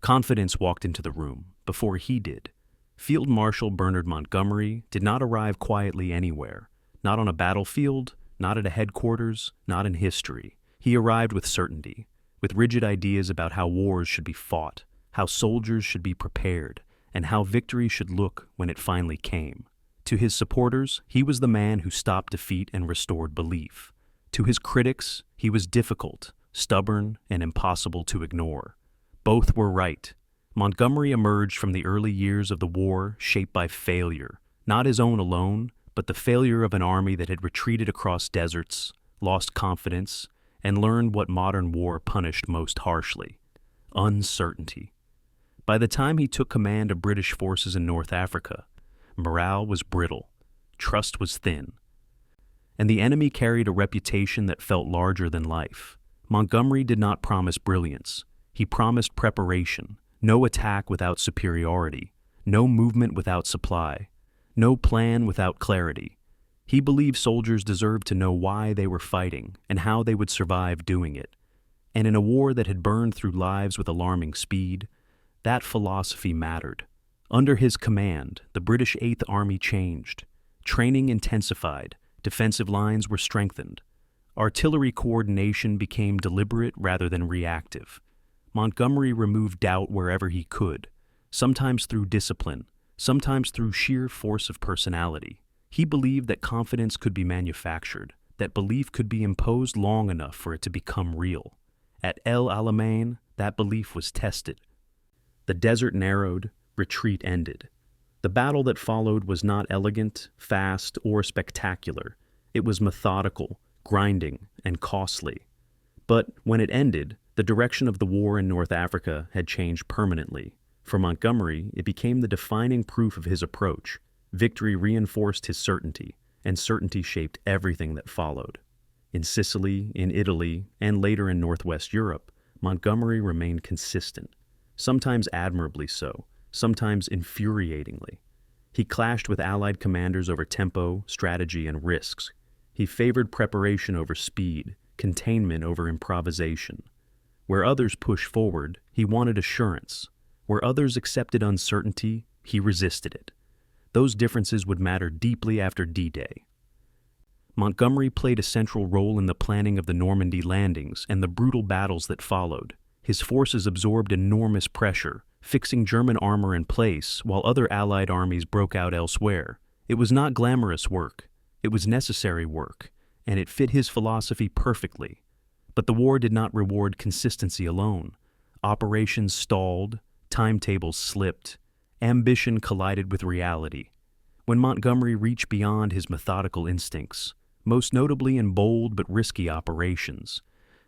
Confidence walked into the room before he did. Field Marshal Bernard Montgomery did not arrive quietly anywhere, not on a battlefield, not at a headquarters, not in history. He arrived with certainty, with rigid ideas about how wars should be fought, how soldiers should be prepared, and how victory should look when it finally came. To his supporters, he was the man who stopped defeat and restored belief. To his critics, he was difficult, stubborn, and impossible to ignore. Both were right. Montgomery emerged from the early years of the war shaped by failure, not his own alone, but the failure of an army that had retreated across deserts, lost confidence, and learned what modern war punished most harshly: uncertainty. By the time he took command of British forces in North Africa, morale was brittle, trust was thin, and the enemy carried a reputation that felt larger than life. Montgomery did not promise brilliance. He promised preparation, no attack without superiority, no movement without supply, no plan without clarity. He believed soldiers deserved to know why they were fighting and how they would survive doing it. And in a war that had burned through lives with alarming speed, that philosophy mattered. Under his command, the British Eighth Army changed. Training intensified, defensive lines were strengthened. Artillery coordination became deliberate rather than reactive. Montgomery removed doubt wherever he could, sometimes through discipline, sometimes through sheer force of personality. He believed that confidence could be manufactured, that belief could be imposed long enough for it to become real. At El Alamein, that belief was tested. The desert narrowed, retreat ended. The battle that followed was not elegant, fast, or spectacular. It was methodical, grinding, and costly. But when it ended, the direction of the war in North Africa had changed permanently. For Montgomery, it became the defining proof of his approach. Victory reinforced his certainty, and certainty shaped everything that followed. In Sicily, in Italy, and later in Northwest Europe, Montgomery remained consistent, sometimes admirably so, sometimes infuriatingly. He clashed with Allied commanders over tempo, strategy, and risks. He favored preparation over speed, containment over improvisation. Where others pushed forward, he wanted assurance. Where others accepted uncertainty, he resisted it. Those differences would matter deeply after D-Day. Montgomery played a central role in the planning of the Normandy landings and the brutal battles that followed. His forces absorbed enormous pressure, fixing German armor in place while other Allied armies broke out elsewhere. It was not glamorous work. It was necessary work, and it fit his philosophy perfectly. But the war did not reward consistency alone. Operations stalled, timetables slipped, ambition collided with reality. When Montgomery reached beyond his methodical instincts, most notably in bold but risky operations,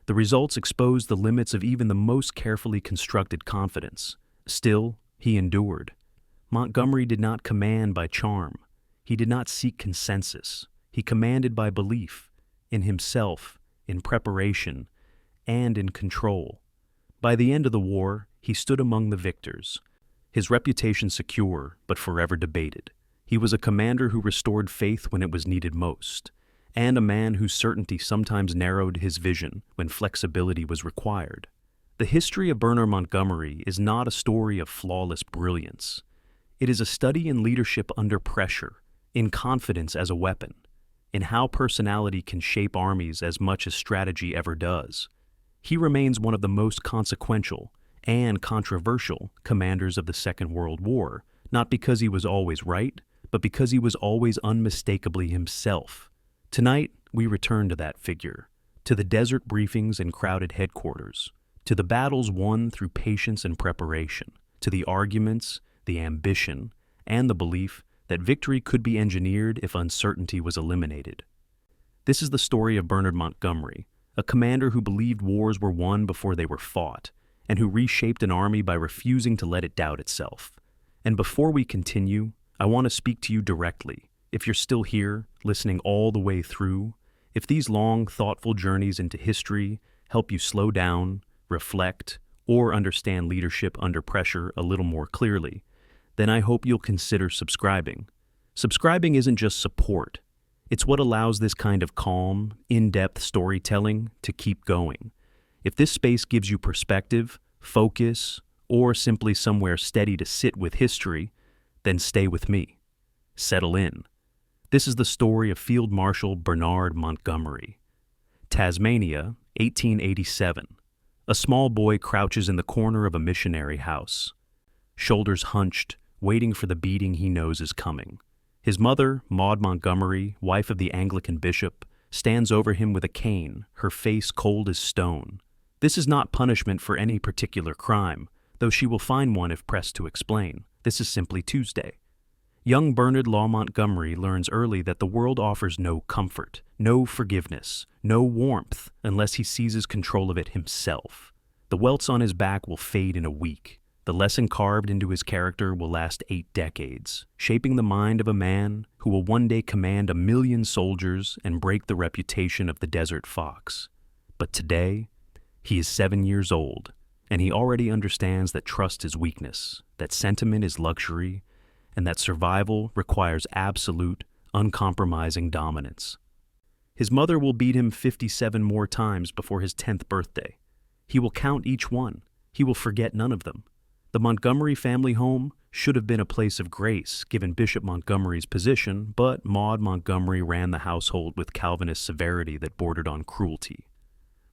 the results exposed the limits of even the most carefully constructed confidence. Still, he endured. Montgomery did not command by charm. He did not seek consensus. He commanded by belief, in himself, in preparation, and in control. By the end of the war, he stood among the victors, his reputation secure but forever debated. He was a commander who restored faith when it was needed most, and a man whose certainty sometimes narrowed his vision when flexibility was required. The history of Bernard Montgomery is not a story of flawless brilliance. It is a study in leadership under pressure, in confidence as a weapon, in how personality can shape armies as much as strategy ever does. He remains one of the most consequential and controversial commanders of the Second World War, not because he was always right, but because he was always unmistakably himself. Tonight, we return to that figure, to the desert briefings and crowded headquarters, to the battles won through patience and preparation, to the arguments, the ambition, and the belief that victory could be engineered if uncertainty was eliminated. This is the story of Bernard Montgomery, a commander who believed wars were won before they were fought, and who reshaped an army by refusing to let it doubt itself. And before we continue, I want to speak to you directly. If you're still here, listening all the way through, if these long, thoughtful journeys into history help you slow down, reflect, or understand leadership under pressure a little more clearly, then I hope you'll consider subscribing. Subscribing isn't just support. It's what allows this kind of calm, in-depth storytelling to keep going. If this space gives you perspective, focus, or simply somewhere steady to sit with history, then stay with me. Settle in. This is the story of Field Marshal Bernard Montgomery. Tasmania, 1887. A small boy crouches in the corner of a missionary house, shoulders hunched, waiting for the beating he knows is coming. His mother, Maud Montgomery, wife of the Anglican bishop, stands over him with a cane, her face cold as stone. This is not punishment for any particular crime, though she will find one if pressed to explain. This is simply Tuesday. Young Bernard Law Montgomery learns early that the world offers no comfort, no forgiveness, no warmth unless he seizes control of it himself. The welts on his back will fade in a week. The lesson carved into his character will last 8 decades, shaping the mind of a man who will one day command 1,000,000 soldiers and break the reputation of the desert fox. But today, he is 7 years old, and he already understands that trust is weakness, that sentiment is luxury, and that survival requires absolute, uncompromising dominance. His mother will beat him 57 more times before his 10th birthday. He will count each one. He will forget none of them. The Montgomery family home should have been a place of grace given Bishop Montgomery's position, but Maud Montgomery ran the household with Calvinist severity that bordered on cruelty.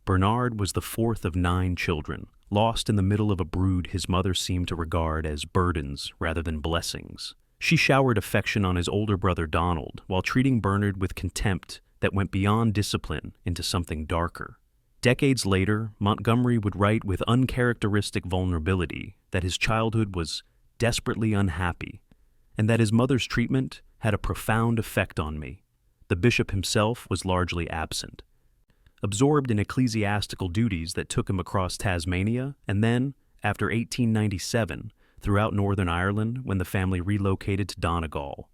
Bernard was the 4th of 9 children, lost in the middle of a brood his mother seemed to regard as burdens rather than blessings. She showered affection on his older brother Donald while treating Bernard with contempt that went beyond discipline into something darker. Decades later, Montgomery would write with uncharacteristic vulnerability that his childhood was desperately unhappy, and that his mother's treatment had a profound effect on me. The bishop himself was largely absent, absorbed in ecclesiastical duties that took him across Tasmania, and then, after 1897, throughout Northern Ireland when the family relocated to Donegal.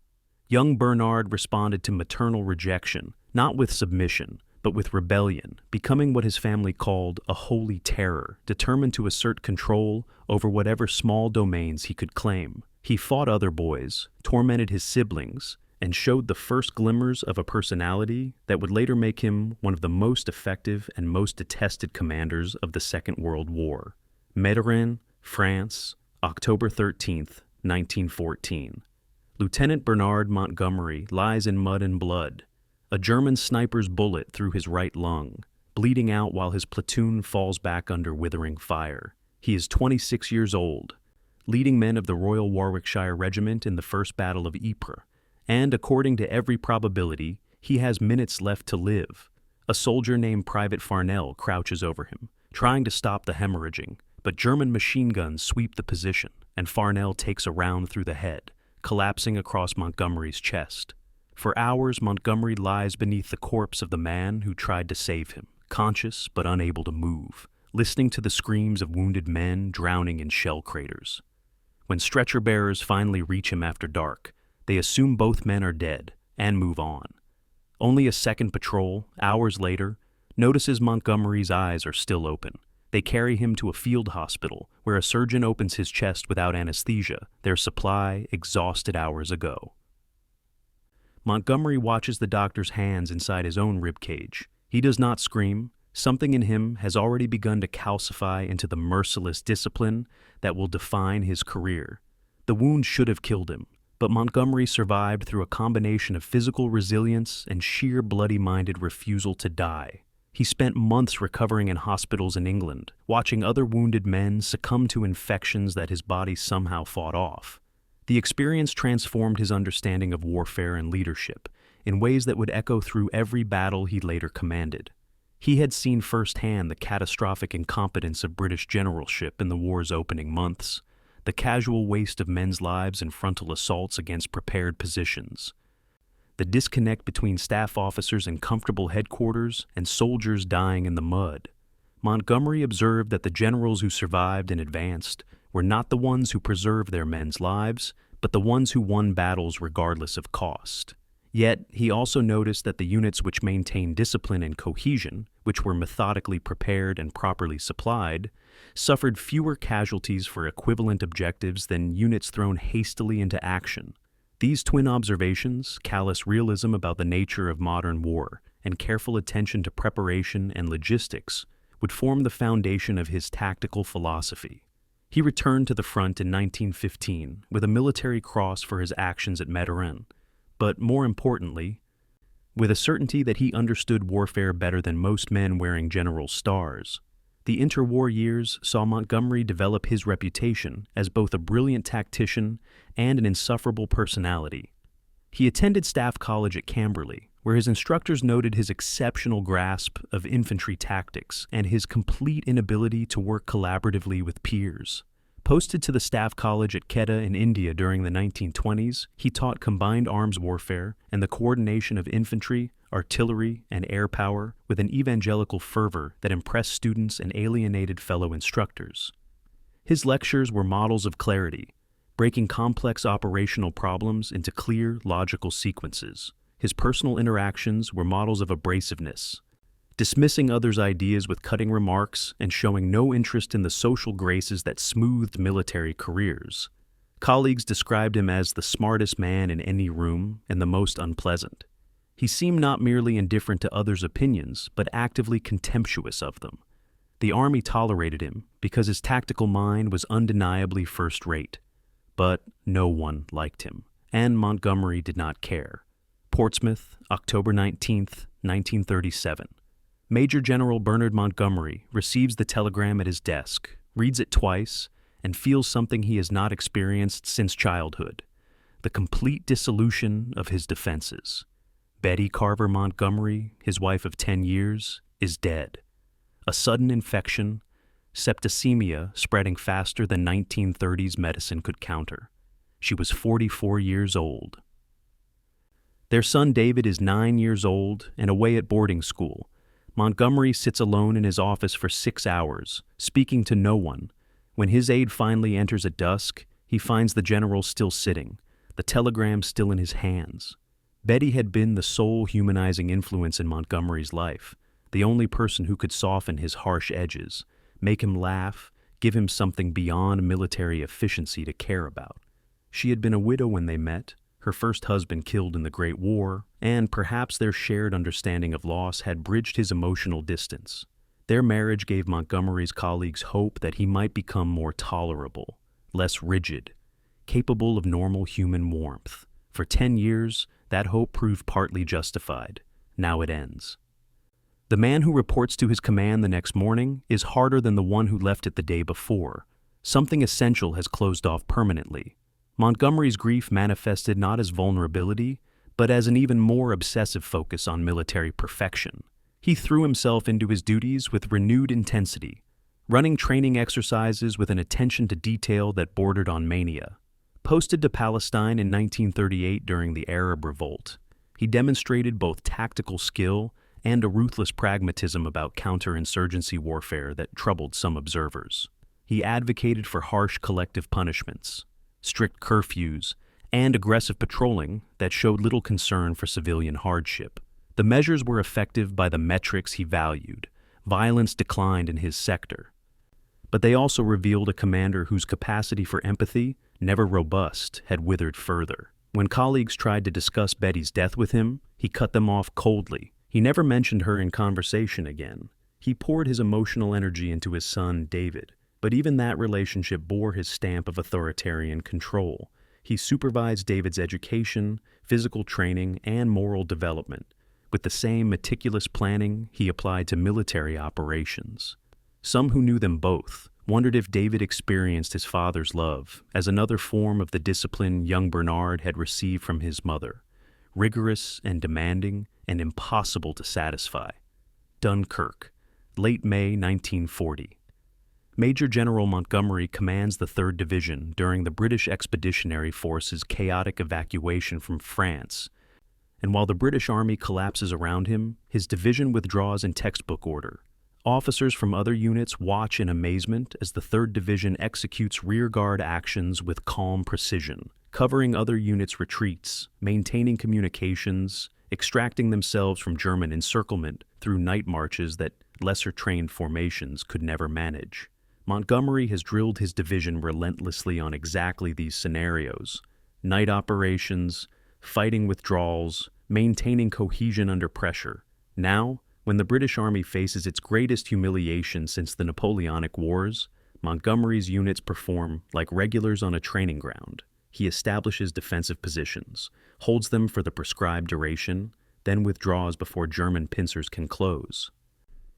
Young Bernard responded to maternal rejection, not with submission, but with rebellion, becoming what his family called a holy terror, determined to assert control over whatever small domains he could claim. He fought other boys, tormented his siblings, and showed the first glimmers of a personality that would later make him one of the most effective and most detested commanders of the Second World War. Médérin, France, October 13th, 1914. Lieutenant Bernard Montgomery lies in mud and blood, a German sniper's bullet through his right lung, bleeding out while his platoon falls back under withering fire. He is 26 years old, leading men of the Royal Warwickshire Regiment in the First Battle of Ypres, and according to every probability, he has minutes left to live. A soldier named Private Farnell crouches over him, trying to stop the hemorrhaging, but German machine guns sweep the position, and Farnell takes a round through the head, collapsing across Montgomery's chest. For hours, Montgomery lies beneath the corpse of the man who tried to save him, conscious but unable to move, listening to the screams of wounded men drowning in shell craters. When stretcher bearers finally reach him after dark, they assume both men are dead and move on. Only a second patrol, hours later, notices Montgomery's eyes are still open. They carry him to a field hospital where a surgeon opens his chest without anesthesia, their supply exhausted hours ago. Montgomery watches the doctor's hands inside his own ribcage. He does not scream. Something in him has already begun to calcify into the merciless discipline that will define his career. The wound should have killed him, but Montgomery survived through a combination of physical resilience and sheer bloody-minded refusal to die. He spent months recovering in hospitals in England, watching other wounded men succumb to infections that his body somehow fought off. The experience transformed his understanding of warfare and leadership in ways that would echo through every battle he later commanded. He had seen firsthand the catastrophic incompetence of British generalship in the war's opening months, the casual waste of men's lives in frontal assaults against prepared positions, the disconnect between staff officers in comfortable headquarters and soldiers dying in the mud. Montgomery observed that the generals who survived and advanced were not the ones who preserved their men's lives, but the ones who won battles regardless of cost. Yet, he also noticed that the units which maintained discipline and cohesion, which were methodically prepared and properly supplied, suffered fewer casualties for equivalent objectives than units thrown hastily into action. These twin observations, callous realism about the nature of modern war, and careful attention to preparation and logistics, would form the foundation of his tactical philosophy. He returned to the front in 1915 with a military cross for his actions at Mehran, but more importantly, with a certainty that he understood warfare better than most men wearing general stars. The interwar years saw Montgomery develop his reputation as both a brilliant tactician and an insufferable personality. He attended Staff College at Camberley, where his instructors noted his exceptional grasp of infantry tactics and his complete inability to work collaboratively with peers. Posted to the Staff College at Quetta in India during the 1920s, he taught combined arms warfare and the coordination of infantry, artillery, and air power with an evangelical fervor that impressed students and alienated fellow instructors. His lectures were models of clarity, breaking complex operational problems into clear, logical sequences. His personal interactions were models of abrasiveness, dismissing others' ideas with cutting remarks and showing no interest in the social graces that smoothed military careers. Colleagues described him as the smartest man in any room and the most unpleasant. He seemed not merely indifferent to others' opinions, but actively contemptuous of them. The Army tolerated him because his tactical mind was undeniably first-rate. But no one liked him, and Montgomery did not care. Portsmouth, October 19, 1937. Major General Bernard Montgomery receives the telegram at his desk, reads it twice, and feels something he has not experienced since childhood: the complete dissolution of his defenses. Betty Carver Montgomery, his wife of 10 years, is dead. A sudden infection, septicemia spreading faster than 1930s medicine could counter. She was 44 years old. Their son David is 9 years old and away at boarding school. Montgomery sits alone in his office for 6 hours, speaking to no one. When his aide finally enters at dusk, he finds the general still sitting, the telegram still in his hands. Betty had been the sole humanizing influence in Montgomery's life, the only person who could soften his harsh edges, make him laugh, give him something beyond military efficiency to care about. She had been a widow when they met, her first husband killed in the Great War, and perhaps their shared understanding of loss had bridged his emotional distance. Their marriage gave Montgomery's colleagues hope that he might become more tolerable, less rigid, capable of normal human warmth. For 10 years, that hope proved partly justified. Now it ends. The man who reports to his command the next morning is harder than the one who left it the day before. Something essential has closed off permanently. Montgomery's grief manifested not as vulnerability, but as an even more obsessive focus on military perfection. He threw himself into his duties with renewed intensity, running training exercises with an attention to detail that bordered on mania. Posted to Palestine in 1938 during the Arab Revolt, he demonstrated both tactical skill and a ruthless pragmatism about counterinsurgency warfare that troubled some observers. He advocated for harsh collective punishments, strict curfews, and aggressive patrolling that showed little concern for civilian hardship. The measures were effective by the metrics he valued. Violence declined in his sector. But they also revealed a commander whose capacity for empathy, never robust, had withered further. When colleagues tried to discuss Betty's death with him, he cut them off coldly. He never mentioned her in conversation again. He poured his emotional energy into his son, David, but even that relationship bore his stamp of authoritarian control. He supervised David's education, physical training, and moral development, with the same meticulous planning he applied to military operations. Some who knew them both wondered if David experienced his father's love as another form of the discipline young Bernard had received from his mother, rigorous and demanding and impossible to satisfy. Dunkirk, late May 1940. Major General Montgomery commands the 3rd Division during the British Expeditionary Force's chaotic evacuation from France, and while the British Army collapses around him, his division withdraws in textbook order. Officers from other units watch in amazement as the 3rd Division executes rearguard actions with calm precision, covering other units' retreats, maintaining communications, extracting themselves from German encirclement through night marches that lesser-trained formations could never manage. Montgomery has drilled his division relentlessly on exactly these scenarios: night operations, fighting withdrawals, maintaining cohesion under pressure. Now, when the British Army faces its greatest humiliation since the Napoleonic Wars, Montgomery's units perform like regulars on a training ground. He establishes defensive positions, holds them for the prescribed duration, then withdraws before German pincers can close.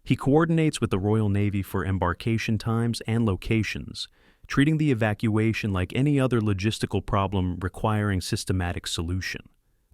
He coordinates with the Royal Navy for embarkation times and locations, treating the evacuation like any other logistical problem requiring systematic solution.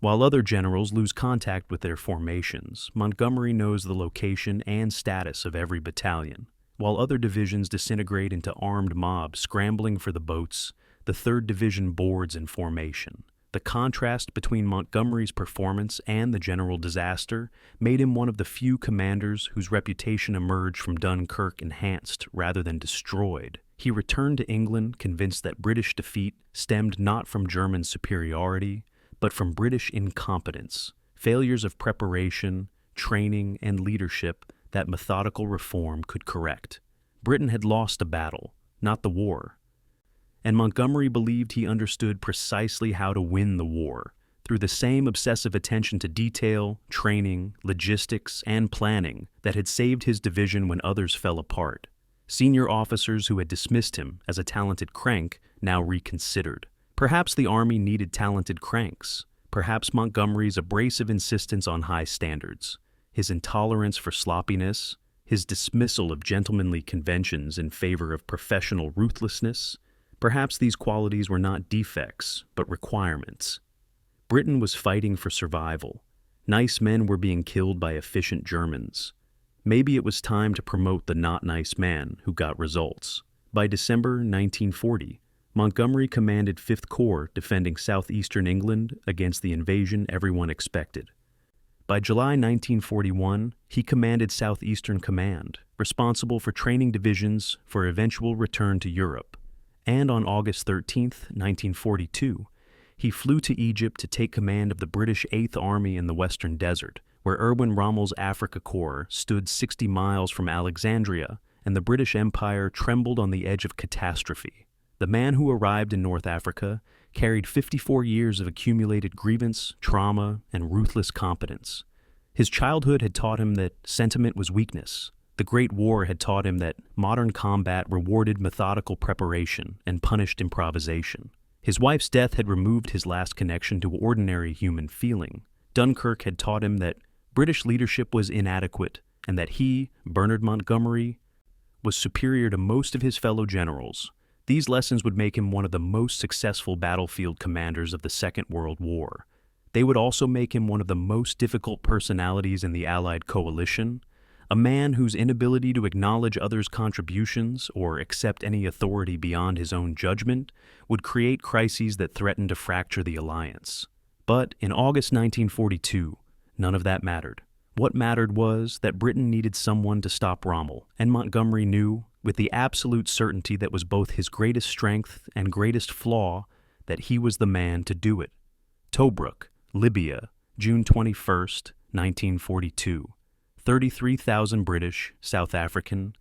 While other generals lose contact with their formations, Montgomery knows the location and status of every battalion. While other divisions disintegrate into armed mobs scrambling for the boats, the 3rd Division boards in formation. The contrast between Montgomery's performance and the general disaster made him one of the few commanders whose reputation emerged from Dunkirk enhanced rather than destroyed. He returned to England convinced that British defeat stemmed not from German superiority, but from British incompetence, failures of preparation, training, and leadership that methodical reform could correct. Britain had lost a battle, not the war. And Montgomery believed he understood precisely how to win the war, through the same obsessive attention to detail, training, logistics, and planning that had saved his division when others fell apart. Senior officers who had dismissed him as a talented crank now reconsidered. Perhaps the Army needed talented cranks. Perhaps Montgomery's abrasive insistence on high standards, his intolerance for sloppiness, his dismissal of gentlemanly conventions in favor of professional ruthlessness, perhaps these qualities were not defects, but requirements. Britain was fighting for survival. Nice men were being killed by efficient Germans. Maybe it was time to promote the not nice man who got results. By December 1940, Montgomery commanded 5th Corps defending southeastern England against the invasion everyone expected. By July 1941, he commanded Southeastern Command, responsible for training divisions for eventual return to Europe. And on August 13, 1942, he flew to Egypt to take command of the British 8th Army in the Western Desert, where Rommel's Africa Corps stood 60 miles from Alexandria, and the British Empire trembled on the edge of catastrophe. The man who arrived in North Africa carried 54 years of accumulated grievance, trauma, and ruthless competence. His childhood had taught him that sentiment was weakness. The Great War had taught him that modern combat rewarded methodical preparation and punished improvisation. His wife's death had removed his last connection to ordinary human feeling. Dunkirk had taught him that British leadership was inadequate and that he, Bernard Montgomery, was superior to most of his fellow generals. These lessons would make him one of the most successful battlefield commanders of the Second World War. They would also make him one of the most difficult personalities in the Allied coalition, a man whose inability to acknowledge others' contributions or accept any authority beyond his own judgment would create crises that threatened to fracture the alliance. But in August 1942, none of that mattered. What mattered was that Britain needed someone to stop Rommel, and Montgomery knew, with the absolute certainty that was both his greatest strength and greatest flaw, that he was the man to do it. Tobruk, Libya, June 21, 1942. 33,000 British, South African,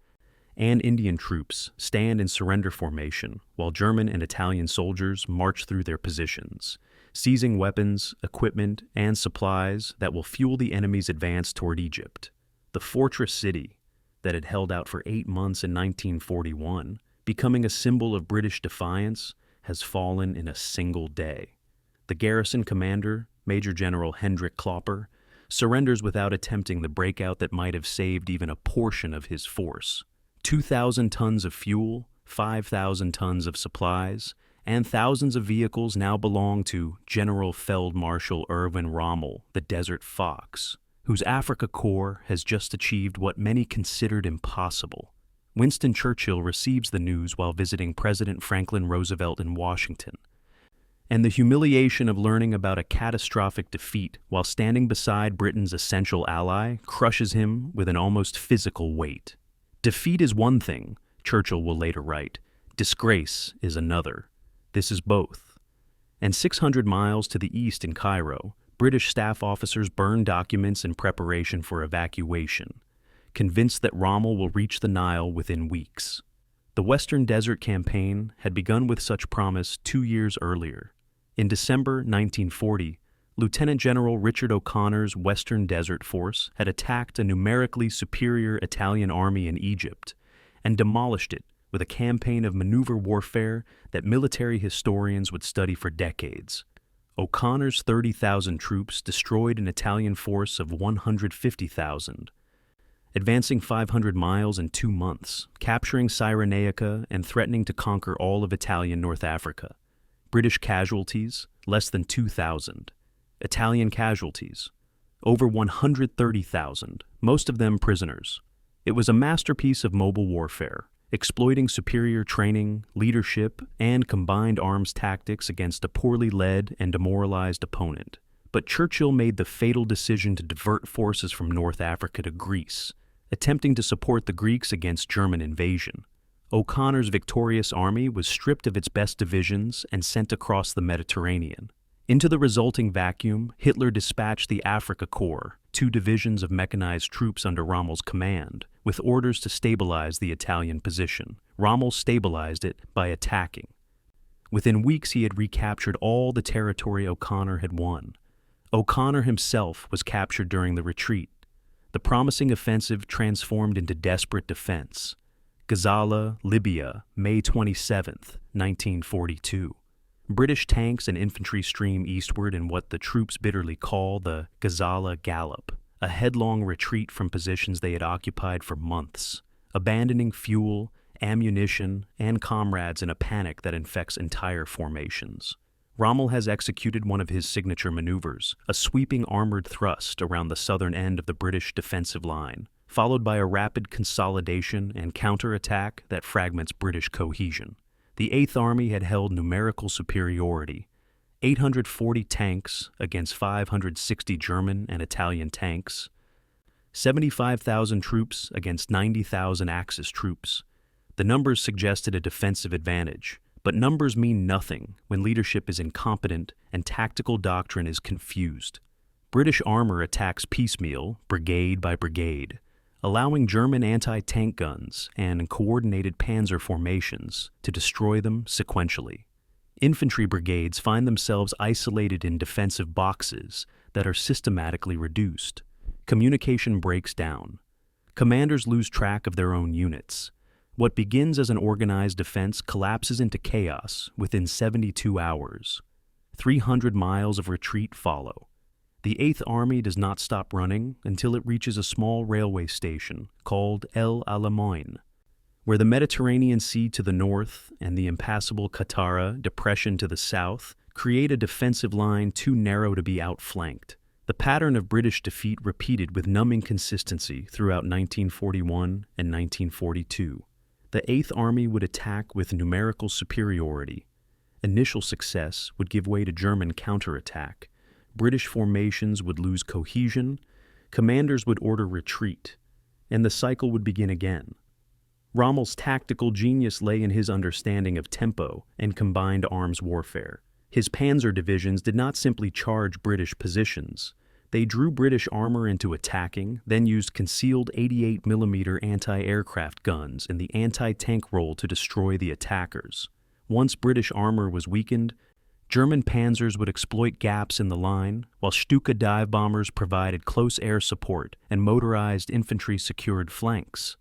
and Indian troops stand in surrender formation while German and Italian soldiers march through their positions, seizing weapons, equipment, and supplies that will fuel the enemy's advance toward Egypt. The fortress city that had held out for 8 months in 1941, becoming a symbol of British defiance, has fallen in a single day. The garrison commander, Major General Hendrik Klopper, surrenders without attempting the breakout that might have saved even a portion of his force. 2,000 tons of fuel, 5,000 tons of supplies, and thousands of vehicles now belong to General Field Marshal Rommel, the Desert Fox, whose Africa Corps has just achieved what many considered impossible. Winston Churchill receives the news while visiting President Franklin Roosevelt in Washington, and the humiliation of learning about a catastrophic defeat while standing beside Britain's essential ally crushes him with an almost physical weight. Defeat is one thing, Churchill will later write. Disgrace is another. This is both. And 600 miles to the east in Cairo, British staff officers burn documents in preparation for evacuation, convinced that Rommel will reach the Nile within weeks. The Western Desert Campaign had begun with such promise 2 years earlier. In December 1940, Lieutenant General Richard O'Connor's Western Desert Force had attacked a numerically superior Italian army in Egypt and demolished it with a campaign of maneuver warfare that military historians would study for decades. O'Connor's 30,000 troops destroyed an Italian force of 150,000, advancing 500 miles in 2 months, capturing Cyrenaica and threatening to conquer all of Italian North Africa. British casualties, less than 2,000. Italian casualties, over 130,000, most of them prisoners. It was a masterpiece of mobile warfare, exploiting superior training, leadership, and combined arms tactics against a poorly led and demoralized opponent. But Churchill made the fatal decision to divert forces from North Africa to Greece, attempting to support the Greeks against German invasion. O'Connor's victorious army was stripped of its best divisions and sent across the Mediterranean. Into the resulting vacuum, Hitler dispatched the Afrika Korps, 2 divisions of mechanized troops under Rommel's command, with orders to stabilize the Italian position. Rommel stabilized it by attacking. Within weeks he had recaptured all the territory O'Connor had won. O'Connor himself was captured during the retreat. The promising offensive transformed into desperate defense. Gazala, Libya, May 27, 1942. British tanks and infantry stream eastward in what the troops bitterly call the Gazala Gallop, a headlong retreat from positions they had occupied for months, abandoning fuel, ammunition, and comrades in a panic that infects entire formations. Rommel has executed one of his signature maneuvers, a sweeping armored thrust around the southern end of the British defensive line, followed by a rapid consolidation and counterattack that fragments British cohesion. The Eighth Army had held numerical superiority, 840 tanks against 560 German and Italian tanks, 75,000 troops against 90,000 Axis troops. The numbers suggested a defensive advantage, but numbers mean nothing when leadership is incompetent and tactical doctrine is confused. British armor attacks piecemeal, brigade by brigade, allowing German anti-tank guns and coordinated panzer formations to destroy them sequentially. Infantry brigades find themselves isolated in defensive boxes that are systematically reduced. Communication breaks down. Commanders lose track of their own units. What begins as an organized defense collapses into chaos within 72 hours. 300 miles of retreat follow. The Eighth Army does not stop running until it reaches a small railway station called El Alamein, where the Mediterranean Sea to the north and the impassable Qattara depression to the south create a defensive line too narrow to be outflanked. The pattern of British defeat repeated with numbing consistency throughout 1941 and 1942. The Eighth Army would attack with numerical superiority. Initial success would give way to German counterattack. British formations would lose cohesion, commanders would order retreat, and the cycle would begin again. Rommel's tactical genius lay in his understanding of tempo and combined arms warfare. His panzer divisions did not simply charge British positions. They drew British armor into attacking, then used concealed 88mm anti-aircraft guns in the anti-tank role to destroy the attackers. Once British armor was weakened, German panzers would exploit gaps in the line, while Stuka dive bombers provided close air support and motorized infantry secured flanks.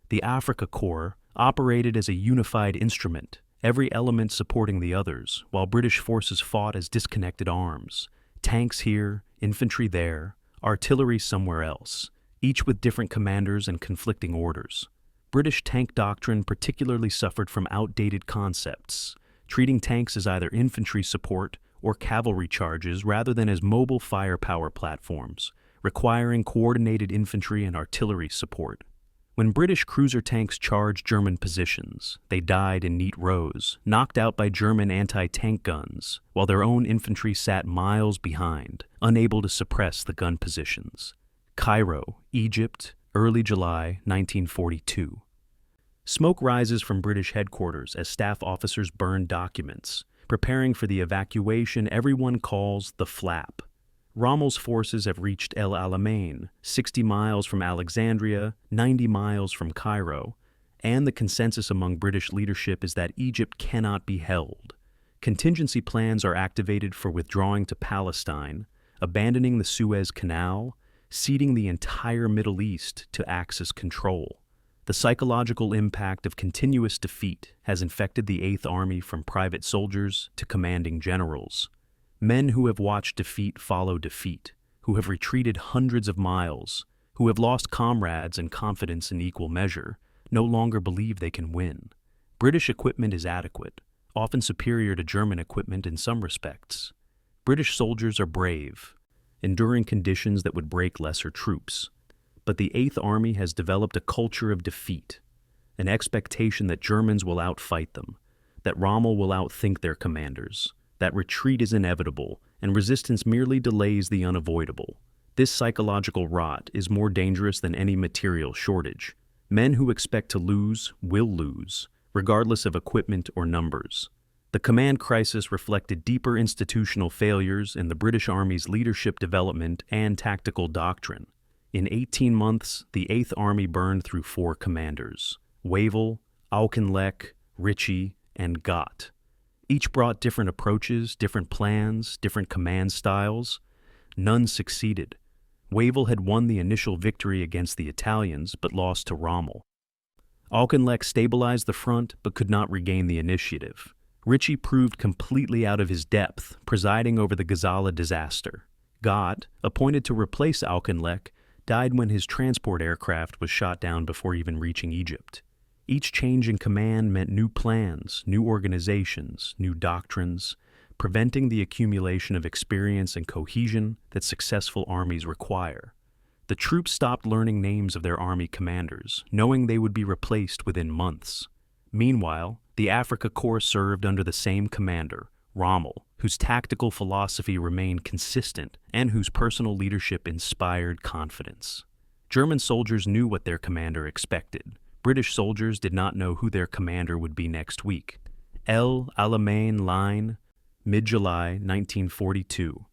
The Afrika Korps operated as a unified instrument, every element supporting the others, while British forces fought as disconnected arms. Tanks here, infantry there, artillery somewhere else, each with different commanders and conflicting orders. British tank doctrine particularly suffered from outdated concepts, treating tanks as either infantry support or cavalry charges rather than as mobile firepower platforms, requiring coordinated infantry and artillery support. When British cruiser tanks charged German positions, they died in neat rows, knocked out by German anti-tank guns, while their own infantry sat miles behind, unable to suppress the gun positions. Cairo, Egypt, early July 1942. Smoke rises from British headquarters as staff officers burn documents, preparing for the evacuation everyone calls the flap. Rommel's forces have reached El Alamein, 60 miles from Alexandria, 90 miles from Cairo, and the consensus among British leadership is that Egypt cannot be held. Contingency plans are activated for withdrawing to Palestine, abandoning the Suez Canal, ceding the entire Middle East to Axis control. The psychological impact of continuous defeat has infected the Eighth Army from private soldiers to commanding generals. Men who have watched defeat follow defeat, who have retreated hundreds of miles, who have lost comrades and confidence in equal measure, no longer believe they can win. British equipment is adequate, often superior to German equipment in some respects. British soldiers are brave, enduring conditions that would break lesser troops. But the Eighth Army has developed a culture of defeat, an expectation that Germans will outfight them, that Rommel will outthink their commanders, that retreat is inevitable, and resistance merely delays the unavoidable. This psychological rot is more dangerous than any material shortage. Men who expect to lose will lose, regardless of equipment or numbers. The command crisis reflected deeper institutional failures in the British Army's leadership development and tactical doctrine. In 18 months, the Eighth Army burned through 4 commanders: Wavell, Auchinleck, Ritchie, and Gott. Each brought different approaches, different plans, different command styles. None succeeded. Wavell had won the initial victory against the Italians, but lost to Rommel. Auchinleck stabilized the front, but could not regain the initiative. Ritchie proved completely out of his depth, presiding over the Gazala disaster. Gott, appointed to replace Auchinleck, died when his transport aircraft was shot down before even reaching Egypt. Each change in command meant new plans, new organizations, new doctrines, preventing the accumulation of experience and cohesion that successful armies require. The troops stopped learning names of their army commanders, knowing they would be replaced within months. Meanwhile, the Africa Corps served under the same commander, Rommel, whose tactical philosophy remained consistent and whose personal leadership inspired confidence. German soldiers knew what their commander expected. British soldiers did not know who their commander would be next week. Alamein line, mid-July 1942.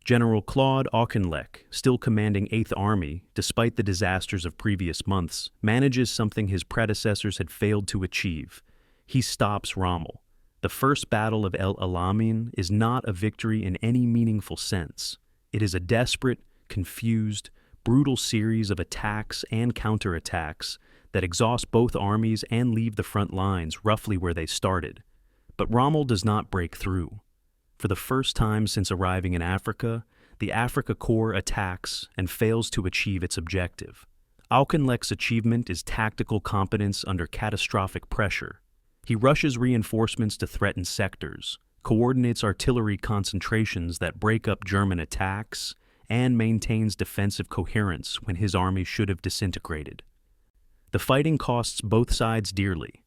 General Claude Auchinleck, still commanding 8th Army, despite the disasters of previous months, manages something his predecessors had failed to achieve. He stops Rommel. The First Battle of El Alamein is not a victory in any meaningful sense. It is a desperate, confused, brutal series of attacks and counterattacks that exhaust both armies and leave the front lines roughly where they started. But Rommel does not break through. For the first time since arriving in Africa, the Africa Corps attacks and fails to achieve its objective. Auchinleck's achievement is tactical competence under catastrophic pressure. He rushes reinforcements to threatened sectors, coordinates artillery concentrations that break up German attacks, and maintains defensive coherence when his army should have disintegrated. The fighting costs both sides dearly.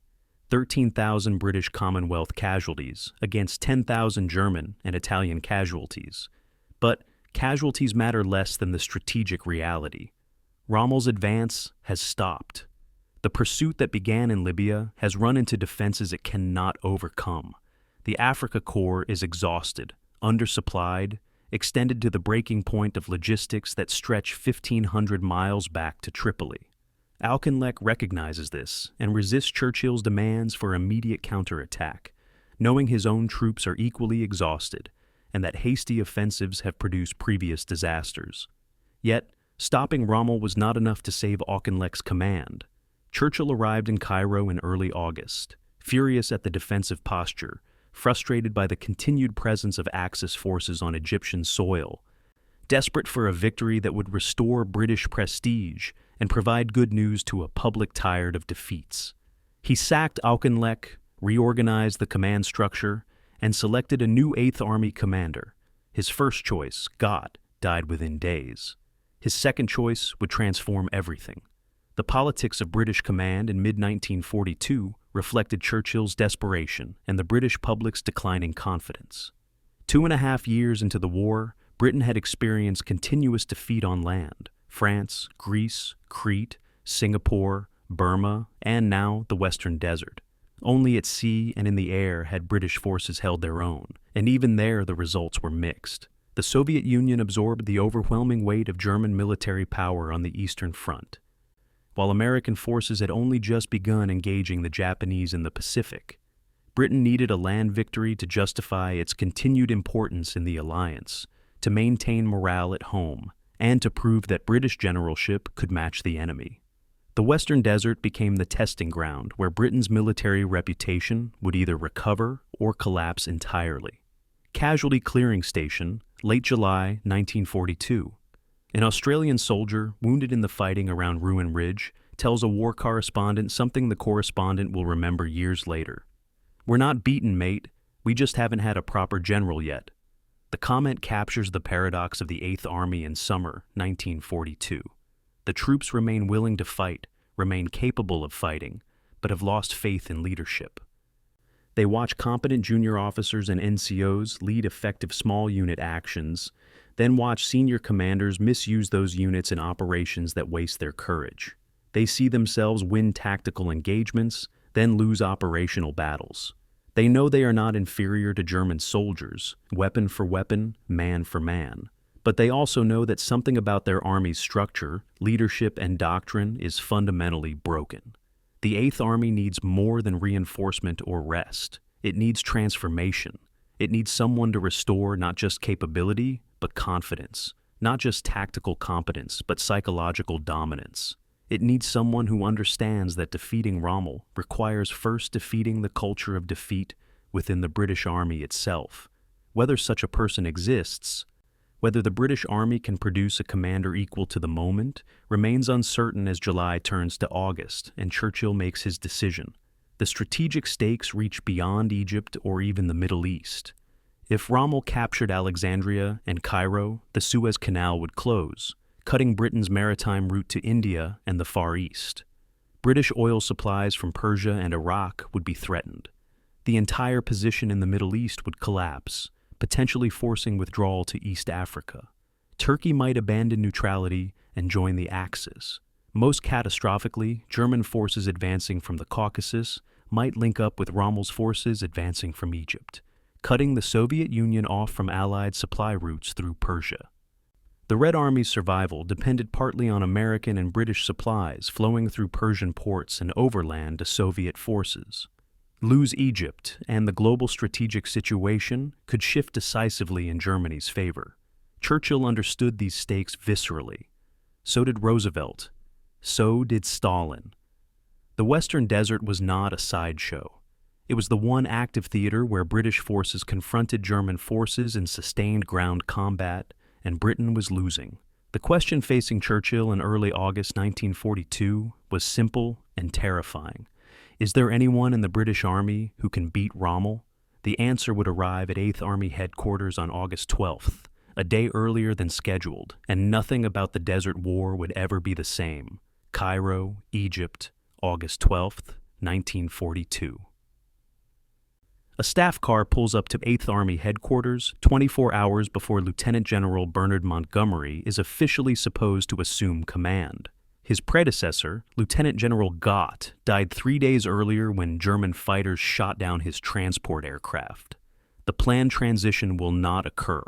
13,000 British Commonwealth casualties against 10,000 German and Italian casualties. But casualties matter less than the strategic reality. Rommel's advance has stopped. The pursuit that began in Libya has run into defenses it cannot overcome. The Africa Corps is exhausted, undersupplied, extended to the breaking point of logistics that stretch 1,500 miles back to Tripoli. Auchinleck recognizes this and resists Churchill's demands for immediate counterattack, knowing his own troops are equally exhausted and that hasty offensives have produced previous disasters. Yet, stopping Rommel was not enough to save Auchinleck's command. Churchill arrived in Cairo in early August, furious at the defensive posture, frustrated by the continued presence of Axis forces on Egyptian soil, desperate for a victory that would restore British prestige and provide good news to a public tired of defeats. He sacked Auchinleck, reorganized the command structure, and selected a new 8th Army commander. His first choice, Gott, died within days. His second choice would transform everything. The politics of British command in mid-1942 reflected Churchill's desperation and the British public's declining confidence. 2.5 years into the war, Britain had experienced continuous defeat on land. France, Greece, Crete, Singapore, Burma, and now the Western Desert. Only at sea and in the air had British forces held their own, and even there the results were mixed. The Soviet Union absorbed the overwhelming weight of German military power on the Eastern Front, while American forces had only just begun engaging the Japanese in the Pacific. Britain needed a land victory to justify its continued importance in the alliance, to maintain morale at home, and to prove that British generalship could match the enemy. The Western Desert became the testing ground where Britain's military reputation would either recover or collapse entirely. Casualty Clearing Station, late July 1942. An Australian soldier wounded in the fighting around Ruin Ridge tells a war correspondent something the correspondent will remember years later. "We're not beaten, mate. We just haven't had a proper general yet." The comment captures the paradox of the 8th Army in summer 1942. The troops remain willing to fight, remain capable of fighting, but have lost faith in leadership. They watch competent junior officers and NCOs lead effective small unit actions, then watch senior commanders misuse those units in operations that waste their courage. They see themselves win tactical engagements, then lose operational battles. They know they are not inferior to German soldiers, weapon for weapon, man for man. But they also know that something about their army's structure, leadership, and doctrine is fundamentally broken. The 8th Army needs more than reinforcement or rest. It needs transformation. It needs someone to restore not just capability, but confidence. Not just tactical competence, but psychological dominance. It needs someone who understands that defeating Rommel requires first defeating the culture of defeat within the British Army itself. Whether such a person exists, whether the British Army can produce a commander equal to the moment, remains uncertain as July turns to August and Churchill makes his decision. The strategic stakes reach beyond Egypt or even the Middle East. If Rommel captured Alexandria and Cairo, the Suez Canal would close, cutting Britain's maritime route to India and the Far East. British oil supplies from Persia and Iraq would be threatened. The entire position in the Middle East would collapse, potentially forcing withdrawal to East Africa. Turkey might abandon neutrality and join the Axis. Most catastrophically, German forces advancing from the Caucasus might link up with Rommel's forces advancing from Egypt, cutting the Soviet Union off from Allied supply routes through Persia. The Red Army's survival depended partly on American and British supplies flowing through Persian ports and overland to Soviet forces. Lose Egypt, and the global strategic situation could shift decisively in Germany's favor. Churchill understood these stakes viscerally. So did Roosevelt. So did Stalin. The Western Desert was not a sideshow. It was the one active theater where British forces confronted German forces in sustained ground combat, and Britain was losing. The question facing Churchill in early August 1942 was simple and terrifying. Is there anyone in the British Army who can beat Rommel? The answer would arrive at 8th Army headquarters on August 12th, a day earlier than scheduled, and nothing about the Desert War would ever be the same. Cairo, Egypt, August 12th, 1942. A staff car pulls up to 8th Army headquarters 24 hours before Lieutenant General Bernard Montgomery is officially supposed to assume command. His predecessor, Lieutenant General Gott, died 3 days earlier when German fighters shot down his transport aircraft. The planned transition will not occur.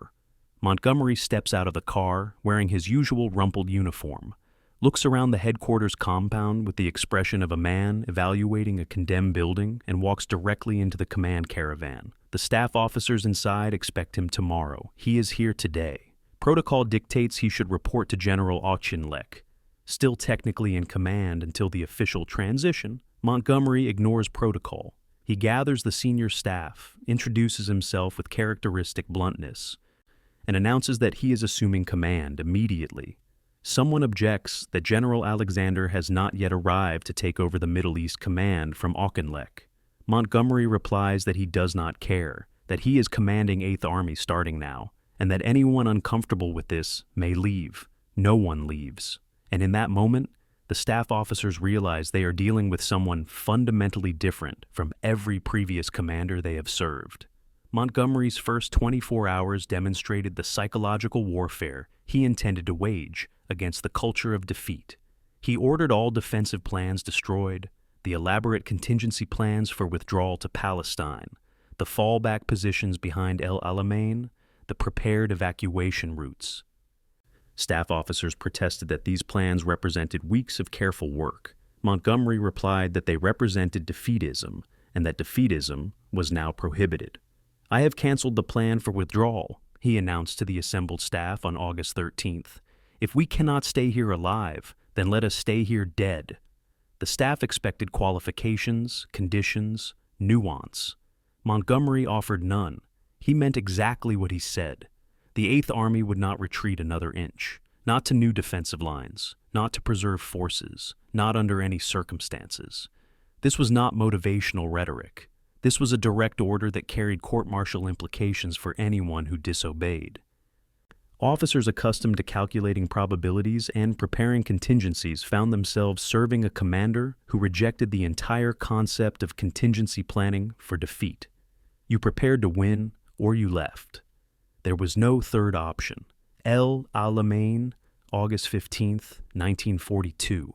Montgomery steps out of the car, wearing his usual rumpled uniform, looks around the headquarters compound with the expression of a man evaluating a condemned building, and walks directly into the command caravan. The staff officers inside expect him tomorrow. He is here today. Protocol dictates he should report to General Auchinleck. Still technically in command until the official transition, Montgomery ignores protocol. He gathers the senior staff, introduces himself with characteristic bluntness, and announces that he is assuming command immediately. Someone objects that General Alexander has not yet arrived to take over the Middle East command from Auchinleck. Montgomery replies that he does not care, that he is commanding 8th Army starting now, and that anyone uncomfortable with this may leave. No one leaves. And in that moment, the staff officers realize they are dealing with someone fundamentally different from every previous commander they have served. Montgomery's first 24 hours demonstrated the psychological warfare he intended to wage against the culture of defeat. He ordered all defensive plans destroyed, the elaborate contingency plans for withdrawal to Palestine, the fallback positions behind El Alamein, the prepared evacuation routes. Staff officers protested that these plans represented weeks of careful work. Montgomery replied that they represented defeatism, and that defeatism was now prohibited. "I have canceled the plan for withdrawal," he announced to the assembled staff on August 13th. "If we cannot stay here alive, then let us stay here dead." The staff expected qualifications, conditions, nuance. Montgomery offered none. He meant exactly what he said. The Eighth Army would not retreat another inch, not to new defensive lines, not to preserve forces, not under any circumstances. This was not motivational rhetoric. This was a direct order that carried court-martial implications for anyone who disobeyed. Officers accustomed to calculating probabilities and preparing contingencies found themselves serving a commander who rejected the entire concept of contingency planning for defeat. You prepared to win, or you left. There was no third option. Alamein, August 15, 1942.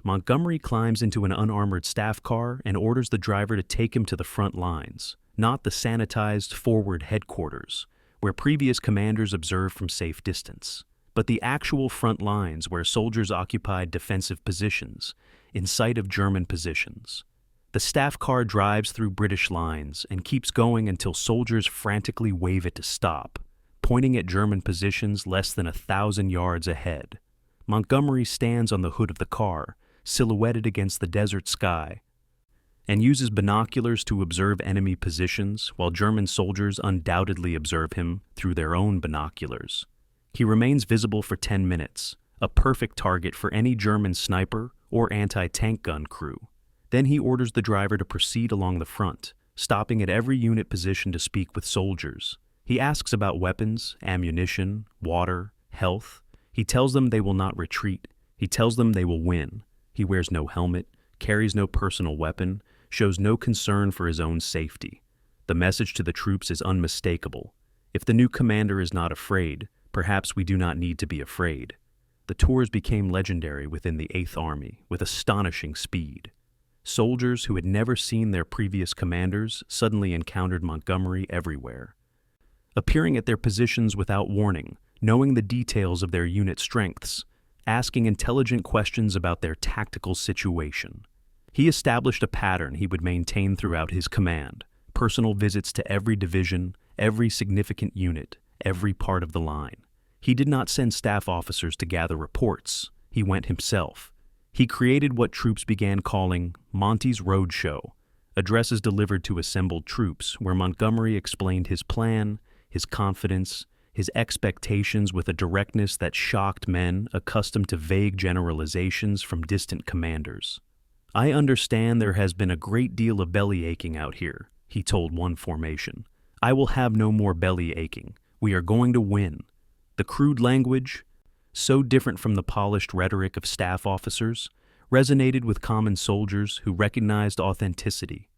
Montgomery climbs into an unarmored staff car and orders the driver to take him to the front lines, not the sanitized forward headquarters, where previous commanders observed from safe distance, but the actual front lines where soldiers occupied defensive positions, in sight of German positions. The staff car drives through British lines and keeps going until soldiers frantically wave it to stop, pointing at German positions less than 1,000 yards ahead. Montgomery stands on the hood of the car, silhouetted against the desert sky, and uses binoculars to observe enemy positions while German soldiers undoubtedly observe him through their own binoculars. He remains visible for 10 minutes, a perfect target for any German sniper or anti-tank gun crew. Then he orders the driver to proceed along the front, stopping at every unit position to speak with soldiers. He asks about weapons, ammunition, water, health. He tells them they will not retreat. He tells them they will win. He wears no helmet, carries no personal weapon, shows no concern for his own safety. The message to the troops is unmistakable. If the new commander is not afraid, perhaps we do not need to be afraid. The tours became legendary within the Eighth Army with astonishing speed. Soldiers who had never seen their previous commanders suddenly encountered Montgomery everywhere. Appearing at their positions without warning, knowing the details of their unit strengths, asking intelligent questions about their tactical situation. He established a pattern he would maintain throughout his command, personal visits to every division, every significant unit, every part of the line. He did not send staff officers to gather reports. He went himself. He created what troops began calling Monty's Roadshow, addresses delivered to assembled troops where Montgomery explained his plan, his confidence, his expectations with a directness that shocked men accustomed to vague generalizations from distant commanders. "I understand there has been a great deal of belly aching out here," he told one formation. "I will have no more belly aching. We are going to win." The crude language, so different from the polished rhetoric of staff officers, resonated with common soldiers who recognized authenticity.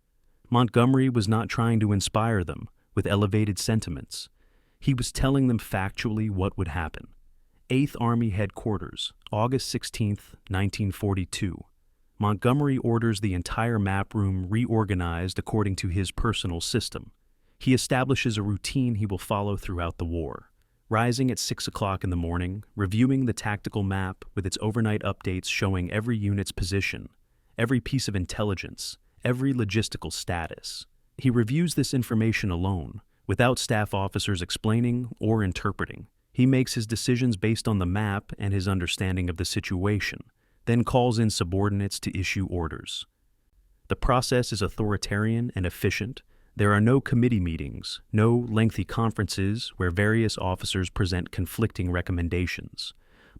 Montgomery was not trying to inspire them with elevated sentiments. He was telling them factually what would happen. 8th Army Headquarters, August 16, 1942. Montgomery orders the entire map room reorganized according to his personal system. He establishes a routine he will follow throughout the war. Rising at 6 o'clock in the morning, reviewing the tactical map with its overnight updates showing every unit's position, every piece of intelligence, every logistical status. He reviews this information alone, without staff officers explaining or interpreting. He makes his decisions based on the map and his understanding of the situation, then calls in subordinates to issue orders. The process is authoritarian and efficient. There are no committee meetings, no lengthy conferences where various officers present conflicting recommendations.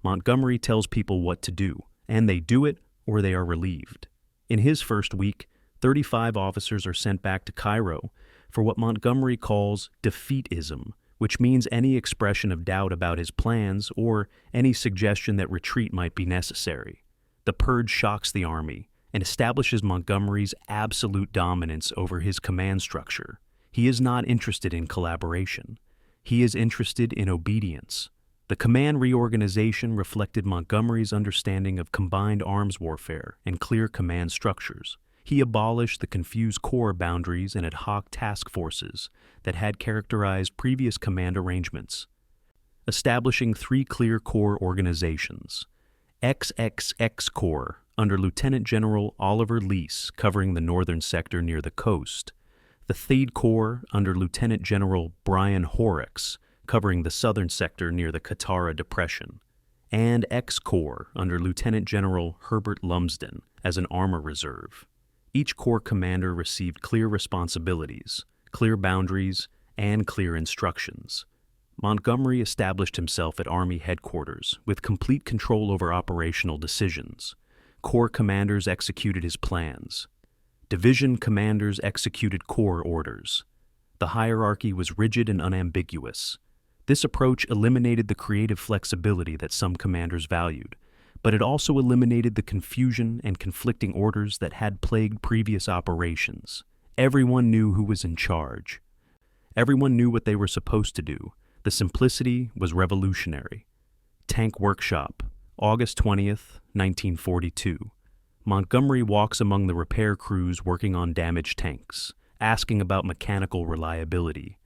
Montgomery tells people what to do, and they do it or they are relieved. In his first week, 35 officers are sent back to Cairo for what Montgomery calls defeatism, which means any expression of doubt about his plans or any suggestion that retreat might be necessary. The purge shocks the army and establishes Montgomery's absolute dominance over his command structure. He is not interested in collaboration. He is interested in obedience. The command reorganization reflected Montgomery's understanding of combined arms warfare and clear command structures. He abolished the confused corps boundaries and ad hoc task forces that had characterized previous command arrangements, establishing 3 clear corps organizations. XXX Corps, under Lieutenant General Oliver Leese, covering the northern sector near the coast, the Third Corps, under Lieutenant General Brian Horrocks, covering the southern sector near the Katara Depression, and X Corps, under Lieutenant General Herbert Lumsden, as an armor reserve. Each corps commander received clear responsibilities, clear boundaries, and clear instructions. Montgomery established himself at Army headquarters with complete control over operational decisions. Corps commanders executed his plans. Division commanders executed corps orders. The hierarchy was rigid and unambiguous. This approach eliminated the creative flexibility that some commanders valued, but it also eliminated the confusion and conflicting orders that had plagued previous operations. Everyone knew who was in charge. Everyone knew what they were supposed to do. The simplicity was revolutionary. Tank Workshop, August 20th, 1942. Montgomery walks among the repair crews working on damaged tanks, asking about mechanical reliability,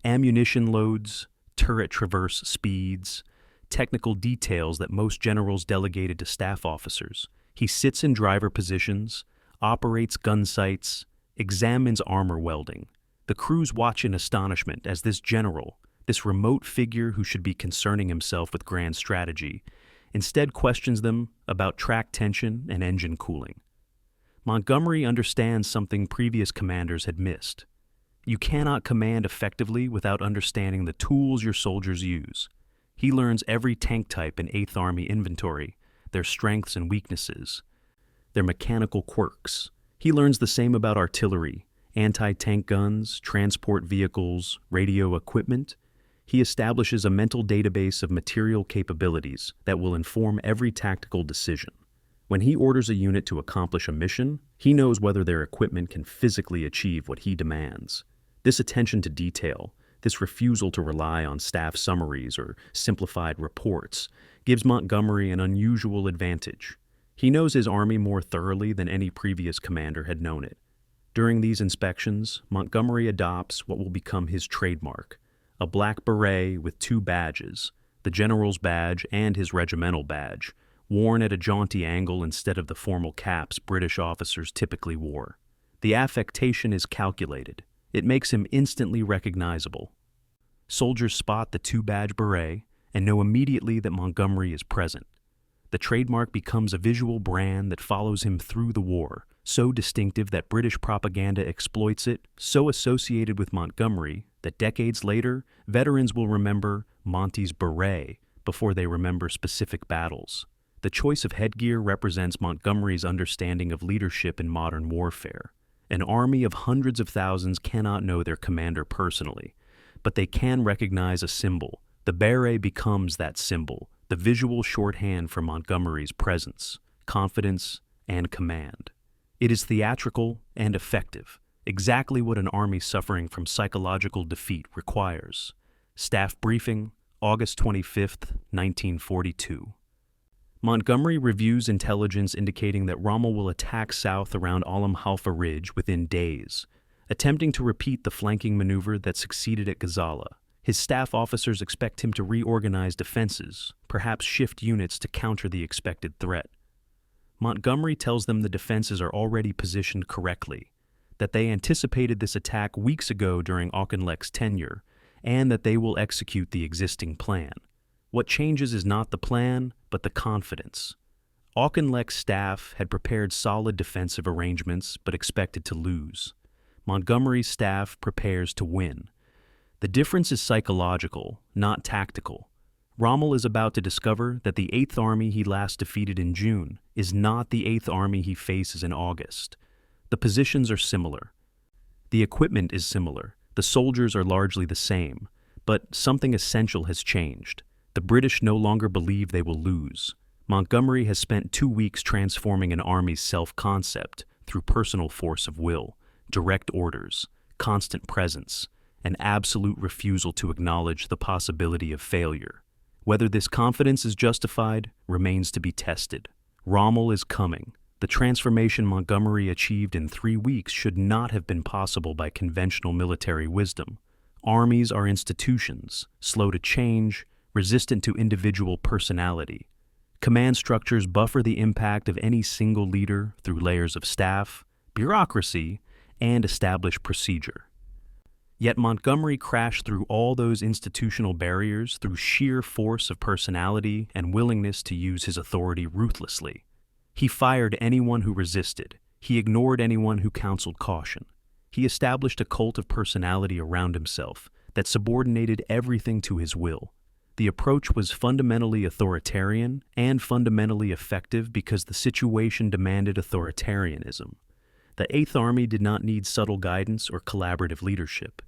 ammunition loads, turret traverse speeds, technical details that most generals delegated to staff officers. He sits in driver positions, operates gun sights, examines armor welding. The crews watch in astonishment as this general, this remote figure who should be concerning himself with grand strategy, instead questions them about track tension and engine cooling. Montgomery understands something previous commanders had missed. You cannot command effectively without understanding the tools your soldiers use. He learns every tank type in 8th Army inventory, their strengths and weaknesses, their mechanical quirks. He learns the same about artillery, anti-tank guns, transport vehicles, radio equipment. He establishes a mental database of material capabilities that will inform every tactical decision. When he orders a unit to accomplish a mission, he knows whether their equipment can physically achieve what he demands. This attention to detail, this refusal to rely on staff summaries or simplified reports, gives Montgomery an unusual advantage. He knows his army more thoroughly than any previous commander had known it. During these inspections, Montgomery adopts what will become his trademark, a black beret with 2 badges, the general's badge and his regimental badge, worn at a jaunty angle instead of the formal caps British officers typically wore. The affectation is calculated. It makes him instantly recognizable. Soldiers spot the 2-badge beret and know immediately that Montgomery is present. The trademark becomes a visual brand that follows him through the war, so distinctive that British propaganda exploits it, so associated with Montgomery that decades later, veterans will remember Monty's beret before they remember specific battles. The choice of headgear represents Montgomery's understanding of leadership in modern warfare. An army of hundreds of thousands cannot know their commander personally, but they can recognize a symbol. The beret becomes that symbol, the visual shorthand for Montgomery's presence, confidence, and command. It is theatrical and effective, exactly what an army suffering from psychological defeat requires. Staff briefing, August 25th, 1942. Montgomery reviews intelligence indicating that Rommel will attack south around Halfa Ridge within days, attempting to repeat the flanking maneuver that succeeded at Gazala. His staff officers expect him to reorganize defenses, perhaps shift units to counter the expected threat. Montgomery tells them the defenses are already positioned correctly, that they anticipated this attack weeks ago during Auchinleck's tenure, and that they will execute the existing plan. What changes is not the plan, but the confidence. Auchinleck's staff had prepared solid defensive arrangements, but expected to lose. Montgomery's staff prepares to win. The difference is psychological, not tactical. Rommel is about to discover that the 8th Army he last defeated in June is not the 8th Army he faces in August. The positions are similar. The equipment is similar. The soldiers are largely the same. But something essential has changed. The British no longer believe they will lose. Montgomery has spent 2 weeks transforming an army's self-concept through personal force of will, direct orders, constant presence, an absolute refusal to acknowledge the possibility of failure. Whether this confidence is justified remains to be tested. Rommel is coming. The transformation Montgomery achieved in 3 weeks should not have been possible by conventional military wisdom. Armies are institutions, slow to change, resistant to individual personality. Command structures buffer the impact of any single leader through layers of staff, bureaucracy, and established procedure. Yet Montgomery crashed through all those institutional barriers through sheer force of personality and willingness to use his authority ruthlessly. He fired anyone who resisted. He ignored anyone who counseled caution. He established a cult of personality around himself that subordinated everything to his will. The approach was fundamentally authoritarian and fundamentally effective because the situation demanded authoritarianism. The Eighth Army did not need subtle guidance or collaborative leadership.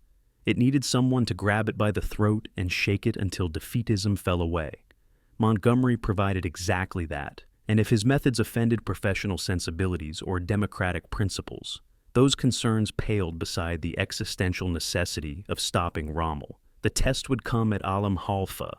It needed someone to grab it by the throat and shake it until defeatism fell away. Montgomery provided exactly that, and if his methods offended professional sensibilities or democratic principles, those concerns paled beside the existential necessity of stopping Rommel. The test would come at Halfa,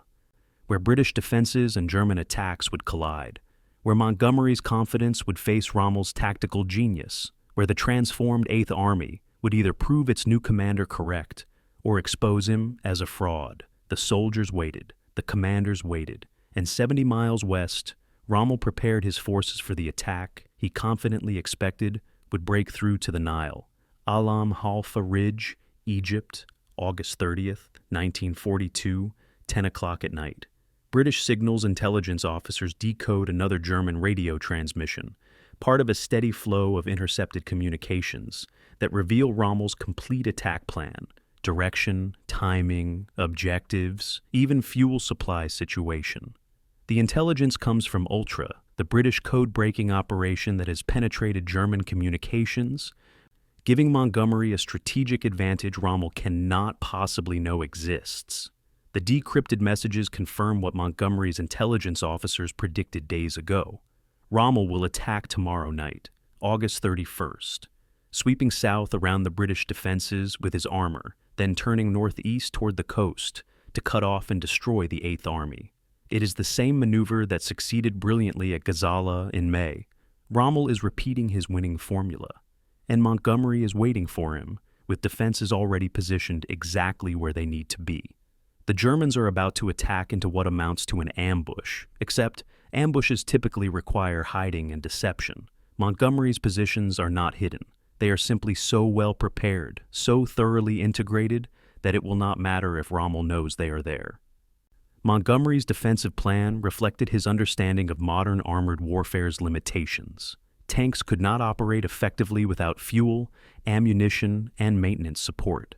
where British defenses and German attacks would collide, where Montgomery's confidence would face Rommel's tactical genius, where the transformed Eighth Army would either prove its new commander correct or expose him as a fraud. The soldiers waited, the commanders waited, and 70 miles west, Rommel prepared his forces for the attack he confidently expected would break through to the Nile. Halfa Ridge, Egypt, August 30th, 1942, 10 o'clock at night. British signals intelligence officers decode another German radio transmission, part of a steady flow of intercepted communications that reveal Rommel's complete attack plan, direction, timing, objectives, even fuel supply situation. The intelligence comes from Ultra, the British code-breaking operation that has penetrated German communications, giving Montgomery a strategic advantage Rommel cannot possibly know exists. The decrypted messages confirm what Montgomery's intelligence officers predicted days ago. Rommel will attack tomorrow night, August 31st, sweeping south around the British defenses with his armor, then turning northeast toward the coast to cut off and destroy the Eighth Army. It is the same maneuver that succeeded brilliantly at Gazala in May. Rommel is repeating his winning formula, and Montgomery is waiting for him, with defenses already positioned exactly where they need to be. The Germans are about to attack into what amounts to an ambush, except ambushes typically require hiding and deception. Montgomery's positions are not hidden. They are simply so well prepared, so thoroughly integrated, that it will not matter if Rommel knows they are there. Montgomery's defensive plan reflected his understanding of modern armored warfare's limitations. Tanks could not operate effectively without fuel, ammunition, and maintenance support.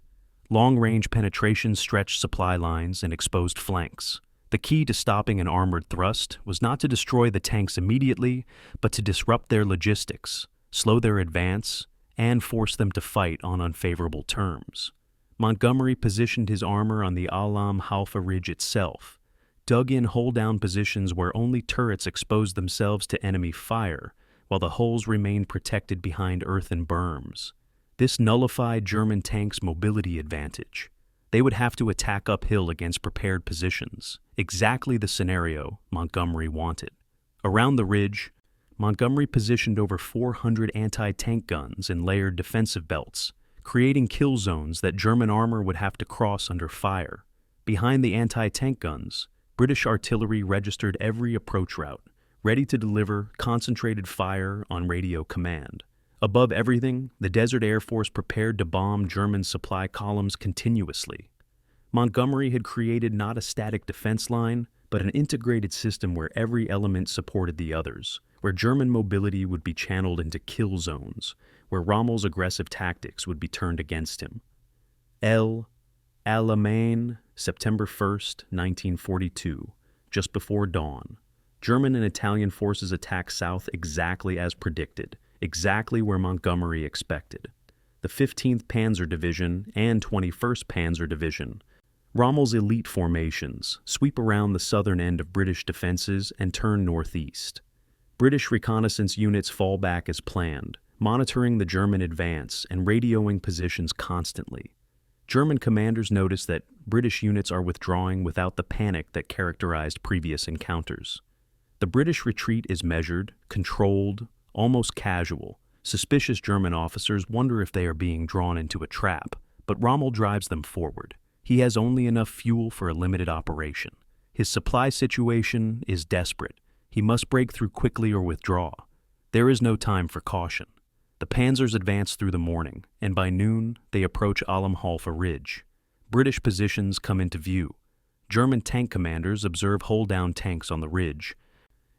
Long-range penetration stretched supply lines and exposed flanks. The key to stopping an armored thrust was not to destroy the tanks immediately, but to disrupt their logistics, slow their advance, and force them to fight on unfavorable terms. Montgomery positioned his armor on the Halfa Ridge itself, dug in hold-down positions where only turrets exposed themselves to enemy fire, while the hulls remained protected behind earthen berms. This nullified German tanks' mobility advantage. They would have to attack uphill against prepared positions, exactly the scenario Montgomery wanted. Around the ridge, Montgomery positioned over 400 anti-tank guns in layered defensive belts, creating kill zones that German armor would have to cross under fire. Behind the anti-tank guns, British artillery registered every approach route, ready to deliver concentrated fire on radio command. Above everything, the Desert Air Force prepared to bomb German supply columns continuously. Montgomery had created not a static defense line, but an integrated system where every element supported the others, where German mobility would be channeled into kill zones, where Rommel's aggressive tactics would be turned against him. Alamein, September 1st, 1942, just before dawn. German and Italian forces attacked south exactly as predicted, exactly where Montgomery expected. The 15th Panzer Division and 21st Panzer Division, Rommel's elite formations, sweep around the southern end of British defenses and turn northeast. British reconnaissance units fall back as planned, monitoring the German advance and radioing positions constantly. German commanders notice that British units are withdrawing without the panic that characterized previous encounters. The British retreat is measured, controlled, almost casual. Suspicious German officers wonder if they are being drawn into a trap, but Rommel drives them forward. He has only enough fuel for a limited operation. His supply situation is desperate. He must break through quickly or withdraw. There is no time for caution. The panzers advance through the morning, and by noon they approach Halfa Ridge. British positions come into view. German tank commanders observe hold-down tanks on the ridge,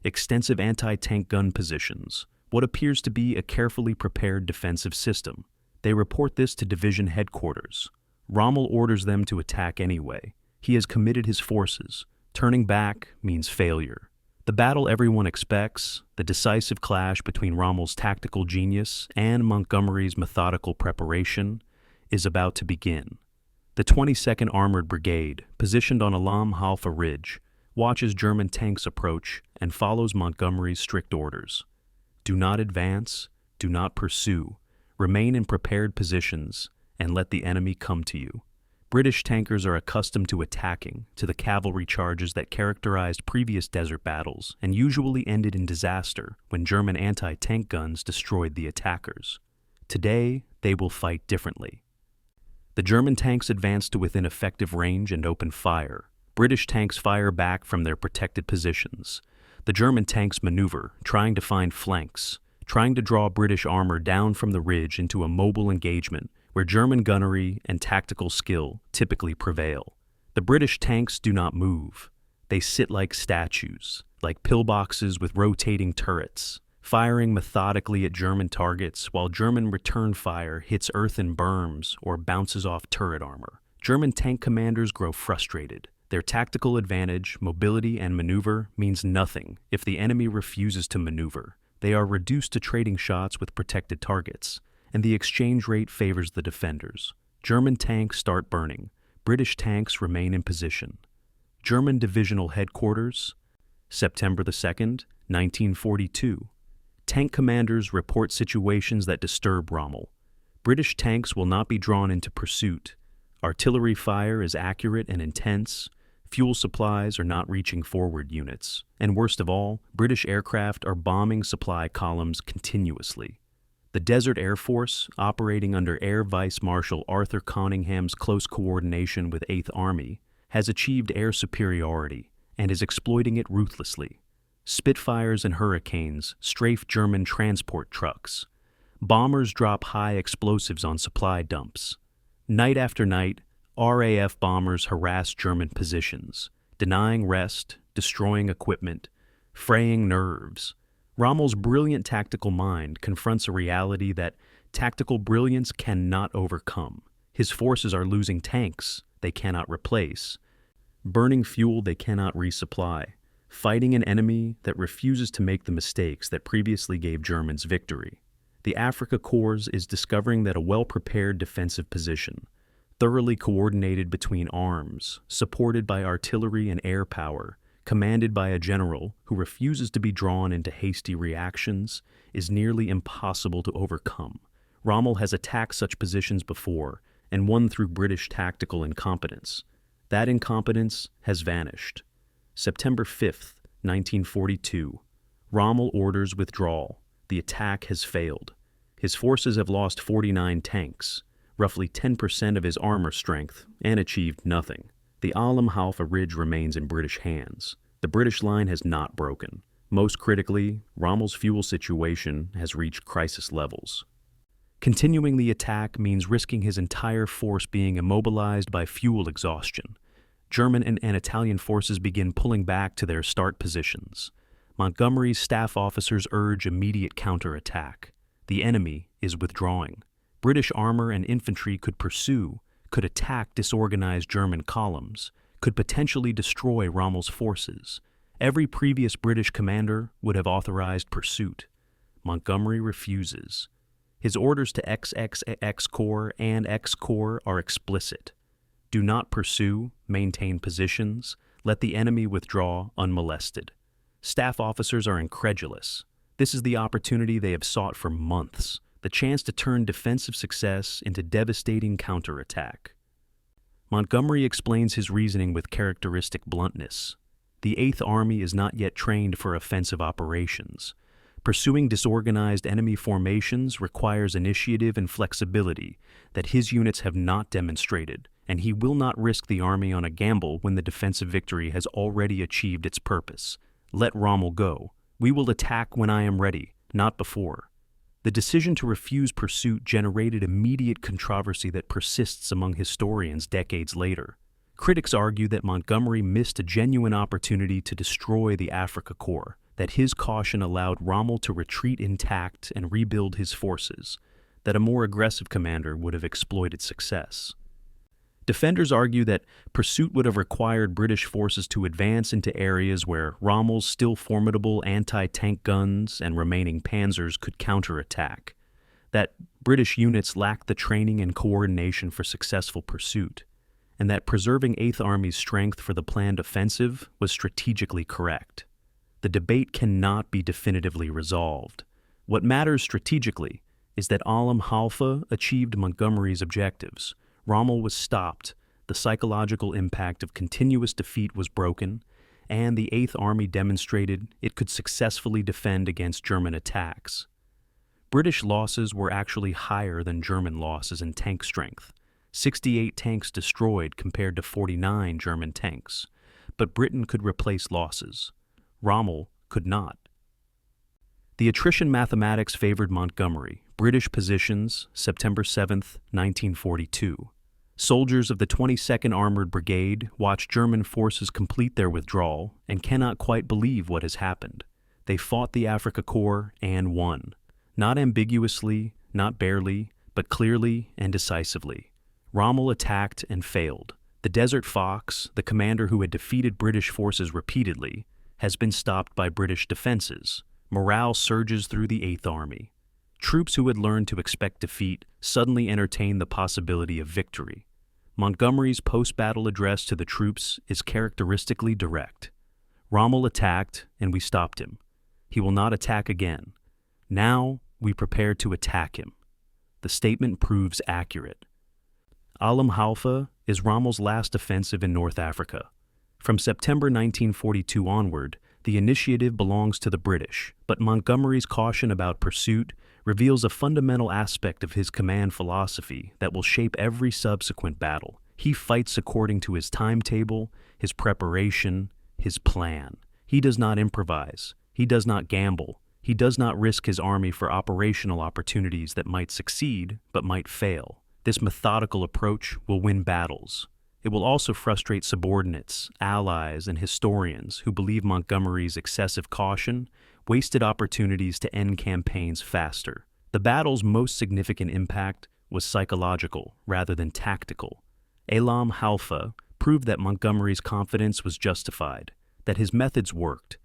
extensive anti-tank gun positions, what appears to be a carefully prepared defensive system. They report this to division headquarters. Rommel orders them to attack anyway. He has committed his forces. Turning back means failure. The battle everyone expects, the decisive clash between Rommel's tactical genius and Montgomery's methodical preparation, is about to begin. The 22nd Armored Brigade, positioned on Alamein Halfa Ridge, watches German tanks approach and follows Montgomery's strict orders. Do not advance, do not pursue, remain in prepared positions, and let the enemy come to you. British tankers are accustomed to attacking, to the cavalry charges that characterized previous desert battles and usually ended in disaster when German anti-tank guns destroyed the attackers. Today, they will fight differently. The German tanks advance to within effective range and open fire. British tanks fire back from their protected positions. The German tanks maneuver, trying to find flanks, trying to draw British armor down from the ridge into a mobile engagement where German gunnery and tactical skill typically prevail. The British tanks do not move. They sit like statues, like pillboxes with rotating turrets, firing methodically at German targets while German return fire hits earthen berms or bounces off turret armor. German tank commanders grow frustrated. Their tactical advantage, mobility, and maneuver means nothing if the enemy refuses to maneuver. They are reduced to trading shots with protected targets, and the exchange rate favors the defenders. German tanks start burning. British tanks remain in position. German Divisional Headquarters, September 2nd, 1942. Tank commanders report situations that disturb Rommel. British tanks will not be drawn into pursuit. Artillery fire is accurate and intense. Fuel supplies are not reaching forward units. And worst of all, British aircraft are bombing supply columns continuously. The Desert Air Force, operating under Air Vice Marshal Arthur Conningham's close coordination with 8th Army, has achieved air superiority and is exploiting it ruthlessly. Spitfires and Hurricanes strafe German transport trucks. Bombers drop high explosives on supply dumps. Night after night, RAF bombers harass German positions, denying rest, destroying equipment, fraying nerves. Rommel's brilliant tactical mind confronts a reality that tactical brilliance cannot overcome. His forces are losing tanks they cannot replace, burning fuel they cannot resupply, fighting an enemy that refuses to make the mistakes that previously gave Germans victory. The Africa Corps is discovering that a well-prepared defensive position, thoroughly coordinated between arms, supported by artillery and air power, commanded by a general who refuses to be drawn into hasty reactions, is nearly impossible to overcome. Rommel has attacked such positions before and won through British tactical incompetence. That incompetence has vanished. September 5th, 1942. Rommel orders withdrawal. The attack has failed. His forces have lost 49 tanks, roughly 10% of his armor strength, and achieved nothing. The Alamein Halfa Ridge remains in British hands. The British line has not broken. Most critically, Rommel's fuel situation has reached crisis levels. Continuing the attack means risking his entire force being immobilized by fuel exhaustion. German and Italian forces begin pulling back to their start positions. Montgomery's staff officers urge immediate counterattack. The enemy is withdrawing. British armor and infantry could pursue, could attack disorganized German columns, could potentially destroy Rommel's forces. Every previous British commander would have authorized pursuit. Montgomery refuses. His orders to XXX Corps and X Corps are explicit. Do not pursue, maintain positions, let the enemy withdraw unmolested. Staff officers are incredulous. This is the opportunity they have sought for months, the chance to turn defensive success into devastating counterattack. Montgomery explains his reasoning with characteristic bluntness. The 8th Army is not yet trained for offensive operations. Pursuing disorganized enemy formations requires initiative and flexibility that his units have not demonstrated, and he will not risk the army on a gamble when the defensive victory has already achieved its purpose. Let Rommel go. We will attack when I am ready, not before. The decision to refuse pursuit generated immediate controversy that persists among historians decades later. Critics argue that Montgomery missed a genuine opportunity to destroy the Africa Corps, that his caution allowed Rommel to retreat intact and rebuild his forces, that a more aggressive commander would have exploited success. Defenders argue that pursuit would have required British forces to advance into areas where Rommel's still formidable anti-tank guns and remaining panzers could counterattack, that British units lacked the training and coordination for successful pursuit, and that preserving Eighth Army's strength for the planned offensive was strategically correct. The debate cannot be definitively resolved. What matters strategically is that Halfa achieved Montgomery's objectives. Rommel was stopped, the psychological impact of continuous defeat was broken, and the Eighth Army demonstrated it could successfully defend against German attacks. British losses were actually higher than German losses in tank strength, 68 tanks destroyed compared to 49 German tanks, but Britain could replace losses. Rommel could not. The attrition mathematics favored Montgomery. British positions, September 7, 1942. Soldiers of the 22nd Armored Brigade watch German forces complete their withdrawal and cannot quite believe what has happened. They fought the Afrika Korps and won. Not ambiguously, not barely, but clearly and decisively. Rommel attacked and failed. The Desert Fox, the commander who had defeated British forces repeatedly, has been stopped by British defenses. Morale surges through the Eighth Army. Troops who had learned to expect defeat suddenly entertain the possibility of victory. Montgomery's post-battle address to the troops is characteristically direct. Rommel attacked, and we stopped him. He will not attack again. Now we prepare to attack him. The statement proves accurate. Halfa is Rommel's last offensive in North Africa. From September 1942 onward, the initiative belongs to the British, but Montgomery's caution about pursuit reveals a fundamental aspect of his command philosophy that will shape every subsequent battle. He fights according to his timetable, his preparation, his plan. He does not improvise. He does not gamble. He does not risk his army for operational opportunities that might succeed but might fail. This methodical approach will win battles. It will also frustrate subordinates, allies, and historians who believe Montgomery's excessive caution wasted opportunities to end campaigns faster. The battle's most significant impact was psychological rather than tactical. Halfa proved that Montgomery's confidence was justified, that his methods worked,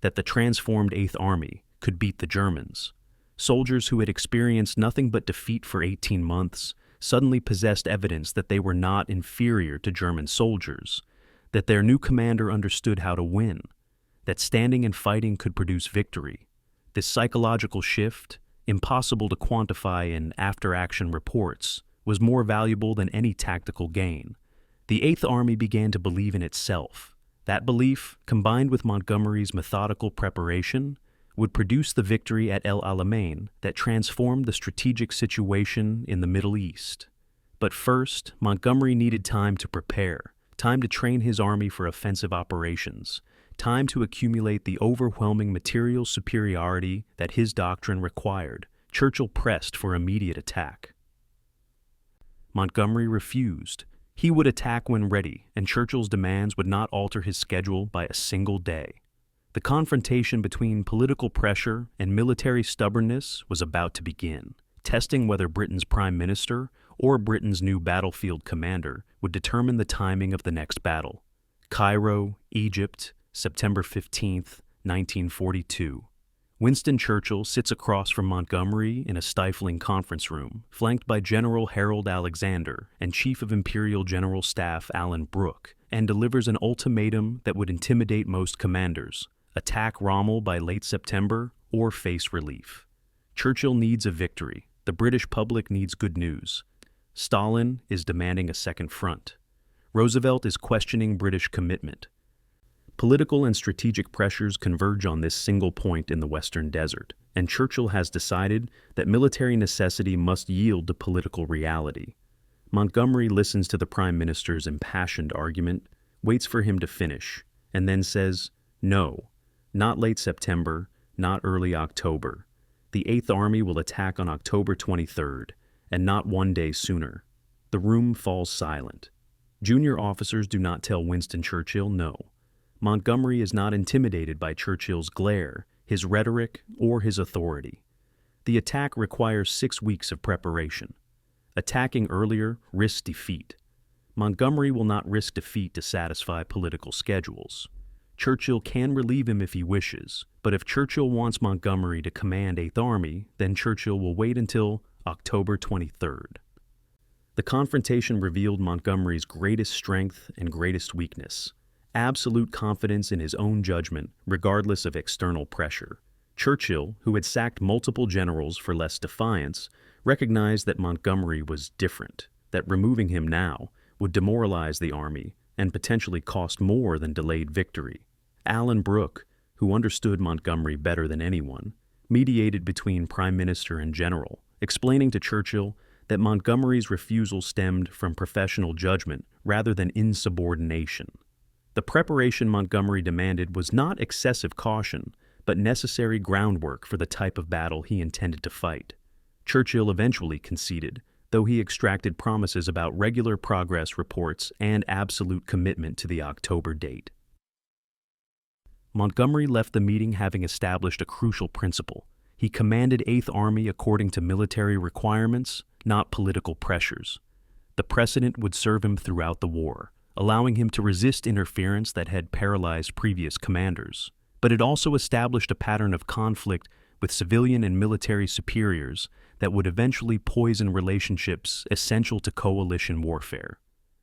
that the transformed Eighth Army could beat the Germans. Soldiers who had experienced nothing but defeat for 18 months suddenly possessed evidence that they were not inferior to German soldiers, that their new commander understood how to win, that standing and fighting could produce victory. This psychological shift, impossible to quantify in after-action reports, was more valuable than any tactical gain. The Eighth Army began to believe in itself. That belief, combined with Montgomery's methodical preparation, would produce the victory at El Alamein that transformed the strategic situation in the Middle East. But first, Montgomery needed time to prepare, time to train his army for offensive operations, time to accumulate the overwhelming material superiority that his doctrine required. Churchill pressed for immediate attack. Montgomery refused. He would attack when ready, and Churchill's demands would not alter his schedule by a single day. The confrontation between political pressure and military stubbornness was about to begin, testing whether Britain's Prime Minister or Britain's new battlefield commander would determine the timing of the next battle. Cairo, Egypt, September 15, 1942. Winston Churchill sits across from Montgomery in a stifling conference room, flanked by General Harold Alexander and Chief of Imperial General Staff Alan Brooke, and delivers an ultimatum that would intimidate most commanders: attack Rommel by late September or face relief. Churchill needs a victory. The British public needs good news. Stalin is demanding a second front. Roosevelt is questioning British commitment. Political and strategic pressures converge on this single point in the Western Desert, and Churchill has decided that military necessity must yield to political reality. Montgomery listens to the Prime Minister's impassioned argument, waits for him to finish, and then says, "No, not late September, not early October. The Eighth Army will attack on October 23rd, and not one day sooner." The room falls silent. Junior officers do not tell Winston Churchill no. Montgomery is not intimidated by Churchill's glare, his rhetoric, or his authority. The attack requires 6 weeks of preparation. Attacking earlier risks defeat. Montgomery will not risk defeat to satisfy political schedules. Churchill can relieve him if he wishes, but if Churchill wants Montgomery to command 8th Army, then Churchill will wait until October 23rd. The confrontation revealed Montgomery's greatest strength and greatest weakness: absolute confidence in his own judgment, regardless of external pressure. Churchill, who had sacked multiple generals for less defiance, recognized that Montgomery was different, that removing him now would demoralize the army and potentially cost more than delayed victory. Alan Brooke, who understood Montgomery better than anyone, mediated between prime minister and general, explaining to Churchill that Montgomery's refusal stemmed from professional judgment rather than insubordination. The preparation Montgomery demanded was not excessive caution, but necessary groundwork for the type of battle he intended to fight. Churchill eventually conceded, though he extracted promises about regular progress reports and absolute commitment to the October date. Montgomery left the meeting having established a crucial principle. He commanded 8th Army according to military requirements, not political pressures. The precedent would serve him throughout the war, allowing him to resist interference that had paralyzed previous commanders. But it also established a pattern of conflict with civilian and military superiors that would eventually poison relationships essential to coalition warfare.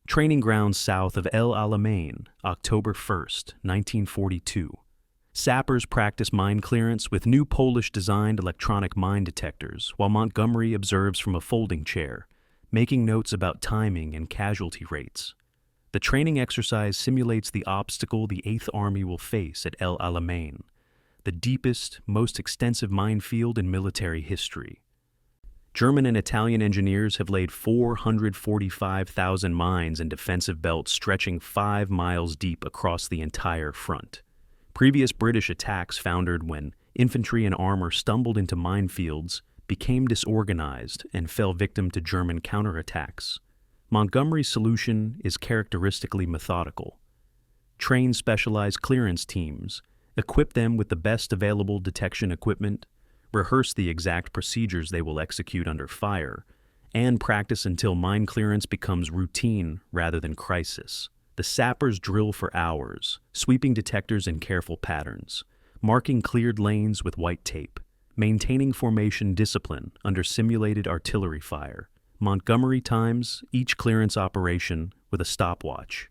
Training grounds south of El Alamein, October 1st, 1942. Sappers practice mine clearance with new Polish-designed electronic mine detectors, while Montgomery observes from a folding chair, making notes about timing and casualty rates. The training exercise simulates the obstacle the 8th Army will face at El Alamein, the deepest, most extensive minefield in military history. German and Italian engineers have laid 445,000 mines in defensive belts stretching 5 miles deep across the entire front. Previous British attacks foundered when infantry and armor stumbled into minefields, became disorganized, and fell victim to German counterattacks. Montgomery's solution is characteristically methodical. Train specialized clearance teams, equip them with the best available detection equipment, rehearse the exact procedures they will execute under fire, and practice until mine clearance becomes routine rather than crisis. The sappers drill for hours, sweeping detectors in careful patterns, marking cleared lanes with white tape, maintaining formation discipline under simulated artillery fire. Montgomery times each clearance operation with a stopwatch.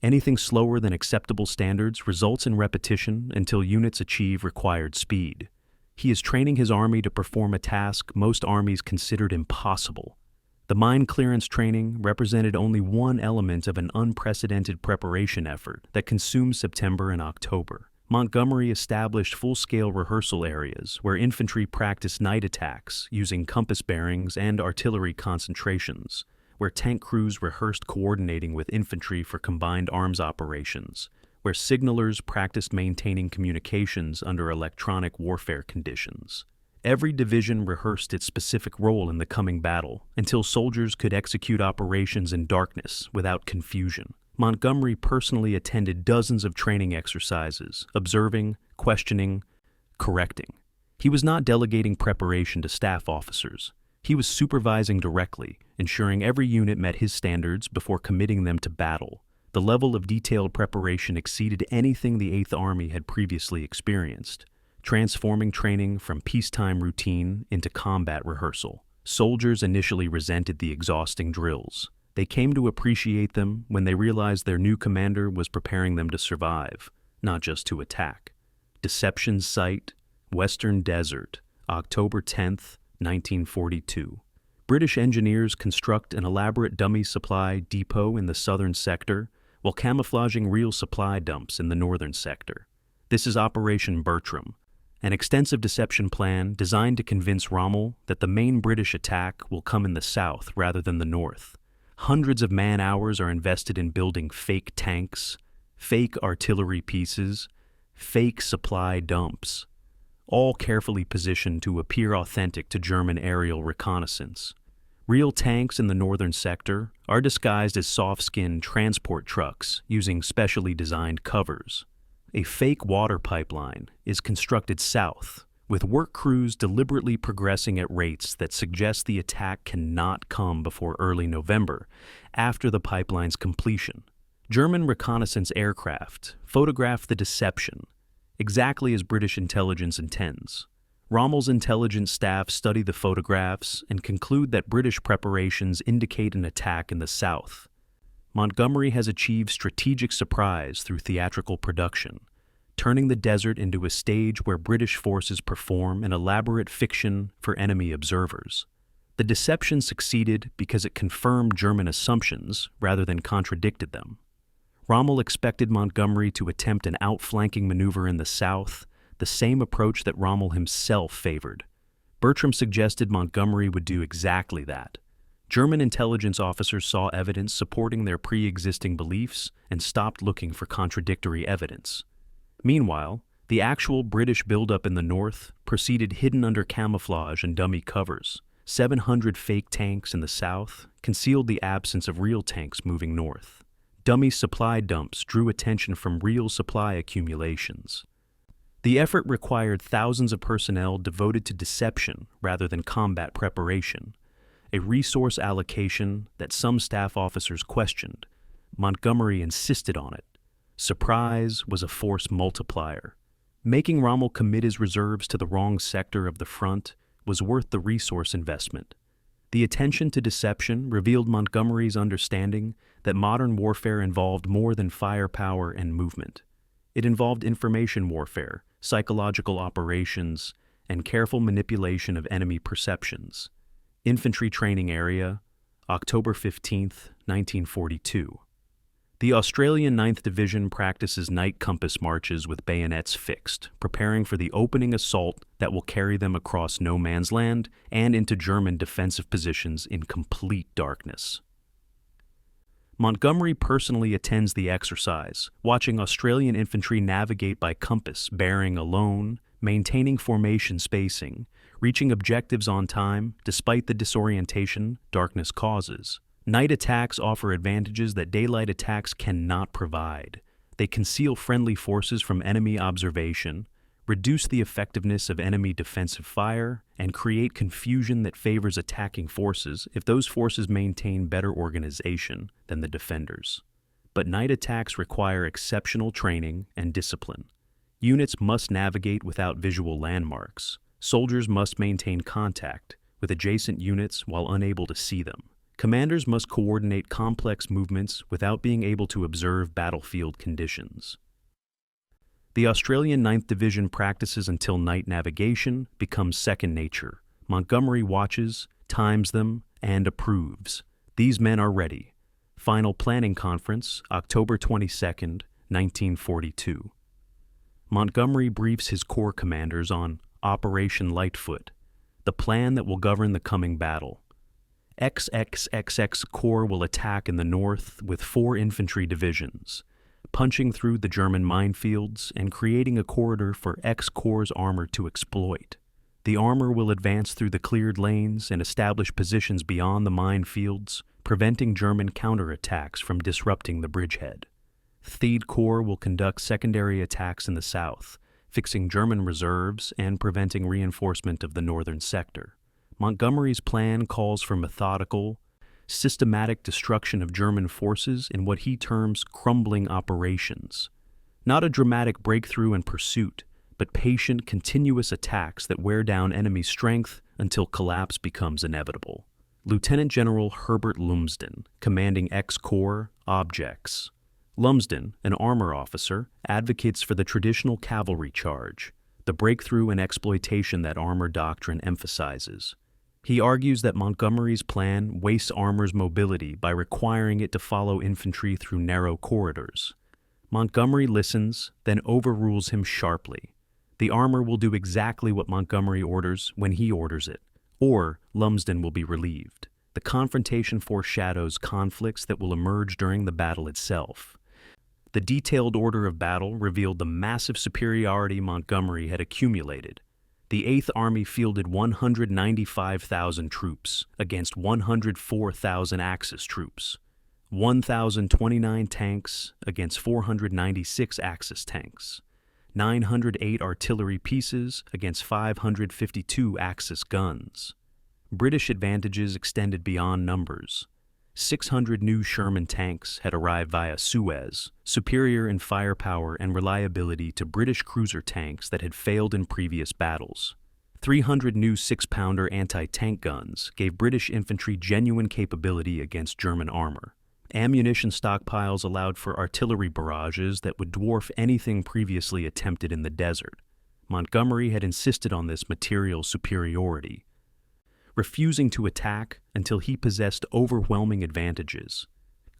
Anything slower than acceptable standards results in repetition until units achieve required speed. He is training his army to perform a task most armies considered impossible. The mine clearance training represented only one element of an unprecedented preparation effort that consumed September and October. Montgomery established full-scale rehearsal areas where infantry practiced night attacks using compass bearings and artillery concentrations, where tank crews rehearsed coordinating with infantry for combined arms operations, where signalers practiced maintaining communications under electronic warfare conditions. Every division rehearsed its specific role in the coming battle until soldiers could execute operations in darkness without confusion. Montgomery personally attended dozens of training exercises, observing, questioning, correcting. He was not delegating preparation to staff officers. He was supervising directly, ensuring every unit met his standards before committing them to battle. The level of detailed preparation exceeded anything the 8th Army had previously experienced, transforming training from peacetime routine into combat rehearsal. Soldiers initially resented the exhausting drills. They came to appreciate them when they realized their new commander was preparing them to survive, not just to attack. Deception Site, Western Desert, October 10th, 1942. British engineers construct an elaborate dummy supply depot in the southern sector while camouflaging real supply dumps in the northern sector. This is Operation Bertram, an extensive deception plan designed to convince Rommel that the main British attack will come in the south rather than the north. Hundreds of man-hours are invested in building fake tanks, fake artillery pieces, fake supply dumps, all carefully positioned to appear authentic to German aerial reconnaissance. Real tanks in the northern sector are disguised as soft-skinned transport trucks using specially designed covers. A fake water pipeline is constructed south, with work crews deliberately progressing at rates that suggest the attack cannot come before early November, after the pipeline's completion. German reconnaissance aircraft photograph the deception, exactly as British intelligence intends. Rommel's intelligence staff study the photographs and conclude that British preparations indicate an attack in the south. Montgomery has achieved strategic surprise through theatrical production, turning the desert into a stage where British forces perform an elaborate fiction for enemy observers. The deception succeeded because it confirmed German assumptions rather than contradicted them. Rommel expected Montgomery to attempt an outflanking maneuver in the south, the same approach that Rommel himself favored. Bertram suggested Montgomery would do exactly that. German intelligence officers saw evidence supporting their pre-existing beliefs and stopped looking for contradictory evidence. Meanwhile, the actual British buildup in the north proceeded hidden under camouflage and dummy covers. 700 fake tanks in the south concealed the absence of real tanks moving north. Dummy supply dumps drew attention from real supply accumulations. The effort required thousands of personnel devoted to deception rather than combat preparation, a resource allocation that some staff officers questioned. Montgomery insisted on it. Surprise was a force multiplier. Making Rommel commit his reserves to the wrong sector of the front was worth the resource investment. The attention to deception revealed Montgomery's understanding that modern warfare involved more than firepower and movement. It involved information warfare, psychological operations, and careful manipulation of enemy perceptions. Infantry Training Area, October 15, 1942. The Australian 9th Division practices night compass marches with bayonets fixed, preparing for the opening assault that will carry them across no man's land and into German defensive positions in complete darkness. Montgomery personally attends the exercise, watching Australian infantry navigate by compass, bearing alone, maintaining formation spacing, reaching objectives on time despite the disorientation darkness causes. Night attacks offer advantages that daylight attacks cannot provide. They conceal friendly forces from enemy observation, reduce the effectiveness of enemy defensive fire, and create confusion that favors attacking forces if those forces maintain better organization than the defenders. But night attacks require exceptional training and discipline. Units must navigate without visual landmarks. Soldiers must maintain contact with adjacent units while unable to see them. Commanders must coordinate complex movements without being able to observe battlefield conditions. The Australian 9th Division practices until night navigation becomes second nature. Montgomery watches, times them, and approves. These men are ready. Final Planning Conference, October 22, 1942. Montgomery briefs his corps commanders on Operation Lightfoot, the plan that will govern the coming battle. XXXX Corps will attack in the north with 4 infantry divisions, punching through the German minefields and creating a corridor for X Corps' armor to exploit. The armor will advance through the cleared lanes and establish positions beyond the minefields, preventing German counterattacks from disrupting the bridgehead. Third Corps will conduct secondary attacks in the south, fixing German reserves and preventing reinforcement of the northern sector. Montgomery's plan calls for methodical, systematic destruction of German forces in what he terms crumbling operations. Not a dramatic breakthrough and pursuit, but patient, continuous attacks that wear down enemy strength until collapse becomes inevitable. Lieutenant General Herbert Lumsden, commanding X Corps, objects. Lumsden, an armor officer, advocates for the traditional cavalry charge, the breakthrough and exploitation that armor doctrine emphasizes. He argues that Montgomery's plan wastes armor's mobility by requiring it to follow infantry through narrow corridors. Montgomery listens, then overrules him sharply. The armor will do exactly what Montgomery orders when he orders it, or Lumsden will be relieved. The confrontation foreshadows conflicts that will emerge during the battle itself. The detailed order of battle revealed the massive superiority Montgomery had accumulated. The Eighth Army fielded 195,000 troops against 104,000 Axis troops, 1,029 tanks against 496 Axis tanks, 908 artillery pieces against 552 Axis guns. British advantages extended beyond numbers. 600 new Sherman tanks had arrived via Suez, superior in firepower and reliability to British cruiser tanks that had failed in previous battles. 300 new 6-pounder anti-tank guns gave British infantry genuine capability against German armor. Ammunition stockpiles allowed for artillery barrages that would dwarf anything previously attempted in the desert. Montgomery had insisted on this material superiority, refusing to attack until he possessed overwhelming advantages.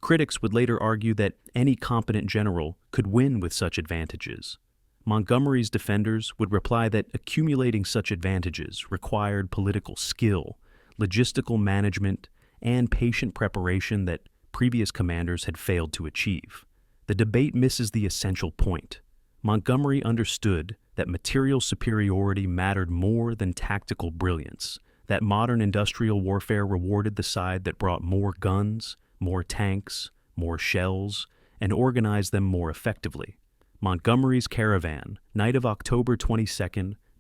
Critics would later argue that any competent general could win with such advantages. Montgomery's defenders would reply that accumulating such advantages required political skill, logistical management, and patient preparation that previous commanders had failed to achieve. The debate misses the essential point. Montgomery understood that material superiority mattered more than tactical brilliance, that modern industrial warfare rewarded the side that brought more guns, more tanks, more shells, and organized them more effectively. Montgomery's Caravan, night of October 22,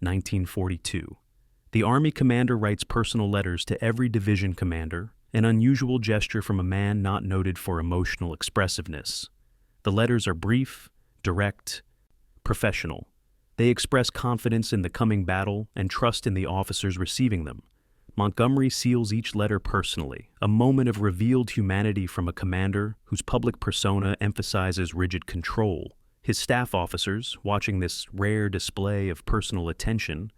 1942. The Army commander writes personal letters to every division commander, an unusual gesture from a man not noted for emotional expressiveness. The letters are brief, direct, professional. They express confidence in the coming battle and trust in the officers receiving them. Montgomery seals each letter personally, a moment of revealed humanity from a commander whose public persona emphasizes rigid control. His staff officers, watching this rare display of personal attention,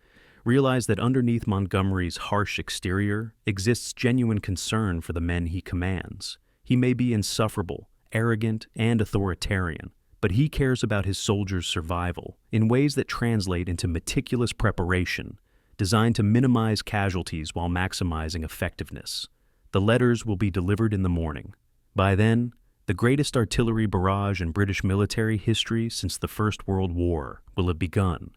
realize that underneath Montgomery's harsh exterior exists genuine concern for the men he commands. He may be insufferable, arrogant, and authoritarian, but he cares about his soldiers' survival in ways that translate into meticulous preparation, designed to minimize casualties while maximizing effectiveness. The letters will be delivered in the morning. By then, the greatest artillery barrage in British military history since the First World War will have begun,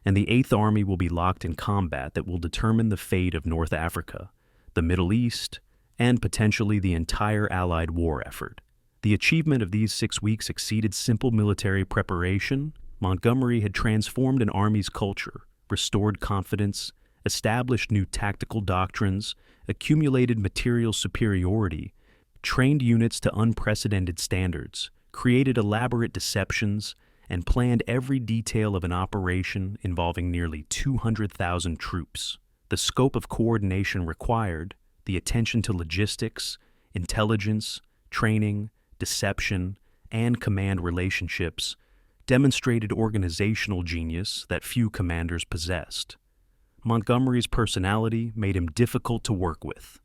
and the Eighth Army will be locked in combat that will determine the fate of North Africa, the Middle East, and potentially the entire Allied war effort. The achievement of these 6 weeks exceeded simple military preparation. Montgomery had transformed an army's culture, restored confidence, established new tactical doctrines, accumulated material superiority, trained units to unprecedented standards, created elaborate deceptions, and planned every detail of an operation involving nearly 200,000 troops. The scope of coordination required, the attention to logistics, intelligence, training, deception, and command relationships demonstrated organizational genius that few commanders possessed. Montgomery's personality made him difficult to work with.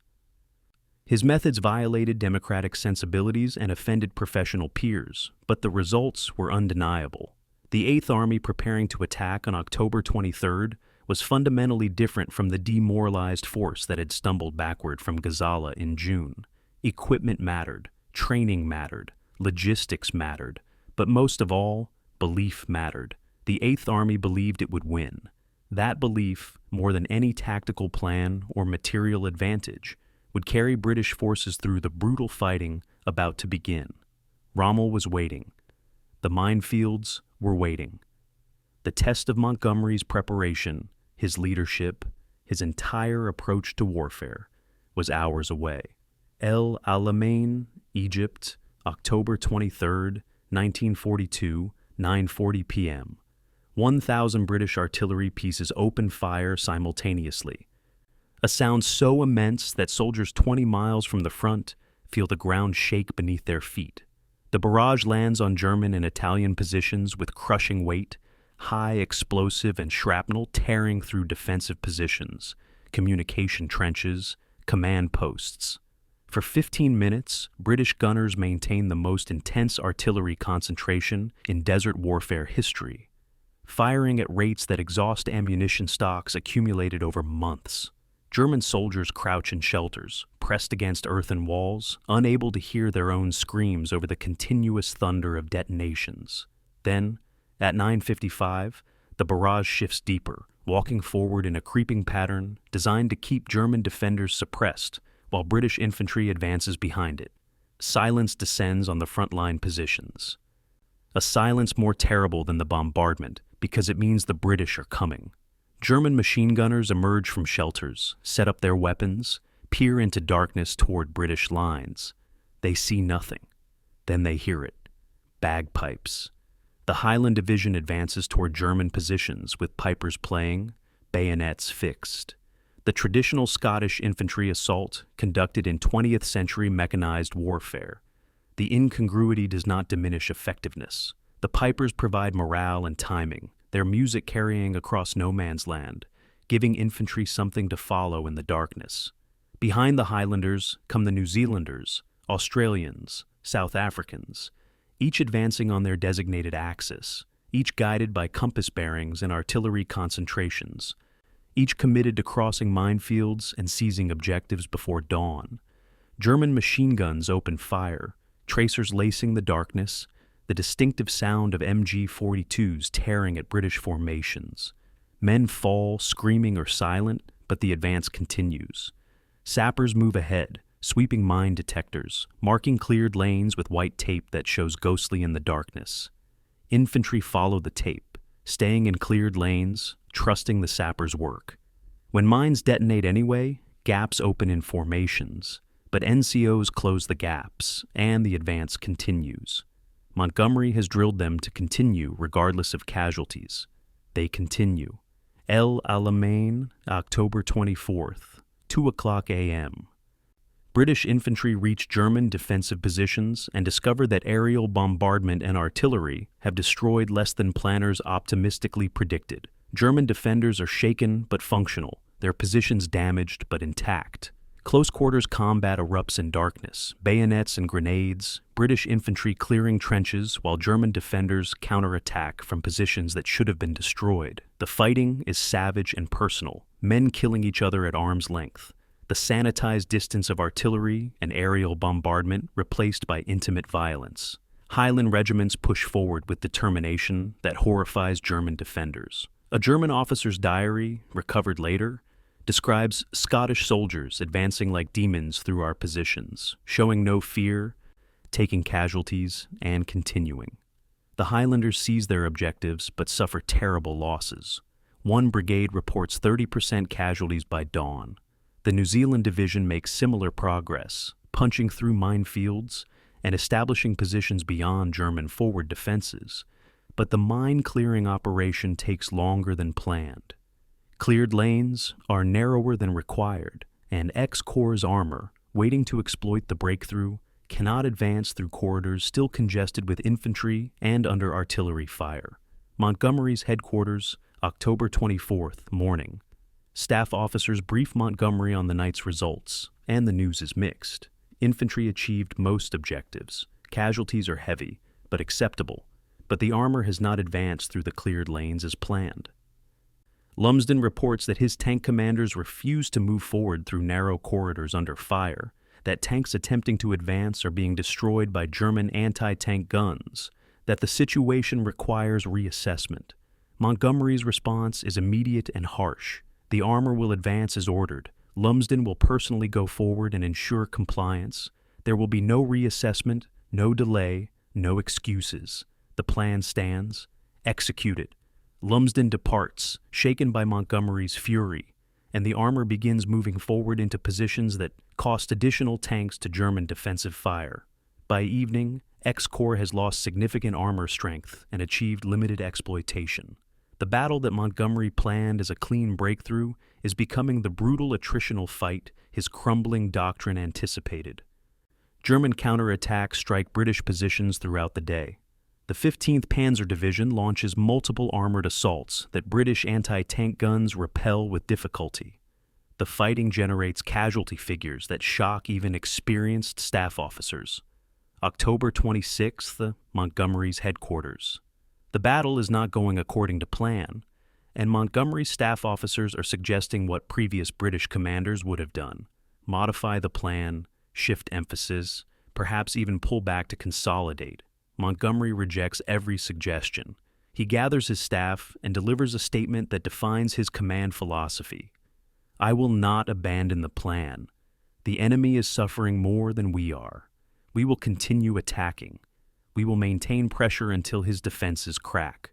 His methods violated democratic sensibilities and offended professional peers, but the results were undeniable. The Eighth Army preparing to attack on October 23rd was fundamentally different from the demoralized force that had stumbled backward from Gazala in June. Equipment mattered, training mattered, logistics mattered, but most of all, belief mattered. The Eighth Army believed it would win. That belief, more than any tactical plan or material advantage, would carry British forces through the brutal fighting about to begin. Rommel was waiting. The minefields were waiting. The test of Montgomery's preparation, his leadership, his entire approach to warfare, was hours away. El Alamein, Egypt, October 23, 1942, 9:40 p.m. 1,000 British artillery pieces opened fire simultaneously. A sound so immense that soldiers 20 miles from the front feel the ground shake beneath their feet. The barrage lands on German and Italian positions with crushing weight, high explosive and shrapnel tearing through defensive positions, communication trenches, command posts. For 15 minutes, British gunners maintained the most intense artillery concentration in desert warfare history, firing at rates that exhaust ammunition stocks accumulated over months. German soldiers crouch in shelters, pressed against earthen walls, unable to hear their own screams over the continuous thunder of detonations. Then, at 9:55, the barrage shifts deeper, walking forward in a creeping pattern designed to keep German defenders suppressed while British infantry advances behind it. Silence descends on the front-line positions. A silence more terrible than the bombardment because it means the British are coming. German machine gunners emerge from shelters, set up their weapons, peer into darkness toward British lines. They see nothing. Then they hear it. Bagpipes. The Highland Division advances toward German positions with pipers playing, bayonets fixed. The traditional Scottish infantry assault conducted in 20th century mechanized warfare. The incongruity does not diminish effectiveness. The pipers provide morale and timing, their music carrying across no man's land, giving infantry something to follow in the darkness. Behind the Highlanders come the New Zealanders, Australians, South Africans, each advancing on their designated axis, each guided by compass bearings and artillery concentrations, each committed to crossing minefields and seizing objectives before dawn. German machine guns open fire, tracers lacing the darkness, the distinctive sound of MG-42s tearing at British formations. Men fall, screaming or silent, but the advance continues. Sappers move ahead, sweeping mine detectors, marking cleared lanes with white tape that shows ghostly in the darkness. Infantry follow the tape, staying in cleared lanes, trusting the sappers' work. When mines detonate anyway, gaps open in formations, but NCOs close the gaps, and the advance continues. Montgomery has drilled them to continue regardless of casualties. They continue. El Alamein, October 24th, 2:00 a.m. British infantry reach German defensive positions and discover that aerial bombardment and artillery have destroyed less than planners optimistically predicted. German defenders are shaken but functional, their positions damaged but intact. Close quarters combat erupts in darkness, bayonets and grenades, British infantry clearing trenches while German defenders counterattack from positions that should have been destroyed. The fighting is savage and personal, men killing each other at arm's length. The sanitized distance of artillery and aerial bombardment replaced by intimate violence. Highland regiments push forward with determination that horrifies German defenders. A German officer's diary, recovered later, describes Scottish soldiers advancing like demons through our positions, showing no fear, taking casualties, and continuing. The Highlanders seize their objectives but suffer terrible losses. One brigade reports 30% casualties by dawn. The New Zealand Division makes similar progress, punching through minefields and establishing positions beyond German forward defenses, but the mine-clearing operation takes longer than planned. Cleared lanes are narrower than required, and X-Corps' armor, waiting to exploit the breakthrough, cannot advance through corridors still congested with infantry and under artillery fire. Montgomery's headquarters, October 24th, morning. Staff officers brief Montgomery on the night's results, and the news is mixed. Infantry achieved most objectives. Casualties are heavy, but acceptable, but the armor has not advanced through the cleared lanes as planned. Lumsden reports that his tank commanders refuse to move forward through narrow corridors under fire, that tanks attempting to advance are being destroyed by German anti-tank guns, that the situation requires reassessment. Montgomery's response is immediate and harsh. The armor will advance as ordered. Lumsden will personally go forward and ensure compliance. There will be no reassessment, no delay, no excuses. The plan stands. Execute it. Lumsden departs, shaken by Montgomery's fury, and the armor begins moving forward into positions that cost additional tanks to German defensive fire. By evening, X-Corps has lost significant armor strength and achieved limited exploitation. The battle that Montgomery planned as a clean breakthrough is becoming the brutal attritional fight his crumbling doctrine anticipated. German counterattacks strike British positions throughout the day. The 15th Panzer Division launches multiple armored assaults that British anti-tank guns repel with difficulty. The fighting generates casualty figures that shock even experienced staff officers. October 26th, Montgomery's headquarters. The battle is not going according to plan, and Montgomery's staff officers are suggesting what previous British commanders would have done: modify the plan, shift emphasis, perhaps even pull back to consolidate. Montgomery rejects every suggestion. He gathers his staff and delivers a statement that defines his command philosophy. "I will not abandon the plan. The enemy is suffering more than we are. We will continue attacking. We will maintain pressure until his defenses crack."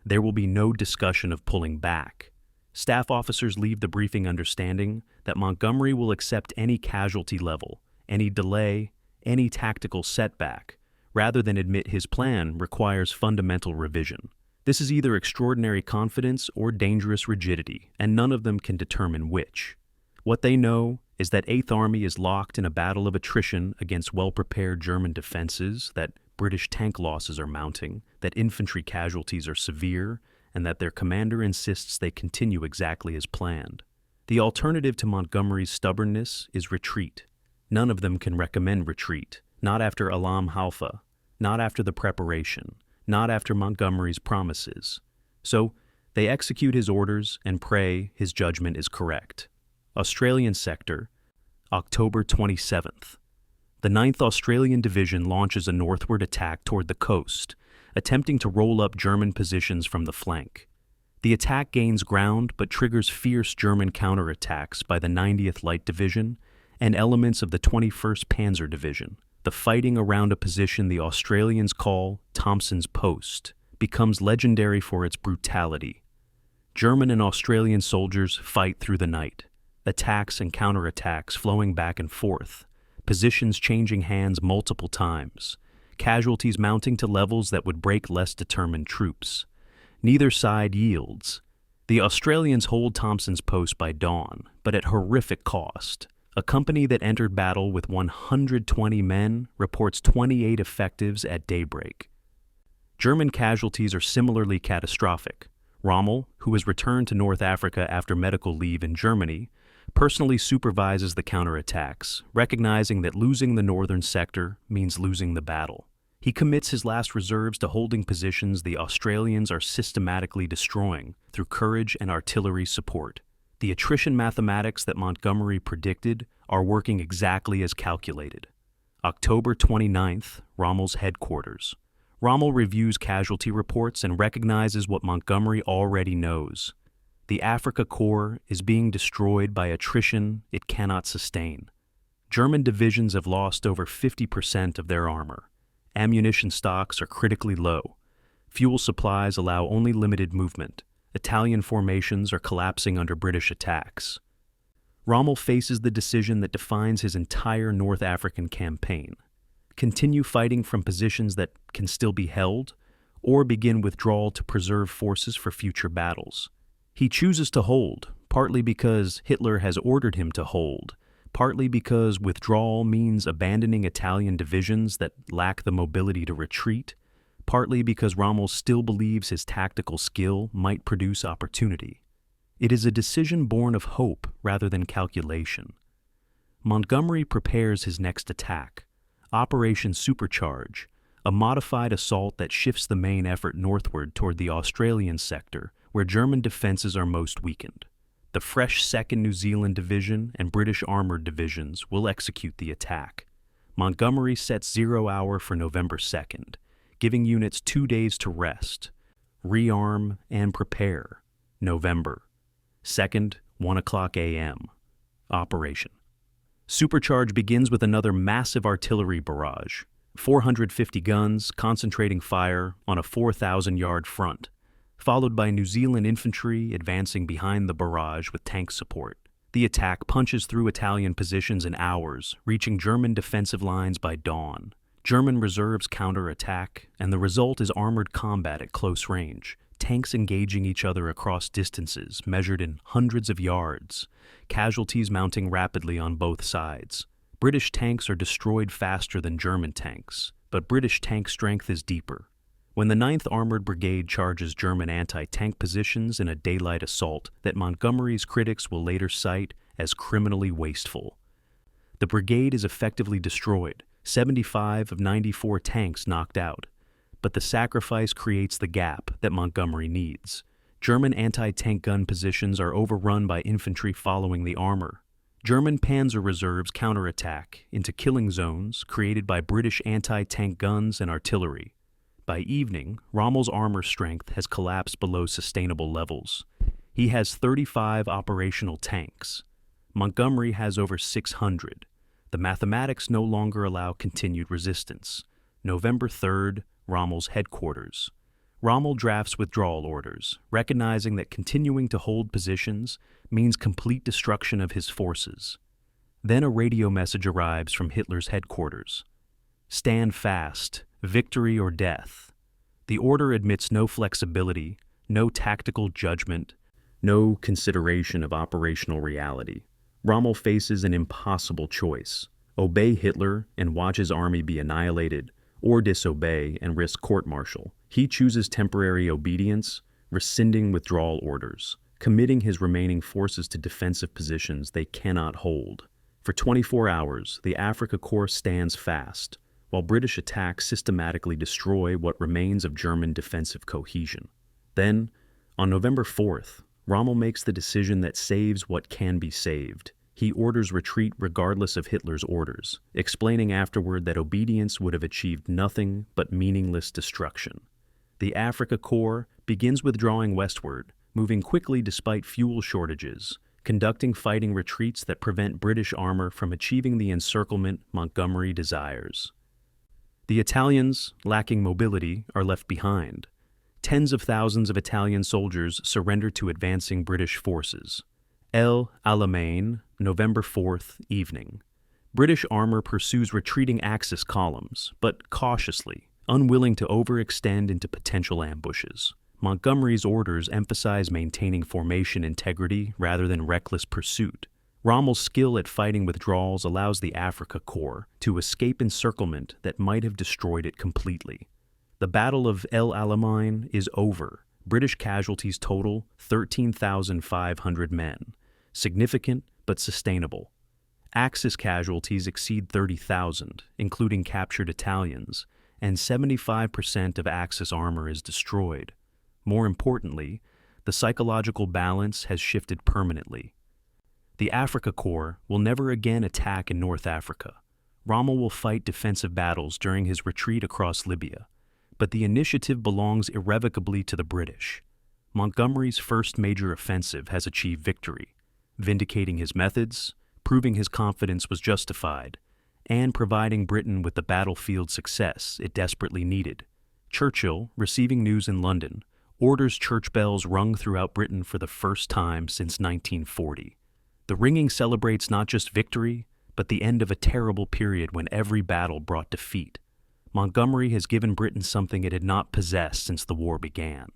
There will be no discussion of pulling back. Staff officers leave the briefing understanding that Montgomery will accept any casualty level, any delay, any tactical setback, rather than admit his plan requires fundamental revision. This is either extraordinary confidence or dangerous rigidity, and none of them can determine which. What they know is that Eighth Army is locked in a battle of attrition against well-prepared German defenses, that British tank losses are mounting, that infantry casualties are severe, and that their commander insists they continue exactly as planned. The alternative to Montgomery's stubbornness is retreat. None of them can recommend retreat, not after Alamein Halfa, not after the preparation, not after Montgomery's promises. So they execute his orders and pray his judgment is correct. Australian Sector, October 27th. The 9th Australian Division launches a northward attack toward the coast, attempting to roll up German positions from the flank. The attack gains ground but triggers fierce German counterattacks by the 90th Light Division and elements of the 21st Panzer Division. The fighting around a position the Australians call Thompson's Post becomes legendary for its brutality. German and Australian soldiers fight through the night, attacks and counterattacks flowing back and forth, positions changing hands multiple times, casualties mounting to levels that would break less determined troops. Neither side yields. The Australians hold Thompson's Post by dawn, but at horrific cost. A company that entered battle with 120 men reports 28 effectives at daybreak. German casualties are similarly catastrophic. Rommel, who has returned to North Africa after medical leave in Germany, personally supervises the counterattacks, recognizing that losing the northern sector means losing the battle. He commits his last reserves to holding positions the Australians are systematically destroying through courage and artillery support. The attrition mathematics that Montgomery predicted are working exactly as calculated. October 29th, Rommel's headquarters. Rommel reviews casualty reports and recognizes what Montgomery already knows. The Africa Corps is being destroyed by attrition it cannot sustain. German divisions have lost over 50% of their armor. Ammunition stocks are critically low. Fuel supplies allow only limited movement. Italian formations are collapsing under British attacks. Rommel faces the decision that defines his entire North African campaign. Continue fighting from positions that can still be held, or begin withdrawal to preserve forces for future battles. He chooses to hold, partly because Hitler has ordered him to hold, partly because withdrawal means abandoning Italian divisions that lack the mobility to retreat, partly because Rommel still believes his tactical skill might produce opportunity. It is a decision born of hope rather than calculation. Montgomery prepares his next attack, Operation Supercharge, a modified assault that shifts the main effort northward toward the Australian sector, where German defenses are most weakened. The fresh 2nd New Zealand Division and British Armoured Divisions will execute the attack. Montgomery sets 0 hour for November 2nd, giving units 2 days to rest, rearm, and prepare. November 2nd, 1 o'clock a.m. Operation. Supercharge begins with another massive artillery barrage, 450 guns concentrating fire on a 4,000-yard front, followed by New Zealand infantry advancing behind the barrage with tank support. The attack punches through Italian positions in hours, reaching German defensive lines by dawn. German reserves counterattack, and the result is armored combat at close range, tanks engaging each other across distances measured in hundreds of yards, casualties mounting rapidly on both sides. British tanks are destroyed faster than German tanks, but British tank strength is deeper. When the 9th Armored Brigade charges German anti-tank positions in a daylight assault that Montgomery's critics will later cite as criminally wasteful, the brigade is effectively destroyed, 75 of 94 tanks knocked out, but the sacrifice creates the gap that Montgomery needs. German anti-tank gun positions are overrun by infantry following the armor. German panzer reserves counterattack into killing zones created by British anti-tank guns and artillery. By evening, Rommel's armor strength has collapsed below sustainable levels. He has 35 operational tanks. Montgomery has over 600. The mathematics no longer allow continued resistance. November 3rd, Rommel's headquarters. Rommel drafts withdrawal orders, recognizing that continuing to hold positions means complete destruction of his forces. Then a radio message arrives from Hitler's headquarters. Stand fast, victory or death. The order admits no flexibility, no tactical judgment, no consideration of operational reality. Rommel faces an impossible choice: obey Hitler and watch his army be annihilated, or disobey and risk court-martial. He chooses temporary obedience, rescinding withdrawal orders, committing his remaining forces to defensive positions they cannot hold. For 24 hours, the Afrika Korps stands fast, while British attacks systematically destroy what remains of German defensive cohesion. Then, on November 4th, Rommel makes the decision that saves what can be saved. He orders retreat regardless of Hitler's orders, explaining afterward that obedience would have achieved nothing but meaningless destruction. The Afrika Korps begins withdrawing westward, moving quickly despite fuel shortages, conducting fighting retreats that prevent British armor from achieving the encirclement Montgomery desires. The Italians, lacking mobility, are left behind. Tens of thousands of Italian soldiers surrender to advancing British forces. Alamein, November 4th, evening. British armor pursues retreating Axis columns, but cautiously, unwilling to overextend into potential ambushes. Montgomery's orders emphasize maintaining formation integrity rather than reckless pursuit. Rommel's skill at fighting withdrawals allows the Afrika Korps to escape encirclement that might have destroyed it completely. The Battle of El Alamein is over. British casualties total 13,500 men. Significant but sustainable. Axis casualties exceed 30,000, including captured Italians, and 75% of Axis armor is destroyed. More importantly, the psychological balance has shifted permanently. The Afrika Korps will never again attack in North Africa. Rommel will fight defensive battles during his retreat across Libya, but the initiative belongs irrevocably to the British. Montgomery's first major offensive has achieved victory, vindicating his methods, proving his confidence was justified, and providing Britain with the battlefield success it desperately needed. Churchill, receiving news in London, orders church bells rung throughout Britain for the first time since 1940. The ringing celebrates not just victory, but the end of a terrible period when every battle brought defeat. Montgomery has given Britain something it had not possessed since the war began: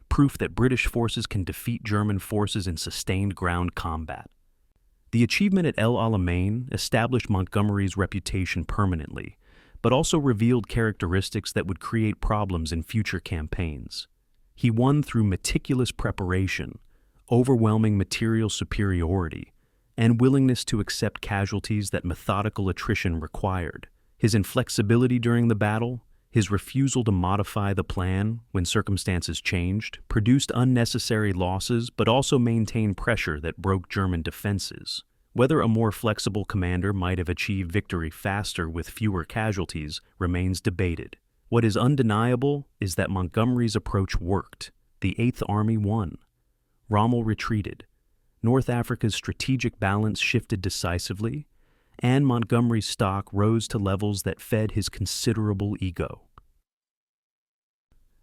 proof that British forces can defeat German forces in sustained ground combat. The achievement at El Alamein established Montgomery's reputation permanently, but also revealed characteristics that would create problems in future campaigns. He won through meticulous preparation, overwhelming material superiority, and willingness to accept casualties that methodical attrition required. His inflexibility during the battle, his refusal to modify the plan when circumstances changed, produced unnecessary losses but also maintained pressure that broke German defenses. Whether a more flexible commander might have achieved victory faster with fewer casualties remains debated. What is undeniable is that Montgomery's approach worked. The Eighth Army won. Rommel retreated. North Africa's strategic balance shifted decisively, and Montgomery's stock rose to levels that fed his considerable ego.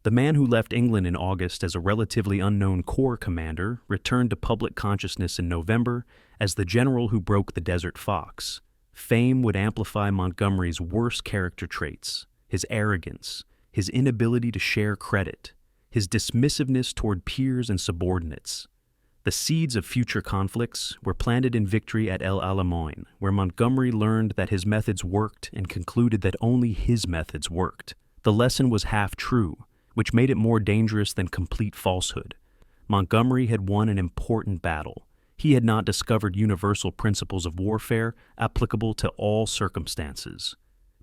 The man who left England in August as a relatively unknown corps commander returned to public consciousness in November as the general who broke the Desert Fox. Fame would amplify Montgomery's worst character traits: his arrogance, his inability to share credit, his dismissiveness toward peers and subordinates. The seeds of future conflicts were planted in victory at El Alamein, where Montgomery learned that his methods worked and concluded that only his methods worked. The lesson was half true, which made it more dangerous than complete falsehood. Montgomery had won an important battle. He had not discovered universal principles of warfare applicable to all circumstances,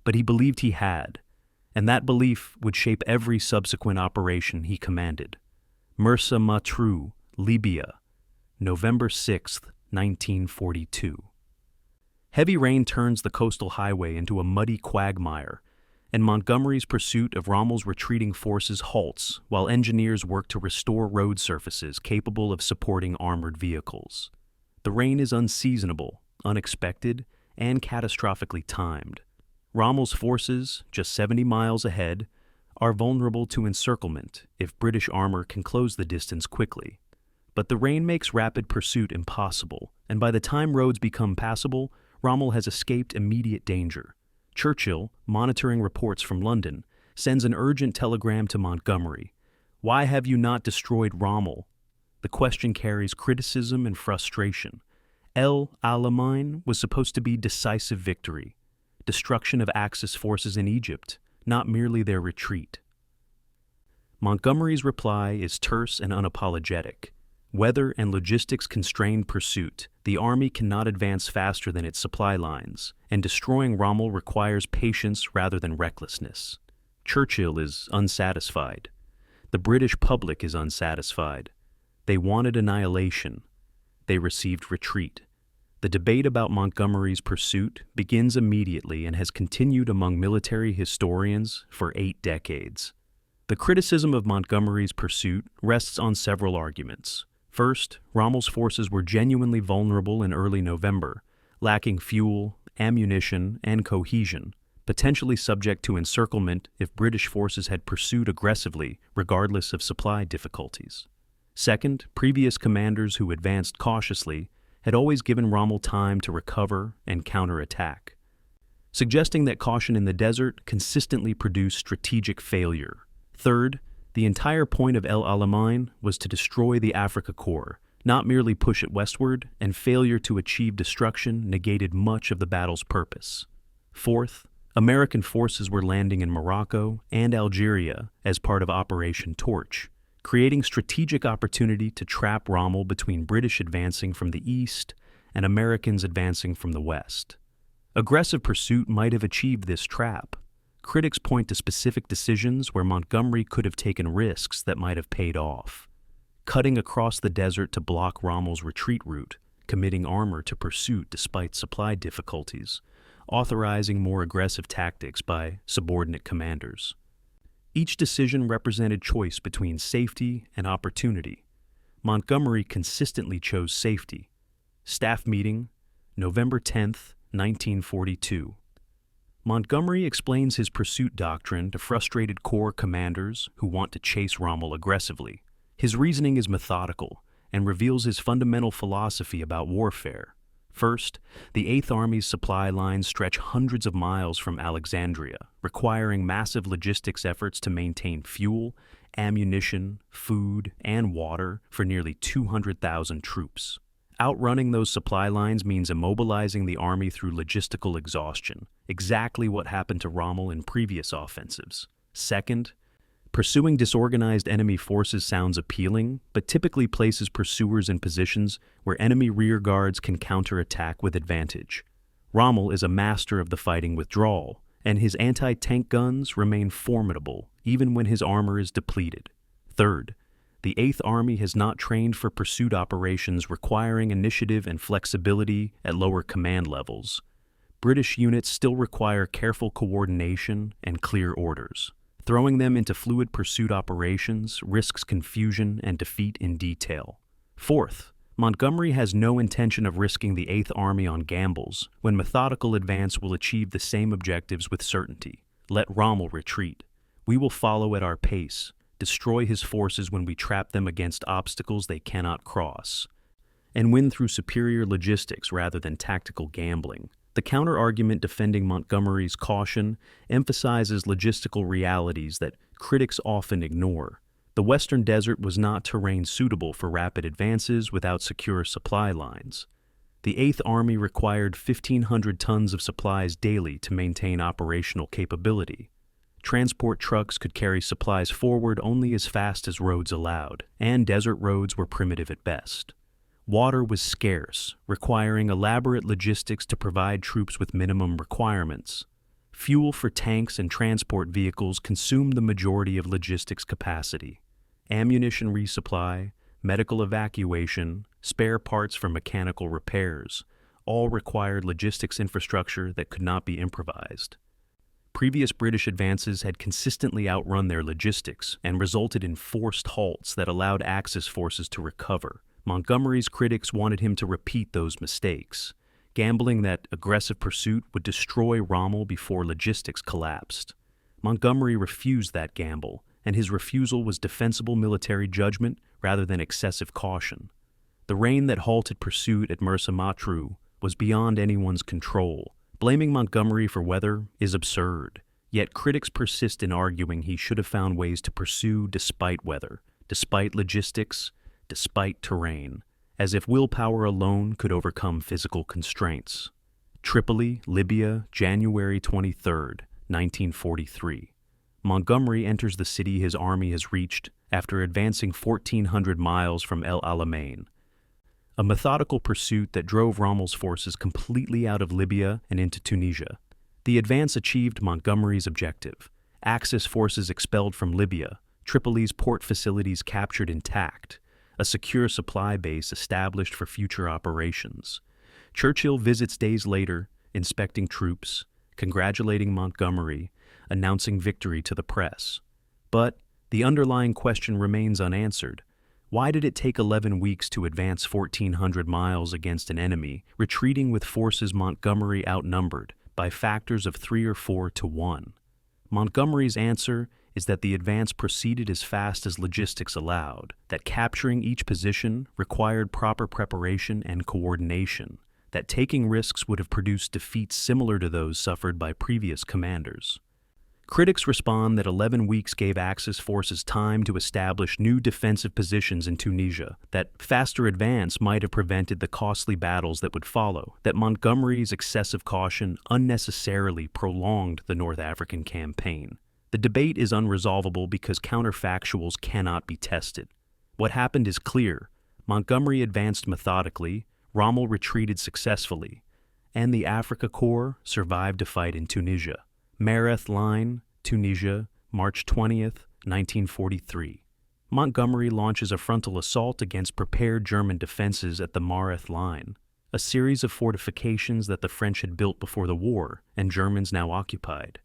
but he believed he had, and that belief would shape every subsequent operation he commanded. Mersa Matruh, Libya, November 6, 1942. Heavy rain turns the coastal highway into a muddy quagmire, and Montgomery's pursuit of Rommel's retreating forces halts while engineers work to restore road surfaces capable of supporting armored vehicles. The rain is unseasonable, unexpected, and catastrophically timed. Rommel's forces, just 70 miles ahead, are vulnerable to encirclement if British armor can close the distance quickly. But the rain makes rapid pursuit impossible, and by the time roads become passable, Rommel has escaped immediate danger. Churchill, monitoring reports from London, sends an urgent telegram to Montgomery. "Why have you not destroyed Rommel?" The question carries criticism and frustration. Alamein was supposed to be decisive victory, destruction of Axis forces in Egypt, not merely their retreat. Montgomery's reply is terse and unapologetic. Weather and logistics constrained pursuit. The army cannot advance faster than its supply lines, and destroying Rommel requires patience rather than recklessness. Churchill is unsatisfied. The British public is unsatisfied. They wanted annihilation. They received retreat. The debate about Montgomery's pursuit begins immediately and has continued among military historians for 8 decades. The criticism of Montgomery's pursuit rests on several arguments. First, Rommel's forces were genuinely vulnerable in early November, lacking fuel, ammunition, and cohesion, potentially subject to encirclement if British forces had pursued aggressively, regardless of supply difficulties. Second, previous commanders who advanced cautiously had always given Rommel time to recover and counterattack, suggesting that caution in the desert consistently produced strategic failure. Third, the entire point of El Alamein was to destroy the Africa Corps, not merely push it westward, and failure to achieve destruction negated much of the battle's purpose. Fourth, American forces were landing in Morocco and Algeria as part of Operation Torch, creating strategic opportunity to trap Rommel between British advancing from the east and Americans advancing from the west. Aggressive pursuit might have achieved this trap. Critics point to specific decisions where Montgomery could have taken risks that might have paid off. Cutting across the desert to block Rommel's retreat route, committing armor to pursuit despite supply difficulties, authorizing more aggressive tactics by subordinate commanders. Each decision represented choice between safety and opportunity. Montgomery consistently chose safety. Staff meeting, November 10, 1942. Montgomery explains his pursuit doctrine to frustrated Corps commanders who want to chase Rommel aggressively. His reasoning is methodical and reveals his fundamental philosophy about warfare. First, the 8th Army's supply lines stretch hundreds of miles from Alexandria, requiring massive logistics efforts to maintain fuel, ammunition, food, and water for nearly 200,000 troops. Outrunning those supply lines means immobilizing the army through logistical exhaustion, exactly what happened to Rommel in previous offensives. Second, pursuing disorganized enemy forces sounds appealing, but typically places pursuers in positions where enemy rear guards can counterattack with advantage. Rommel is a master of the fighting withdrawal, and his anti-tank guns remain formidable even when his armor is depleted. Third, the 8th Army has not trained for pursuit operations requiring initiative and flexibility at lower command levels. British units still require careful coordination and clear orders. Throwing them into fluid pursuit operations risks confusion and defeat in detail. Fourth, Montgomery has no intention of risking the 8th Army on gambles when methodical advance will achieve the same objectives with certainty. Let Rommel retreat. We will follow at our pace, destroy his forces when we trap them against obstacles they cannot cross, and win through superior logistics rather than tactical gambling. The counter-argument defending Montgomery's caution emphasizes logistical realities that critics often ignore. The Western Desert was not terrain suitable for rapid advances without secure supply lines. The 8th Army required 1,500 tons of supplies daily to maintain operational capability. Transport trucks could carry supplies forward only as fast as roads allowed, and desert roads were primitive at best. Water was scarce, requiring elaborate logistics to provide troops with minimum requirements. Fuel for tanks and transport vehicles consumed the majority of logistics capacity. Ammunition resupply, medical evacuation, spare parts for mechanical repairs, all required logistics infrastructure that could not be improvised. Previous British advances had consistently outrun their logistics and resulted in forced halts that allowed Axis forces to recover. Montgomery's critics wanted him to repeat those mistakes, gambling that aggressive pursuit would destroy Rommel before logistics collapsed. Montgomery refused that gamble, and his refusal was defensible military judgment rather than excessive caution. The rain that halted pursuit at Mersa was beyond anyone's control. Blaming Montgomery for weather is absurd, yet critics persist in arguing he should have found ways to pursue despite weather, despite logistics, despite terrain, as if willpower alone could overcome physical constraints. Tripoli, Libya, January 23, 1943. Montgomery enters the city his army has reached after advancing 1,400 miles from El Alamein, a methodical pursuit that drove Rommel's forces completely out of Libya and into Tunisia. The advance achieved Montgomery's objective. Axis forces expelled from Libya, Tripoli's port facilities captured intact, a secure supply base established for future operations. Churchill visits days later, inspecting troops, congratulating Montgomery, announcing victory to the press. But the underlying question remains unanswered. Why did it take 11 weeks to advance 1,400 miles against an enemy, retreating with forces Montgomery outnumbered by factors of 3 or 4 to 1? Montgomery's answer is that the advance proceeded as fast as logistics allowed, that capturing each position required proper preparation and coordination, that taking risks would have produced defeats similar to those suffered by previous commanders. Critics respond that 11 weeks gave Axis forces time to establish new defensive positions in Tunisia, that faster advance might have prevented the costly battles that would follow, that Montgomery's excessive caution unnecessarily prolonged the North African campaign. The debate is unresolvable because counterfactuals cannot be tested. What happened is clear. Montgomery advanced methodically, Rommel retreated successfully, and the Africa Corps survived to fight in Tunisia. Mareth Line, Tunisia, March 20th, 1943. Montgomery launches a frontal assault against prepared German defenses at the Mareth Line, a series of fortifications that the French had built before the war and Germans now occupied.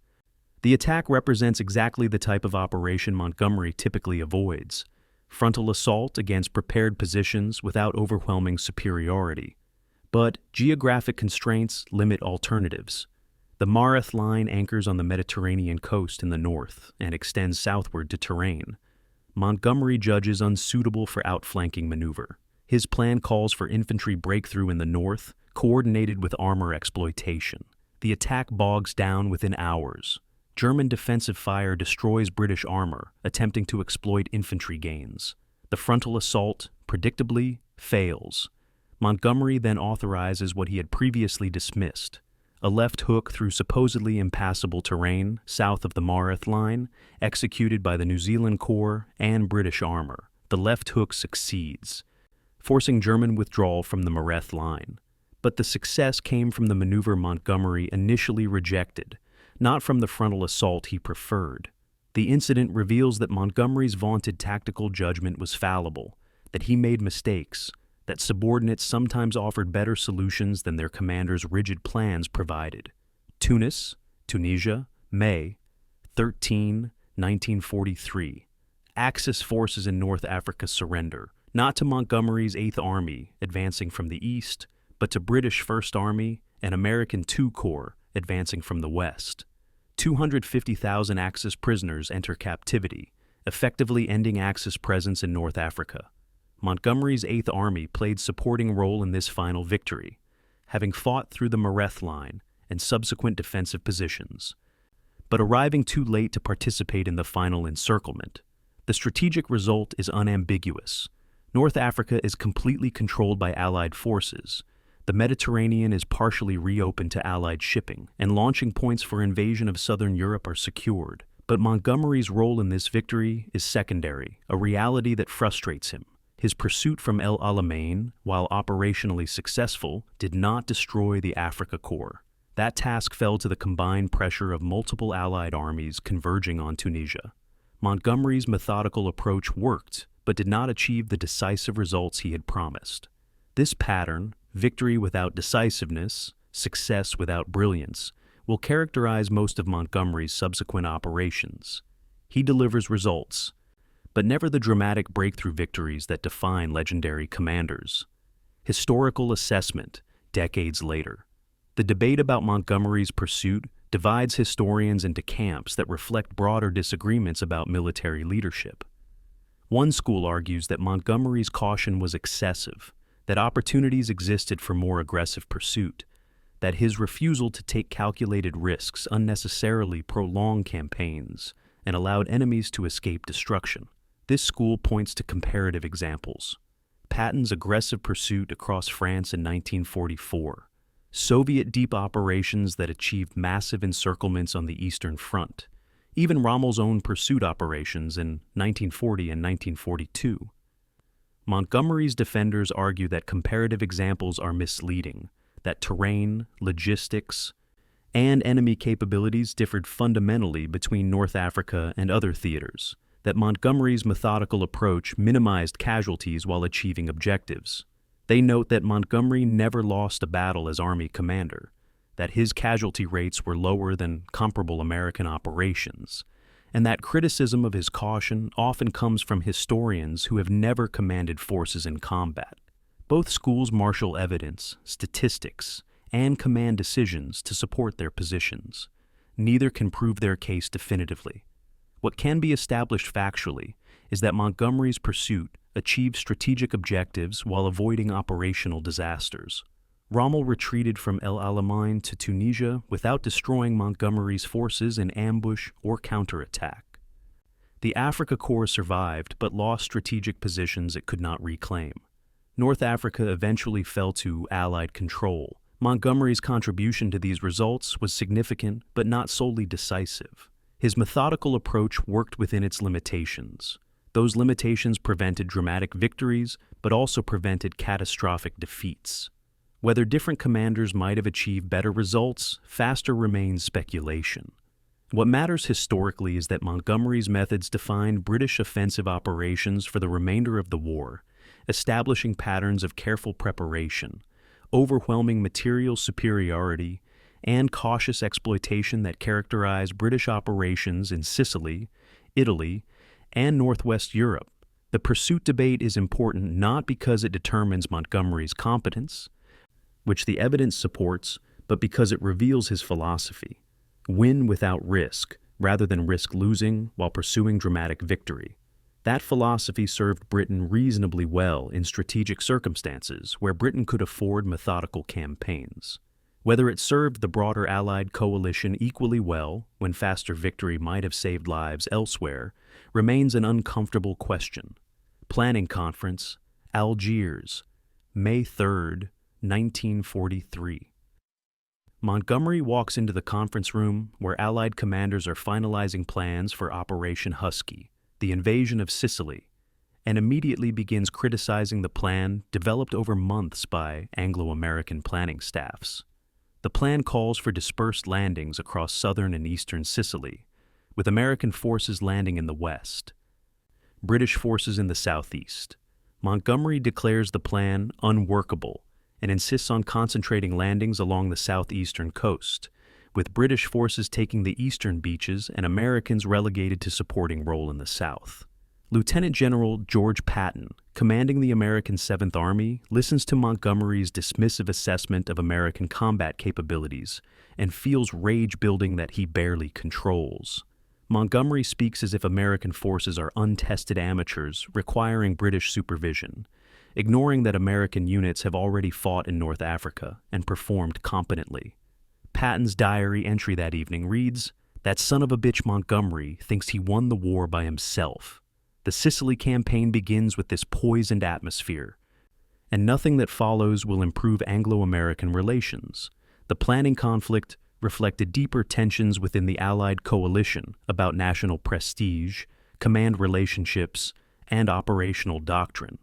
The attack represents exactly the type of operation Montgomery typically avoids: frontal assault against prepared positions without overwhelming superiority. But geographic constraints limit alternatives. The Mareth Line anchors on the Mediterranean coast in the north and extends southward to terrain Montgomery judges unsuitable for outflanking maneuver. His plan calls for infantry breakthrough in the north, coordinated with armor exploitation. The attack bogs down within hours. German defensive fire destroys British armor, attempting to exploit infantry gains. The frontal assault, predictably, fails. Montgomery then authorizes what he had previously dismissed: a left hook through supposedly impassable terrain south of the Mareth Line, executed by the New Zealand Corps and British armor. The left hook succeeds, forcing German withdrawal from the Mareth Line. But the success came from the maneuver Montgomery initially rejected, not from the frontal assault he preferred. The incident reveals that Montgomery's vaunted tactical judgment was fallible, that he made mistakes, that subordinates sometimes offered better solutions than their commanders' rigid plans provided. Tunis, Tunisia, May 13, 1943. Axis forces in North Africa surrender, not to Montgomery's 8th Army advancing from the east, but to British 1st Army and American II Corps advancing from the west. 250,000 Axis prisoners enter captivity, effectively ending Axis presence in North Africa. Montgomery's 8th Army played supporting role in this final victory, having fought through the Mareth Line and subsequent defensive positions, but arriving too late to participate in the final encirclement. The strategic result is unambiguous. North Africa is completely controlled by Allied forces. The Mediterranean is partially reopened to Allied shipping, and launching points for invasion of southern Europe are secured. But Montgomery's role in this victory is secondary, a reality that frustrates him. His pursuit from El Alamein, while operationally successful, did not destroy the Africa Corps. That task fell to the combined pressure of multiple Allied armies converging on Tunisia. Montgomery's methodical approach worked, but did not achieve the decisive results he had promised. This pattern, victory without decisiveness, success without brilliance, will characterize most of Montgomery's subsequent operations. He delivers results, but never the dramatic breakthrough victories that define legendary commanders. Historical assessment, decades later. The debate about Montgomery's pursuit divides historians into camps that reflect broader disagreements about military leadership. One school argues that Montgomery's caution was excessive, that opportunities existed for more aggressive pursuit, that his refusal to take calculated risks unnecessarily prolonged campaigns and allowed enemies to escape destruction. This school points to comparative examples. Patton's aggressive pursuit across France in 1944, Soviet deep operations that achieved massive encirclements on the Eastern Front, even Rommel's own pursuit operations in 1940 and 1942. Montgomery's defenders argue that comparative examples are misleading, that terrain, logistics, and enemy capabilities differed fundamentally between North Africa and other theaters, that Montgomery's methodical approach minimized casualties while achieving objectives. They note that Montgomery never lost a battle as Army commander, that his casualty rates were lower than comparable American operations, and that criticism of his caution often comes from historians who have never commanded forces in combat. Both schools marshal evidence, statistics, and command decisions to support their positions. Neither can prove their case definitively. What can be established factually is that Montgomery's pursuit achieved strategic objectives while avoiding operational disasters. Rommel retreated from El Alamein to Tunisia without destroying Montgomery's forces in ambush or counterattack. The Africa Corps survived but lost strategic positions it could not reclaim. North Africa eventually fell to Allied control. Montgomery's contribution to these results was significant but not solely decisive. His methodical approach worked within its limitations. Those limitations prevented dramatic victories, but also prevented catastrophic defeats. Whether different commanders might have achieved better results, faster remains speculation. What matters historically is that Montgomery's methods defined British offensive operations for the remainder of the war, establishing patterns of careful preparation, overwhelming material superiority, and cautious exploitation that characterized British operations in Sicily, Italy, and Northwest Europe. The pursuit debate is important not because it determines Montgomery's competence, which the evidence supports, but because it reveals his philosophy: win without risk, rather than risk losing while pursuing dramatic victory. That philosophy served Britain reasonably well in strategic circumstances where Britain could afford methodical campaigns. Whether it served the broader Allied coalition equally well, when faster victory might have saved lives elsewhere, remains an uncomfortable question. Planning Conference, Algiers, May 3, 1943. Montgomery walks into the conference room where Allied commanders are finalizing plans for Operation Husky, the invasion of Sicily, and immediately begins criticizing the plan developed over months by Anglo-American planning staffs. The plan calls for dispersed landings across southern and eastern Sicily, with American forces landing in the west, British forces in the southeast. Montgomery declares the plan unworkable and insists on concentrating landings along the southeastern coast, with British forces taking the eastern beaches and Americans relegated to supporting role in the south. Lieutenant General George Patton, commanding the American 7th Army, listens to Montgomery's dismissive assessment of American combat capabilities and feels rage building that he barely controls. Montgomery speaks as if American forces are untested amateurs requiring British supervision, ignoring that American units have already fought in North Africa and performed competently. Patton's diary entry that evening reads, "That son of a bitch Montgomery thinks he won the war by himself. The Sicily campaign begins with this poisoned atmosphere, and nothing that follows will improve Anglo-American relations. The planning conflict reflected deeper tensions within the Allied coalition about national prestige, command relationships, and operational doctrine."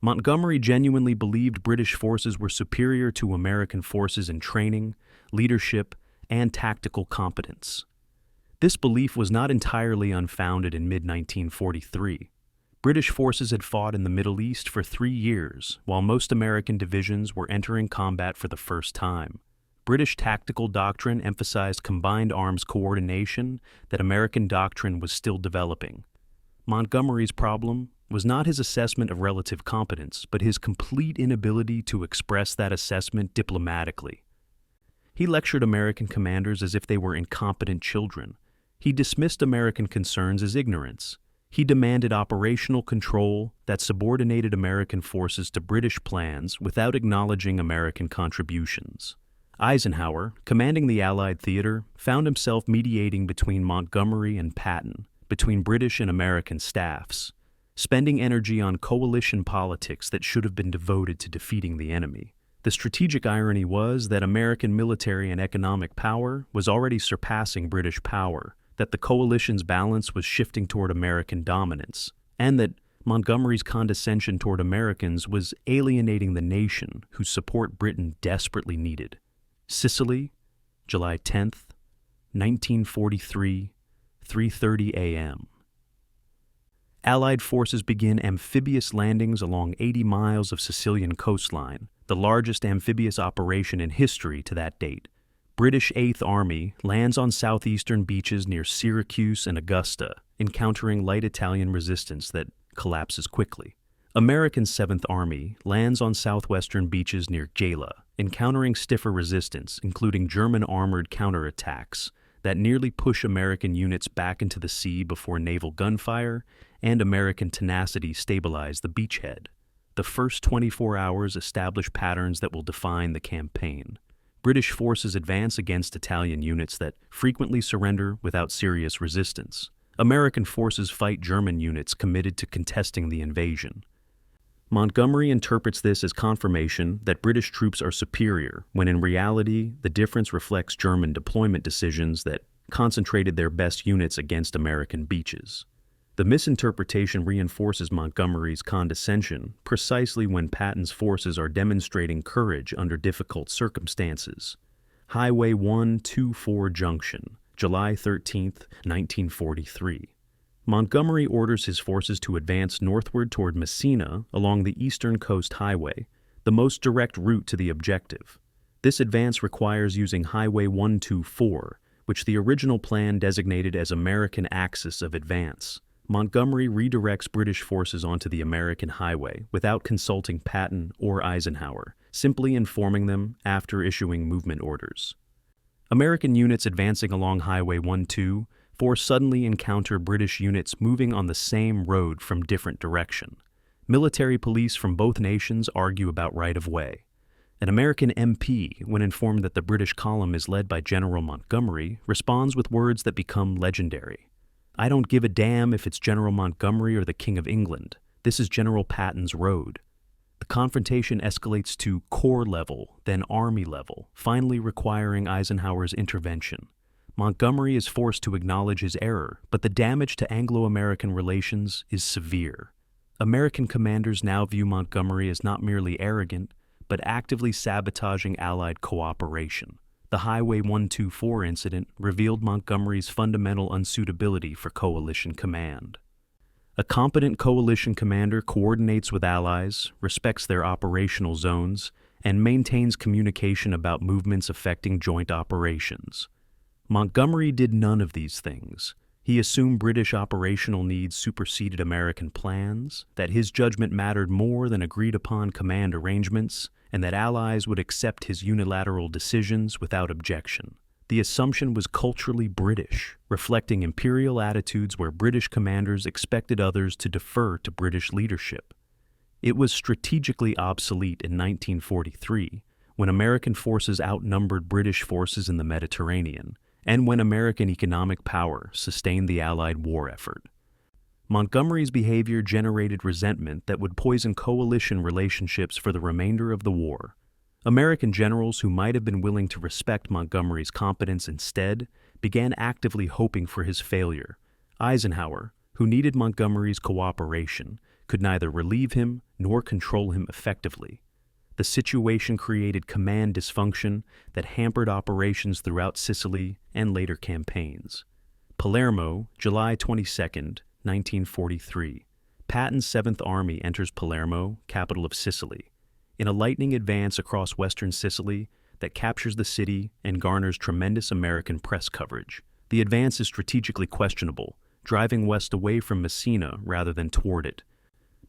Montgomery genuinely believed British forces were superior to American forces in training, leadership, and tactical competence. This belief was not entirely unfounded in mid-1943. British forces had fought in the Middle East for 3 years, while most American divisions were entering combat for the first time. British tactical doctrine emphasized combined arms coordination that American doctrine was still developing. Montgomery's problem was not his assessment of relative competence, but his complete inability to express that assessment diplomatically. He lectured American commanders as if they were incompetent children. He dismissed American concerns as ignorance. He demanded operational control that subordinated American forces to British plans without acknowledging American contributions. Eisenhower, commanding the Allied theater, found himself mediating between Montgomery and Patton, between British and American staffs, spending energy on coalition politics that should have been devoted to defeating the enemy. The strategic irony was that American military and economic power was already surpassing British power, that the coalition's balance was shifting toward American dominance, and that Montgomery's condescension toward Americans was alienating the nation whose support Britain desperately needed. Sicily, July 10th, 1943, 3:30 a.m. Allied forces begin amphibious landings along 80 miles of Sicilian coastline, the largest amphibious operation in history to that date. British 8th Army lands on southeastern beaches near Syracuse and Augusta, encountering light Italian resistance that collapses quickly. American 7th Army lands on southwestern beaches near Gela, encountering stiffer resistance, including German armored counterattacks that nearly push American units back into the sea before naval gunfire and American tenacity stabilize the beachhead. The first 24 hours establish patterns that will define the campaign. British forces advance against Italian units that frequently surrender without serious resistance. American forces fight German units committed to contesting the invasion. Montgomery interprets this as confirmation that British troops are superior, when in reality, the difference reflects German deployment decisions that concentrated their best units against American beaches. The misinterpretation reinforces Montgomery's condescension precisely when Patton's forces are demonstrating courage under difficult circumstances. Highway 124 Junction, July 13, 1943. Montgomery orders his forces to advance northward toward Messina along the Eastern Coast Highway, the most direct route to the objective. This advance requires using Highway 124, which the original plan designated as American Axis of Advance. Montgomery redirects British forces onto the American highway without consulting Patton or Eisenhower, simply informing them after issuing movement orders. American units advancing along Highway 124 suddenly encounter British units moving on the same road from different direction. Military police from both nations argue about right-of-way. An American MP, when informed that the British column is led by General Montgomery, responds with words that become legendary. "I don't give a damn if it's General Montgomery or the King of England. This is General Patton's road." The confrontation escalates to corps level, then army level, finally requiring Eisenhower's intervention. Montgomery is forced to acknowledge his error, but the damage to Anglo-American relations is severe. American commanders now view Montgomery as not merely arrogant, but actively sabotaging Allied cooperation. The Highway 124 incident revealed Montgomery's fundamental unsuitability for coalition command. A competent coalition commander coordinates with allies, respects their operational zones, and maintains communication about movements affecting joint operations. Montgomery did none of these things. He assumed British operational needs superseded American plans, that his judgment mattered more than agreed-upon command arrangements, and that allies would accept his unilateral decisions without objection. The assumption was culturally British, reflecting imperial attitudes where British commanders expected others to defer to British leadership. It was strategically obsolete in 1943, when American forces outnumbered British forces in the Mediterranean, and when American economic power sustained the Allied war effort. Montgomery's behavior generated resentment that would poison coalition relationships for the remainder of the war. American generals who might have been willing to respect Montgomery's competence instead began actively hoping for his failure. Eisenhower, who needed Montgomery's cooperation, could neither relieve him nor control him effectively. The situation created command dysfunction that hampered operations throughout Sicily and later campaigns. Palermo, July 22, 1943. Patton's 7th Army enters Palermo, capital of Sicily. In a lightning advance across western Sicily, that captures the city and garners tremendous American press coverage. The advance is strategically questionable, driving west away from Messina rather than toward it.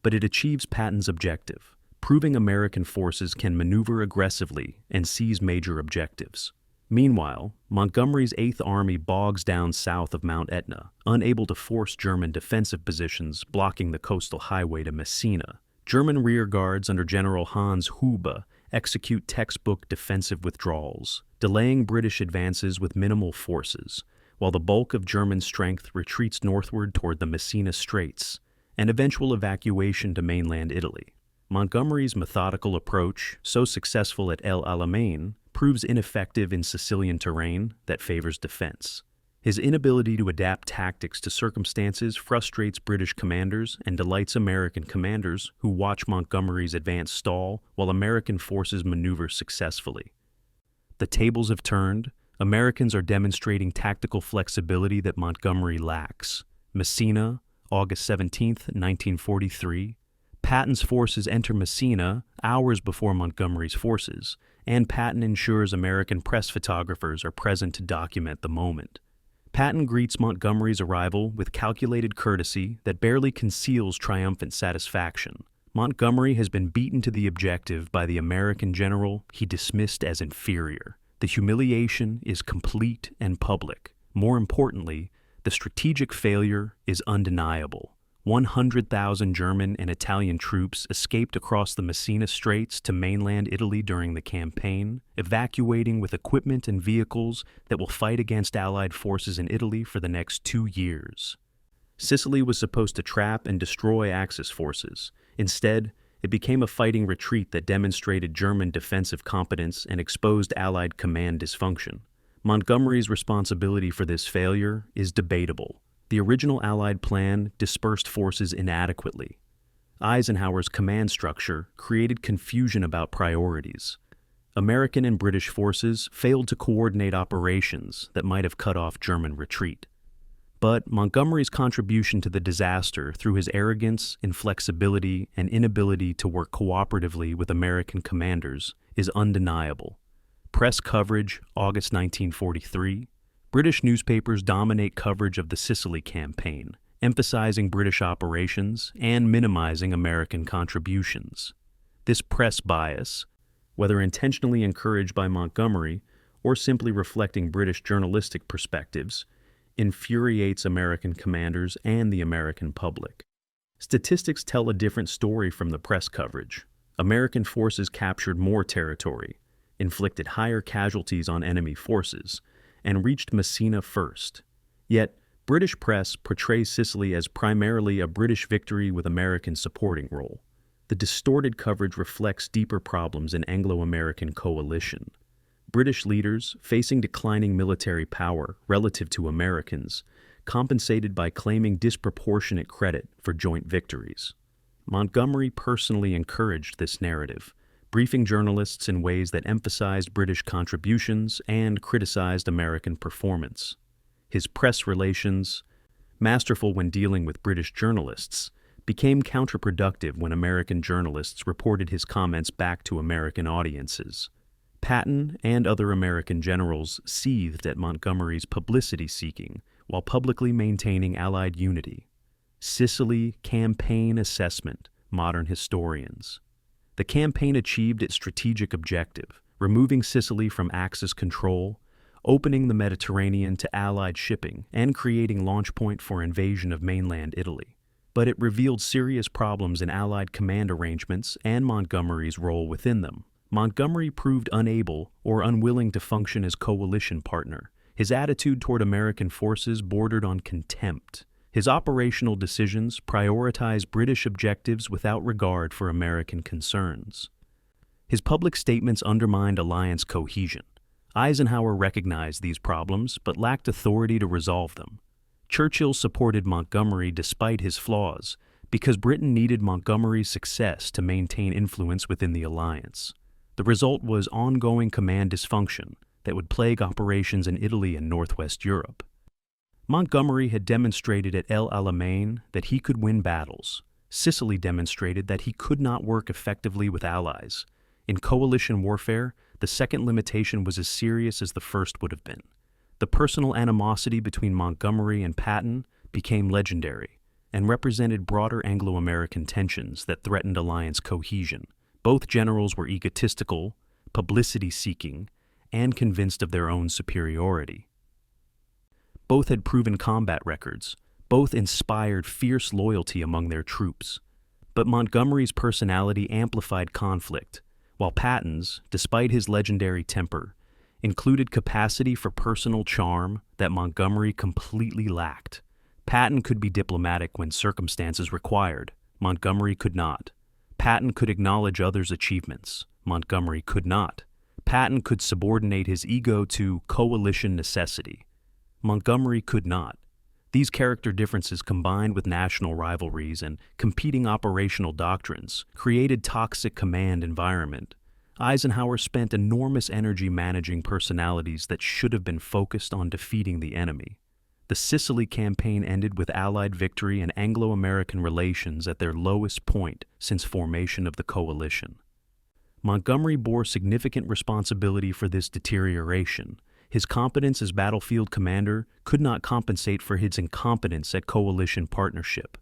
But it achieves Patton's objective, proving American forces can maneuver aggressively and seize major objectives. Meanwhile, Montgomery's 8th Army bogs down south of Mount Etna, unable to force German defensive positions blocking the coastal highway to Messina. German rear guards under General Hans Hube execute textbook defensive withdrawals, delaying British advances with minimal forces, while the bulk of German strength retreats northward toward the Messina Straits, and eventual evacuation to mainland Italy. Montgomery's methodical approach, so successful at El Alamein, proves ineffective in Sicilian terrain that favors defense. His inability to adapt tactics to circumstances frustrates British commanders and delights American commanders who watch Montgomery's advance stall while American forces maneuver successfully. The tables have turned. Americans are demonstrating tactical flexibility that Montgomery lacks. Messina, August 17, 1943. Patton's forces enter Messina hours before Montgomery's forces, and Patton ensures American press photographers are present to document the moment. Patton greets Montgomery's arrival with calculated courtesy that barely conceals triumphant satisfaction. Montgomery has been beaten to the objective by the American general he dismissed as inferior. The humiliation is complete and public. More importantly, the strategic failure is undeniable. 100,000 German and Italian troops escaped across the Messina Straits to mainland Italy during the campaign, evacuating with equipment and vehicles that will fight against Allied forces in Italy for the next 2 years. Sicily was supposed to trap and destroy Axis forces. Instead, it became a fighting retreat that demonstrated German defensive competence and exposed Allied command dysfunction. Montgomery's responsibility for this failure is debatable. The original Allied plan dispersed forces inadequately. Eisenhower's command structure created confusion about priorities. American and British forces failed to coordinate operations that might have cut off German retreat. But Montgomery's contribution to the disaster through his arrogance, inflexibility, and inability to work cooperatively with American commanders is undeniable. Press coverage, August 1943. British newspapers dominate coverage of the Sicily campaign, emphasizing British operations and minimizing American contributions. This press bias, whether intentionally encouraged by Montgomery or simply reflecting British journalistic perspectives, infuriates American commanders and the American public. Statistics tell a different story from the press coverage. American forces captured more territory, inflicted higher casualties on enemy forces, and reached Messina first. Yet, British press portrays Sicily as primarily a British victory with American supporting role. The distorted coverage reflects deeper problems in Anglo-American coalition. British leaders, facing declining military power relative to Americans, compensated by claiming disproportionate credit for joint victories. Montgomery personally encouraged this narrative, briefing journalists in ways that emphasized British contributions and criticized American performance. His press relations, masterful when dealing with British journalists, became counterproductive when American journalists reported his comments back to American audiences. Patton and other American generals seethed at Montgomery's publicity-seeking while publicly maintaining Allied unity. Sicily Campaign Assessment, modern historians. The campaign achieved its strategic objective, removing Sicily from Axis control, opening the Mediterranean to Allied shipping, and creating launch point for invasion of mainland Italy. But it revealed serious problems in Allied command arrangements and Montgomery's role within them. Montgomery proved unable or unwilling to function as coalition partner. His attitude toward American forces bordered on contempt. His operational decisions prioritized British objectives without regard for American concerns. His public statements undermined alliance cohesion. Eisenhower recognized these problems but lacked authority to resolve them. Churchill supported Montgomery despite his flaws because Britain needed Montgomery's success to maintain influence within the alliance. The result was ongoing command dysfunction that would plague operations in Italy and Northwest Europe. Montgomery had demonstrated at El Alamein that he could win battles. Sicily demonstrated that he could not work effectively with allies. In coalition warfare, the the second limitation was as serious as the first would have been. The personal animosity between Montgomery and Patton became legendary and represented broader Anglo-American tensions that threatened alliance cohesion. Both generals were egotistical, publicity-seeking, and convinced of their own superiority. Both had proven combat records. Both inspired fierce loyalty among their troops. But Montgomery's personality amplified conflict, while Patton's, despite his legendary temper, included capacity for personal charm that Montgomery completely lacked. Patton could be diplomatic when circumstances required. Montgomery could not. Patton could acknowledge others' achievements. Montgomery could not. Patton could subordinate his ego to coalition necessity. Montgomery could not. These character differences, combined with national rivalries and competing operational doctrines, created toxic command environment. Eisenhower spent enormous energy managing personalities that should have been focused on defeating the enemy. The Sicily campaign ended with Allied victory and Anglo-American relations at their lowest point since formation of the coalition. Montgomery bore significant responsibility for this deterioration. His competence as battlefield commander could not compensate for his incompetence at coalition partnership,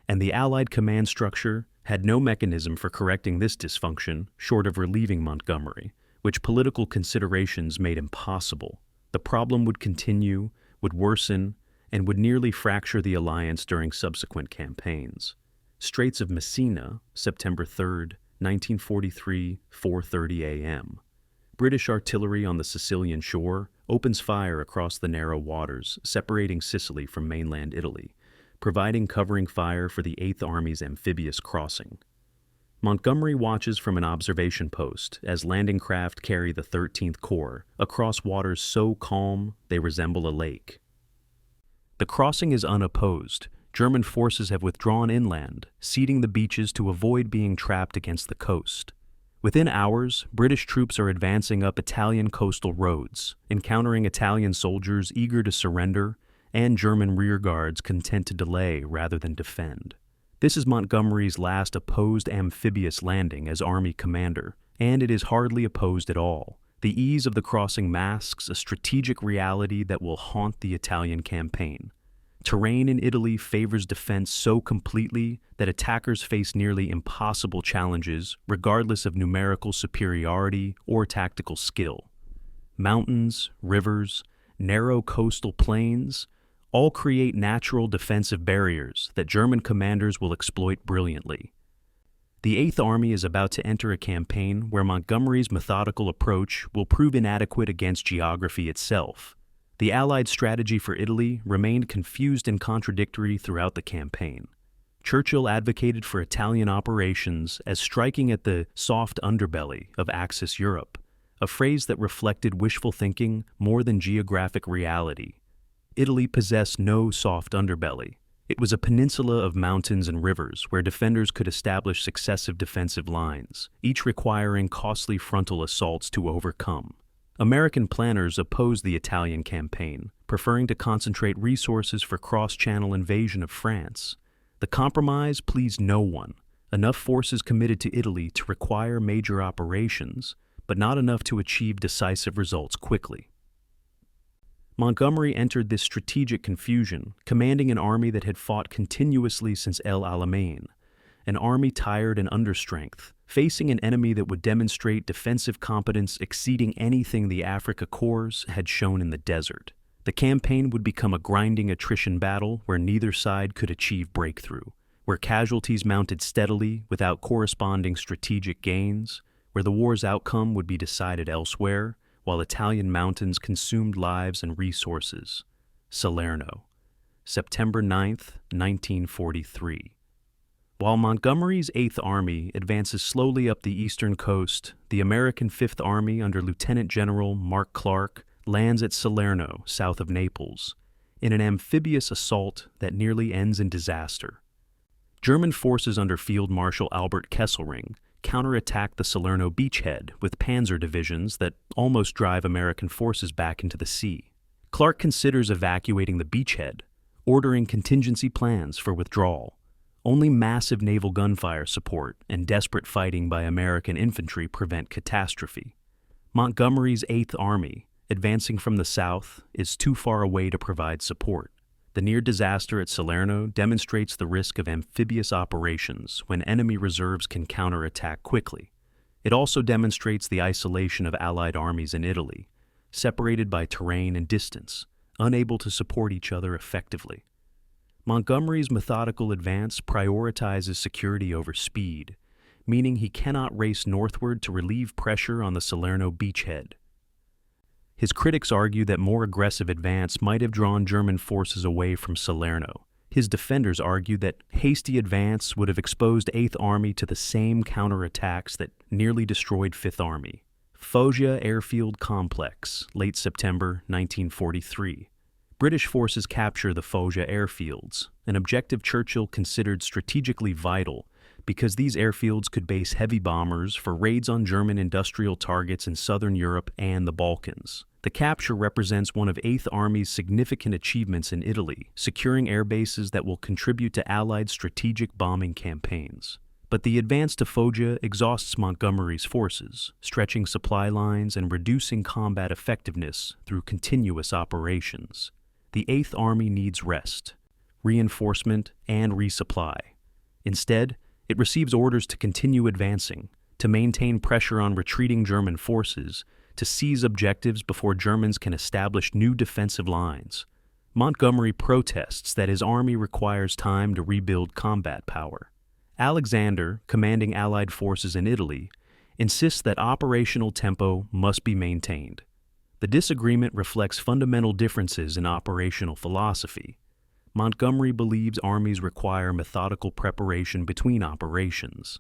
and the Allied command structure had no mechanism for correcting this dysfunction short of relieving Montgomery, which political considerations made impossible. The problem would continue, would worsen, and would nearly fracture the alliance during subsequent campaigns. Straits of Messina, September 3, 1943, 4:30 a.m. British artillery on the Sicilian shore opens fire across the narrow waters separating Sicily from mainland Italy, providing covering fire for the 8th Army's amphibious crossing. Montgomery watches from an observation post as landing craft carry the 13th Corps across waters so calm they resemble a lake. The crossing is unopposed. German forces have withdrawn inland, ceding the beaches to avoid being trapped against the coast. Within hours, British troops are advancing up Italian coastal roads, encountering Italian soldiers eager to surrender and German rearguards content to delay rather than defend. This is Montgomery's last opposed amphibious landing as Army commander, and it is hardly opposed at all. The ease of the crossing masks a strategic reality that will haunt the Italian campaign. Terrain in Italy favors defense so completely that attackers face nearly impossible challenges regardless of numerical superiority or tactical skill. Mountains, rivers, narrow coastal plains all create natural defensive barriers that German commanders will exploit brilliantly. The 8th Army is about to enter a campaign where Montgomery's methodical approach will prove inadequate against geography itself. The Allied strategy for Italy remained confused and contradictory throughout the campaign. Churchill advocated for Italian operations as striking at the soft underbelly of Axis Europe, a phrase that reflected wishful thinking more than geographic reality. Italy possessed no soft underbelly. It was a peninsula of mountains and rivers where defenders could establish successive defensive lines, each requiring costly frontal assaults to overcome. American planners opposed the Italian campaign, preferring to concentrate resources for cross-channel invasion of France. The compromise pleased no one. Enough forces committed to Italy to require major operations, but not enough to achieve decisive results quickly. Montgomery entered this strategic confusion, commanding an army that had fought continuously since El Alamein, an army tired and understrength, facing an enemy that would demonstrate defensive competence exceeding anything the Africa Corps had shown in the desert. The campaign would become a grinding attrition battle where neither side could achieve breakthrough, where casualties mounted steadily without corresponding strategic gains, where the war's outcome would be decided elsewhere, while Italian mountains consumed lives and resources. Salerno, September 9, 1943. While Montgomery's 8th Army advances slowly up the eastern coast, the American 5th Army under Lieutenant General Mark Clark lands at Salerno, south of Naples, in an amphibious assault that nearly ends in disaster. German forces under Field Marshal Albert Kesselring counterattack the Salerno beachhead with panzer divisions that almost drive American forces back into the sea. Clark considers evacuating the beachhead, ordering contingency plans for withdrawal. Only massive naval gunfire support and desperate fighting by American infantry prevent catastrophe. Montgomery's Eighth Army, advancing from the south, is too far away to provide support. The near disaster at Salerno demonstrates the risk of amphibious operations when enemy reserves can counterattack quickly. It also demonstrates the isolation of Allied armies in Italy, separated by terrain and distance, unable to support each other effectively. Montgomery's methodical advance prioritizes security over speed, meaning he cannot race northward to relieve pressure on the Salerno beachhead. His critics argue that more aggressive advance might have drawn German forces away from Salerno. His defenders argue that hasty advance would have exposed Eighth Army to the same counterattacks that nearly destroyed Fifth Army. Foggia Airfield Complex, late September 1943. British forces capture the Foggia airfields, an objective Churchill considered strategically vital because these airfields could base heavy bombers for raids on German industrial targets in southern Europe and the Balkans. The capture represents one of Eighth Army's significant achievements in Italy, securing air bases that will contribute to Allied strategic bombing campaigns. But the advance to Foggia exhausts Montgomery's forces, stretching supply lines and reducing combat effectiveness through continuous operations. The Eighth Army needs rest, reinforcement, and resupply. Instead, it receives orders to continue advancing, to maintain pressure on retreating German forces, to seize objectives before Germans can establish new defensive lines. Montgomery protests that his army requires time to rebuild combat power. Alexander, commanding Allied forces in Italy, insists that operational tempo must be maintained. The disagreement reflects fundamental differences in operational philosophy. Montgomery believes armies require methodical preparation between operations.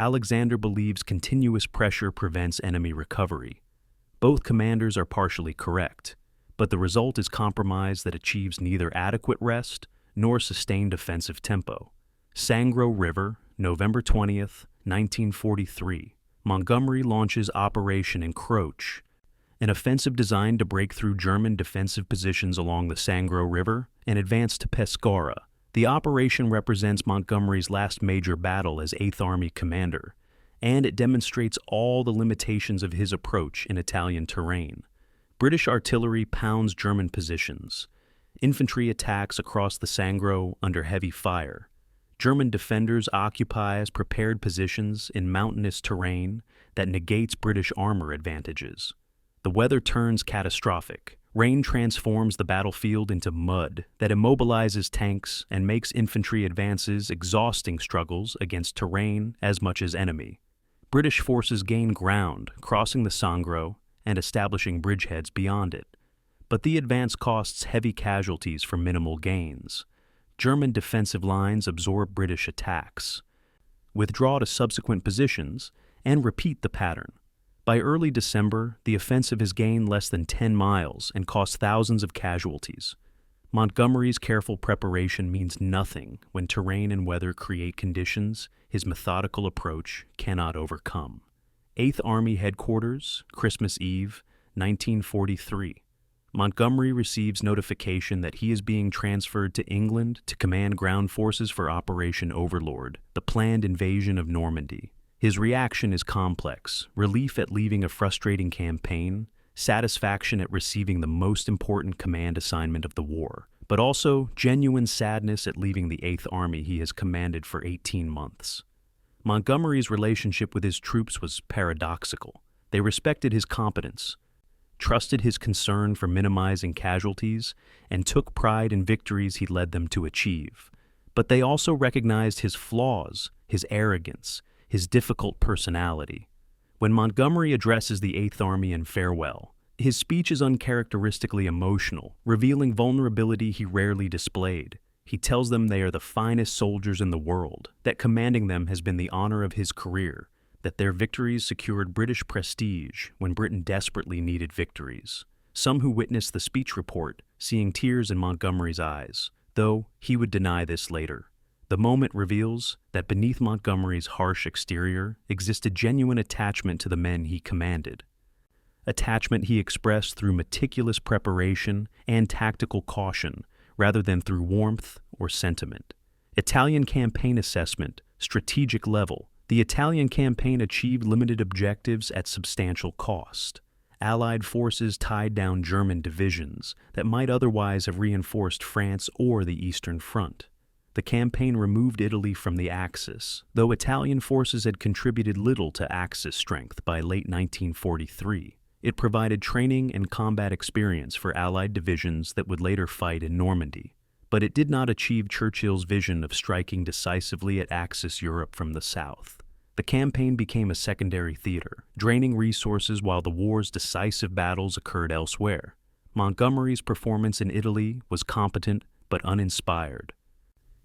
Alexander believes continuous pressure prevents enemy recovery. Both commanders are partially correct, but the result is compromise that achieves neither adequate rest nor sustained offensive tempo. Sangro River, November 20th, 1943. Montgomery launches Operation Encroach, an offensive designed to break through German defensive positions along the Sangro River and advance to Pescara. The operation represents Montgomery's last major battle as Eighth Army commander, and it demonstrates all the limitations of his approach in Italian terrain. British artillery pounds German positions. Infantry attacks across the Sangro under heavy fire. German defenders occupy as prepared positions in mountainous terrain that negates British armor advantages. The weather turns catastrophic. Rain transforms the battlefield into mud that immobilizes tanks and makes infantry advances exhausting struggles against terrain as much as enemy. British forces gain ground, crossing the Sangro and establishing bridgeheads beyond it. But the advance costs heavy casualties for minimal gains. German defensive lines absorb British attacks, withdraw to subsequent positions, and repeat the pattern. By early December, the offensive has gained less than 10 miles and cost thousands of casualties. Montgomery's careful preparation means nothing when terrain and weather create conditions his methodical approach cannot overcome. Eighth Army Headquarters, Christmas Eve, 1943. Montgomery receives notification that he is being transferred to England to command ground forces for Operation Overlord, the planned invasion of Normandy. His reaction is complex: relief at leaving a frustrating campaign, satisfaction at receiving the most important command assignment of the war, but also genuine sadness at leaving the Eighth Army he has commanded for 18 months. Montgomery's relationship with his troops was paradoxical. They respected his competence, trusted his concern for minimizing casualties, and took pride in victories he led them to achieve. But they also recognized his flaws, his arrogance, his difficult personality. When Montgomery addresses the Eighth Army in farewell, his speech is uncharacteristically emotional, revealing vulnerability he rarely displayed. He tells them they are the finest soldiers in the world, that commanding them has been the honor of his career, that their victories secured British prestige when Britain desperately needed victories. Some who witnessed the speech report seeing tears in Montgomery's eyes, though he would deny this later. The moment reveals that beneath Montgomery's harsh exterior existed genuine attachment to the men he commanded. Attachment he expressed through meticulous preparation and tactical caution, rather than through warmth or sentiment. Italian campaign assessment, strategic level. The Italian campaign achieved limited objectives at substantial cost. Allied forces tied down German divisions that might otherwise have reinforced France or the Eastern Front. The campaign removed Italy from the Axis, though Italian forces had contributed little to Axis strength by late 1943. It provided training and combat experience for Allied divisions that would later fight in Normandy. But it did not achieve Churchill's vision of striking decisively at Axis Europe from the south. The campaign became a secondary theater, draining resources while the war's decisive battles occurred elsewhere. Montgomery's performance in Italy was competent but uninspired.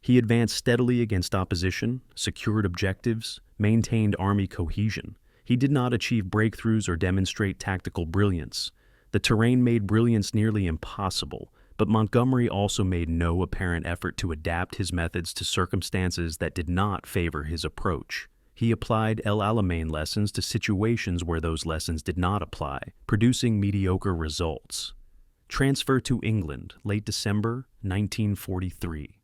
He advanced steadily against opposition, secured objectives, maintained army cohesion. He did not achieve breakthroughs or demonstrate tactical brilliance. The terrain made brilliance nearly impossible, but Montgomery also made no apparent effort to adapt his methods to circumstances that did not favor his approach. He applied Alamein lessons to situations where those lessons did not apply, producing mediocre results. Transfer to England, late December 1943.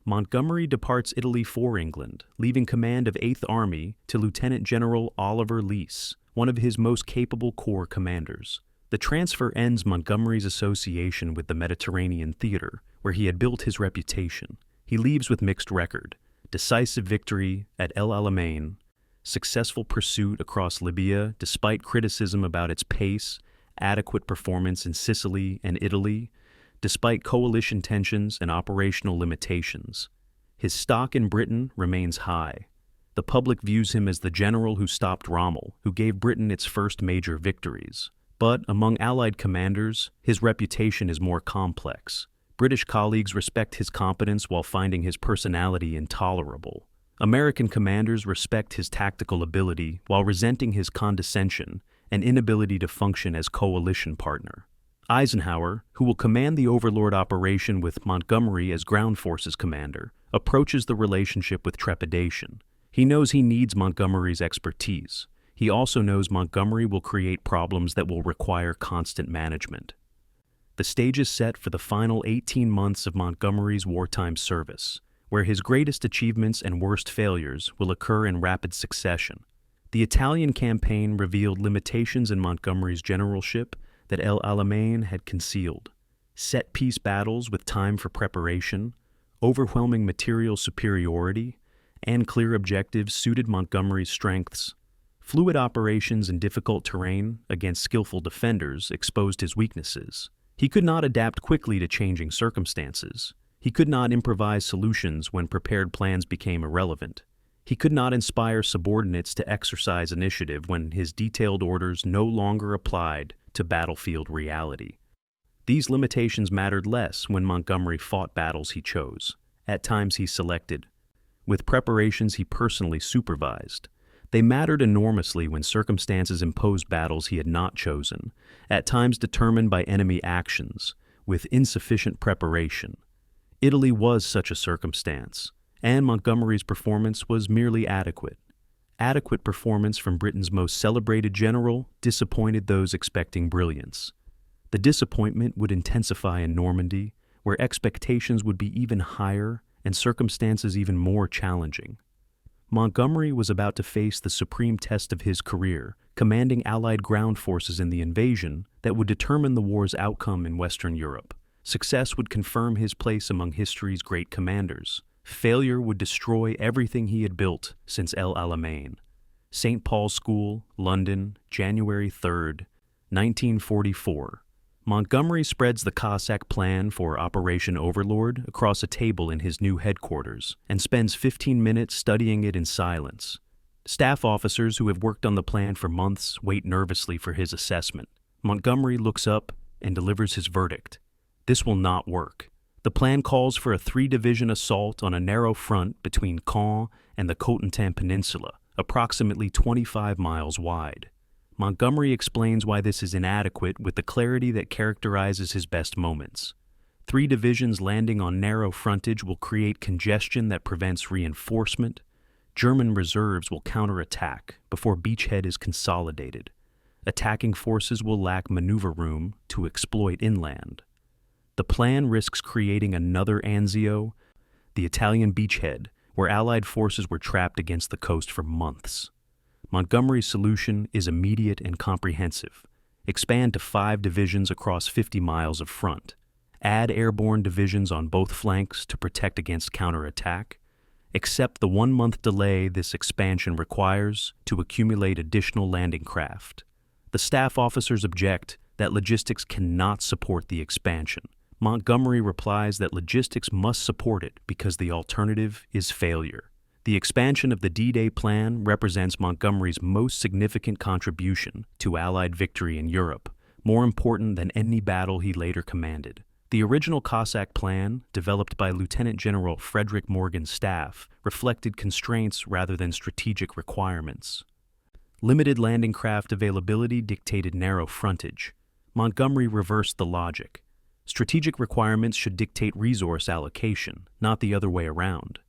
Montgomery departs Italy for England, leaving command of 8th Army to Lieutenant General Oliver Leese, one of his most capable corps commanders. The transfer ends Montgomery's association with the Mediterranean theater, where he had built his reputation. He leaves with mixed record: decisive victory at El Alamein, successful pursuit across Libya despite criticism about its pace, adequate performance in Sicily and Italy, despite coalition tensions and operational limitations. His stock in Britain remains high. The public views him as the general who stopped Rommel, who gave Britain its first major victories. But among Allied commanders, his reputation is more complex. British colleagues respect his competence while finding his personality intolerable. American commanders respect his tactical ability while resenting his condescension and inability to function as coalition partner. Eisenhower, who will command the Overlord operation with Montgomery as ground forces commander, approaches the relationship with trepidation. He knows he needs Montgomery's expertise. He also knows Montgomery will create problems that will require constant management. The stage is set for the final 18 months of Montgomery's wartime service, where his greatest achievements and worst failures will occur in rapid succession. The Italian campaign revealed limitations in Montgomery's generalship that El Alamein had concealed: set-piece battles with time for preparation, overwhelming material superiority, and clear objectives suited Montgomery's strengths. Fluid operations in difficult terrain against skillful defenders exposed his weaknesses. He could not adapt quickly to changing circumstances. He could not improvise solutions when prepared plans became irrelevant. He could not inspire subordinates to exercise initiative when his detailed orders no longer applied to battlefield reality. These limitations mattered less when Montgomery fought battles he chose. At times he selected, with preparations he personally supervised. They mattered enormously when circumstances imposed battles he had not chosen, at times determined by enemy actions, with insufficient preparation. Italy was such a circumstance, and Montgomery's performance was merely adequate. Adequate performance from Britain's most celebrated general disappointed those expecting brilliance. The disappointment would intensify in Normandy, where expectations would be even higher and circumstances even more challenging. Montgomery was about to face the supreme test of his career, commanding Allied ground forces in the invasion that would determine the war's outcome in Western Europe. Success would confirm his place among history's great commanders. Failure would destroy everything he had built since El Alamein. St. Paul's School, London, January 3rd, 1944. Montgomery spreads the Cossack plan for Operation Overlord across a table in his new headquarters and spends 15 minutes studying it in silence. Staff officers who have worked on the plan for months wait nervously for his assessment. Montgomery looks up and delivers his verdict. This will not work. The plan calls for a 3-division assault on a narrow front between Caen and the Cotentin Peninsula, approximately 25 miles wide. Montgomery explains why this is inadequate with the clarity that characterizes his best moments. 3 divisions landing on narrow frontage will create congestion that prevents reinforcement. German reserves will counterattack before beachhead is consolidated. Attacking forces will lack maneuver room to exploit inland. The plan risks creating another Anzio, the Italian beachhead, where Allied forces were trapped against the coast for months. Montgomery's solution is immediate and comprehensive. Expand to 5 divisions across 50 miles of front. Add airborne divisions on both flanks to protect against counterattack. Accept the 1-month delay this expansion requires to accumulate additional landing craft. The staff officers object that logistics cannot support the expansion. Montgomery replies that logistics must support it because the alternative is failure. The expansion of the D-Day plan represents Montgomery's most significant contribution to Allied victory in Europe, more important than any battle he later commanded. The original Cossack plan, developed by Lieutenant General Frederick Morgan's staff, reflected constraints rather than strategic requirements. Limited landing craft availability dictated narrow frontage. Montgomery reversed the logic. Strategic requirements should dictate resource allocation, not the other way around.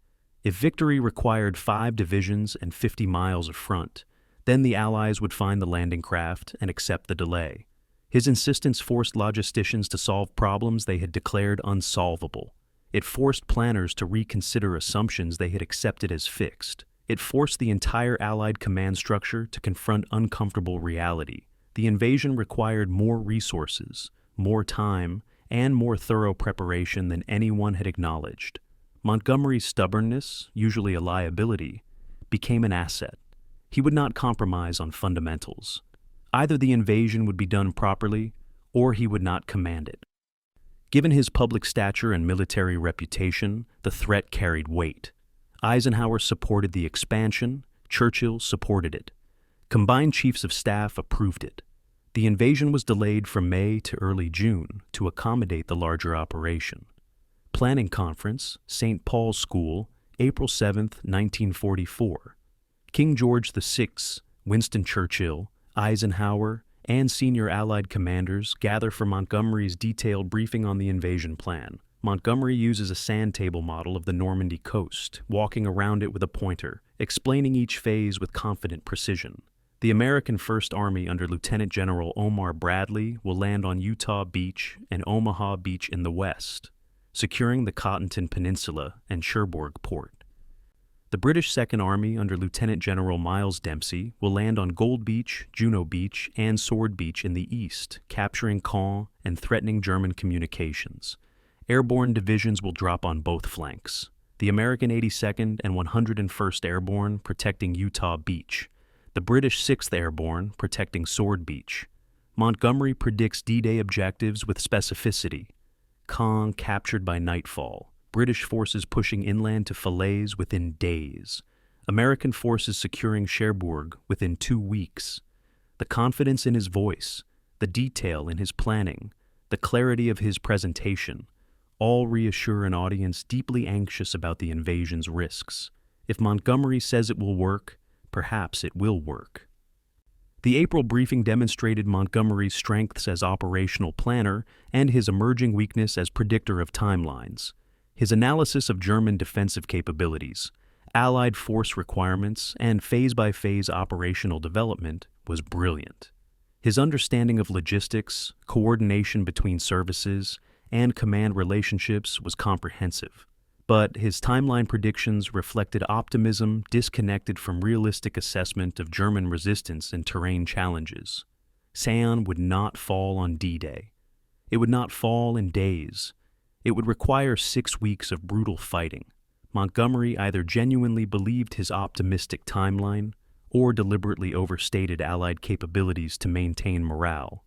If victory required 5 divisions and 50 miles of front, then the Allies would find the landing craft and accept the delay. His insistence forced logisticians to solve problems they had declared unsolvable. It forced planners to reconsider assumptions they had accepted as fixed. It forced the entire Allied command structure to confront uncomfortable reality. The invasion required more resources, more time, and more thorough preparation than anyone had acknowledged. Montgomery's stubbornness, usually a liability, became an asset. He would not compromise on fundamentals. Either the invasion would be done properly, or he would not command it. Given his public stature and military reputation, the threat carried weight. Eisenhower supported the expansion, Churchill supported it. Combined chiefs of staff approved it. The invasion was delayed from May to early June to accommodate the larger operation. Planning Conference, St. Paul's School, April 7, 1944. King George VI, Winston Churchill, Eisenhower, and senior Allied commanders gather for Montgomery's detailed briefing on the invasion plan. Montgomery uses a sand table model of the Normandy coast, walking around it with a pointer, explaining each phase with confident precision. The American First Army under Lieutenant General Omar Bradley will land on Utah Beach and Omaha Beach in the west, securing the Cottonton Peninsula and Cherbourg Port. The British Second Army under Lieutenant General Miles Dempsey will land on Gold Beach, Juno Beach, and Sword Beach in the east, capturing Caen and threatening German communications. Airborne divisions will drop on both flanks. The American 82nd and 101st Airborne protecting Utah Beach. The British 6th Airborne protecting Sword Beach. Montgomery predicts D-Day objectives with specificity. Caen captured by nightfall. British forces pushing inland to Falaise within days. American forces securing Cherbourg within 2 weeks. The confidence in his voice, the detail in his planning, the clarity of his presentation, all reassure an audience deeply anxious about the invasion's risks. If Montgomery says it will work, perhaps it will work. The April briefing demonstrated Montgomery's strengths as operational planner and his emerging weakness as predictor of timelines. His analysis of German defensive capabilities, Allied force requirements, and phase-by-phase operational development was brilliant. His understanding of logistics, coordination between services, and command relationships was comprehensive. But his timeline predictions reflected optimism disconnected from realistic assessment of German resistance and terrain challenges. Sion would not fall on D-Day. It would not fall in days. It would require 6 weeks of brutal fighting. Montgomery either genuinely believed his optimistic timeline or deliberately overstated Allied capabilities to maintain morale.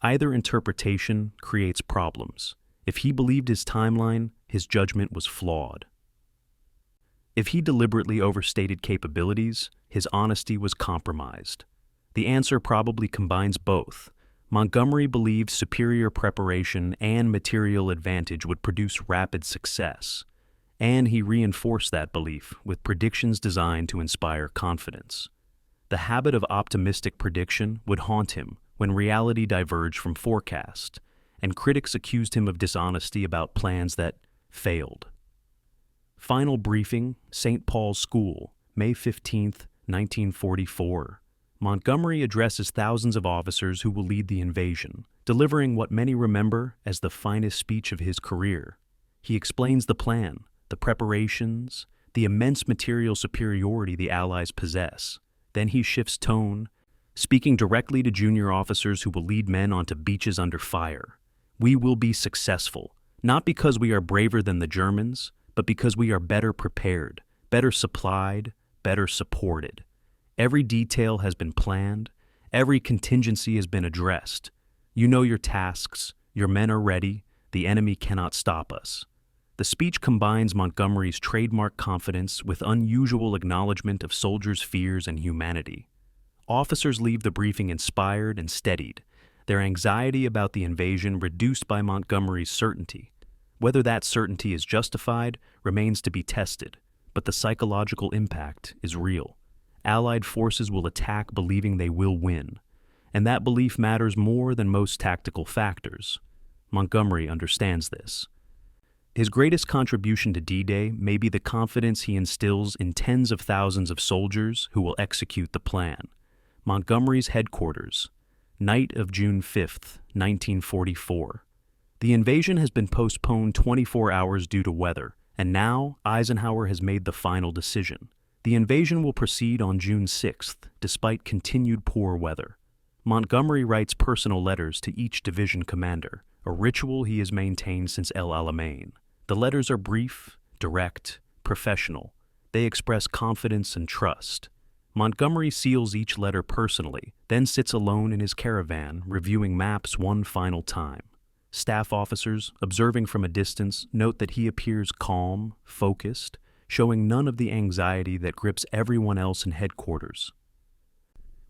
Either interpretation creates problems. If he believed his timeline, his judgment was flawed. If he deliberately overstated capabilities, his honesty was compromised. The answer probably combines both. Montgomery believed superior preparation and material advantage would produce rapid success, and he reinforced that belief with predictions designed to inspire confidence. The habit of optimistic prediction would haunt him when reality diverged from forecast, and critics accused him of dishonesty about plans that failed. Final briefing, St. Paul's School, May 15, 1944. Montgomery addresses thousands of officers who will lead the invasion, delivering what many remember as the finest speech of his career. He explains the plan, the preparations, the immense material superiority the Allies possess. Then he shifts tone, speaking directly to junior officers who will lead men onto beaches under fire. We will be successful, not because we are braver than the Germans, but because we are better prepared, better supplied, better supported. Every detail has been planned, every contingency has been addressed. You know your tasks, your men are ready, the enemy cannot stop us. The speech combines Montgomery's trademark confidence with unusual acknowledgement of soldiers' fears and humanity. Officers leave the briefing inspired and steadied, their anxiety about the invasion reduced by Montgomery's certainty. Whether that certainty is justified remains to be tested, but the psychological impact is real. Allied forces will attack believing they will win, and that belief matters more than most tactical factors. Montgomery understands this. His greatest contribution to D-Day may be the confidence he instills in tens of thousands of soldiers who will execute the plan. Montgomery's headquarters, night of June 5, 1944. The invasion has been postponed 24 hours due to weather, and now Eisenhower has made the final decision. The invasion will proceed on June 6th, despite continued poor weather. Montgomery writes personal letters to each division commander, a ritual he has maintained since El Alamein. The letters are brief, direct, professional. They express confidence and trust. Montgomery seals each letter personally, then sits alone in his caravan, reviewing maps one final time. Staff officers, observing from a distance, note that he appears calm, focused, showing none of the anxiety that grips everyone else in headquarters.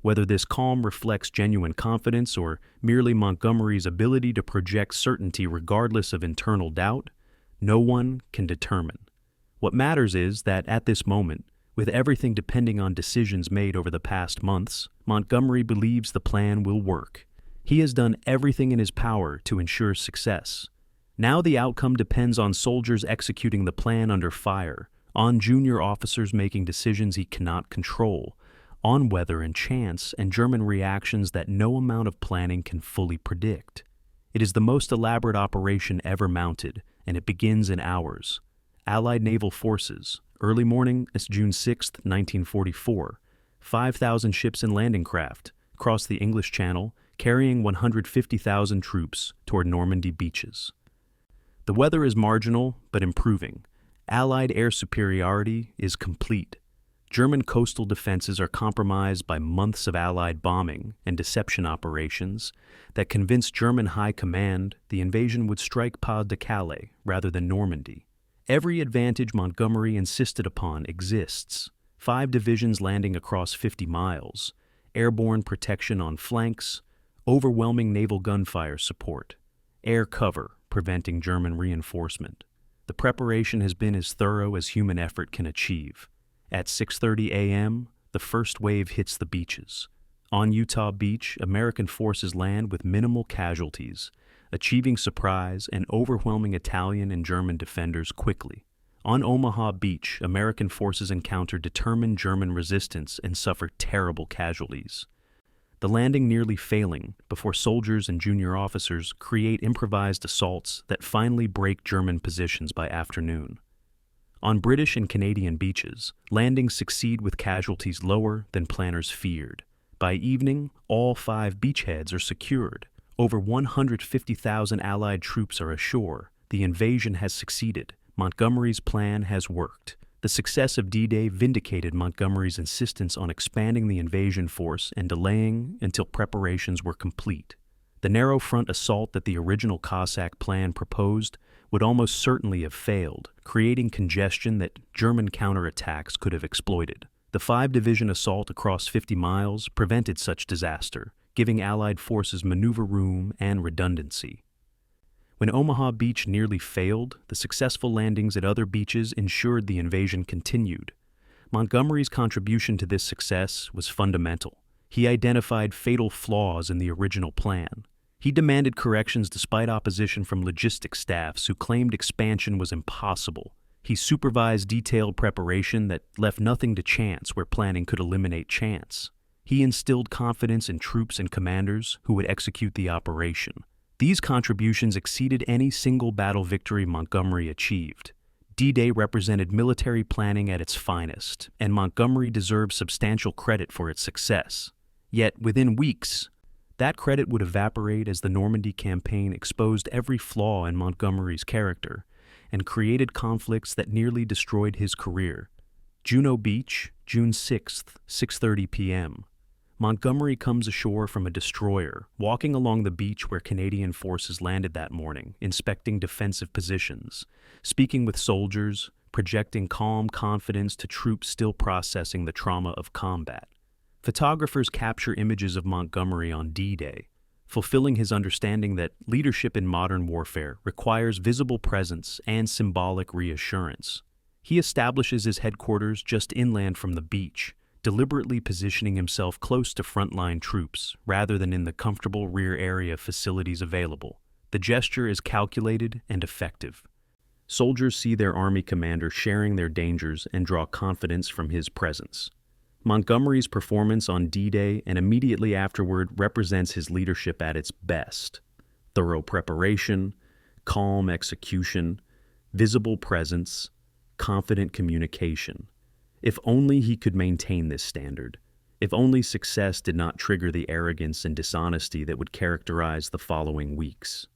Whether this calm reflects genuine confidence or merely Montgomery's ability to project certainty regardless of internal doubt, no one can determine. What matters is that at this moment, with everything depending on decisions made over the past months, Montgomery believes the plan will work. He has done everything in his power to ensure success. Now the outcome depends on soldiers executing the plan under fire, on junior officers making decisions he cannot control, on weather and chance and German reactions that no amount of planning can fully predict. It is the most elaborate operation ever mounted, and it begins in hours. Allied naval forces, early morning, it's June 6, 1944. 5,000 ships and landing craft cross the English Channel, carrying 150,000 troops toward Normandy beaches. The weather is marginal, but improving. Allied air superiority is complete. German coastal defenses are compromised by months of Allied bombing and deception operations that convinced German high command the invasion would strike Pas de Calais rather than Normandy. Every advantage Montgomery insisted upon exists. 5 divisions landing across 50 miles, airborne protection on flanks, overwhelming naval gunfire support, air cover preventing German reinforcement. The preparation has been as thorough as human effort can achieve. At 6:30 a.m., the first wave hits the beaches. On Utah Beach, American forces land with minimal casualties, achieving surprise and overwhelming Italian and German defenders quickly. On Omaha Beach, American forces encounter determined German resistance and suffer terrible casualties. The landing nearly failing before soldiers and junior officers create improvised assaults that finally break German positions by afternoon. On British and Canadian beaches, landings succeed with casualties lower than planners feared. By evening, all 5 beachheads are secured. Over 150,000 Allied troops are ashore. The invasion has succeeded. Montgomery's plan has worked. The success of D-Day vindicated Montgomery's insistence on expanding the invasion force and delaying until preparations were complete. The narrow front assault that the original Cossack plan proposed would almost certainly have failed, creating congestion that German counterattacks could have exploited. The 5-division assault across 50 miles prevented such disaster, giving Allied forces maneuver room and redundancy. When Omaha Beach nearly failed, the successful landings at other beaches ensured the invasion continued. Montgomery's contribution to this success was fundamental. He identified fatal flaws in the original plan. He demanded corrections despite opposition from logistics staffs who claimed expansion was impossible. He supervised detailed preparation that left nothing to chance where planning could eliminate chance. He instilled confidence in troops and commanders who would execute the operation. These contributions exceeded any single battle victory Montgomery achieved. D-Day represented military planning at its finest, and Montgomery deserves substantial credit for its success. Yet, within weeks, that credit would evaporate as the Normandy campaign exposed every flaw in Montgomery's character and created conflicts that nearly destroyed his career. Juno Beach, June 6th, 6:30 p.m. Montgomery comes ashore from a destroyer, walking along the beach where Canadian forces landed that morning, inspecting defensive positions, speaking with soldiers, projecting calm confidence to troops still processing the trauma of combat. Photographers capture images of Montgomery on D-Day, fulfilling his understanding that leadership in modern warfare requires visible presence and symbolic reassurance. He establishes his headquarters just inland from the beach, deliberately positioning himself close to frontline troops rather than in the comfortable rear area facilities available. The gesture is calculated and effective. Soldiers see their army commander sharing their dangers and draw confidence from his presence. Montgomery's performance on D-Day and immediately afterward represents his leadership at its best. Thorough preparation, calm execution, visible presence, confident communication. If only he could maintain this standard. If only success did not trigger the arrogance and dishonesty that would characterize the following weeks.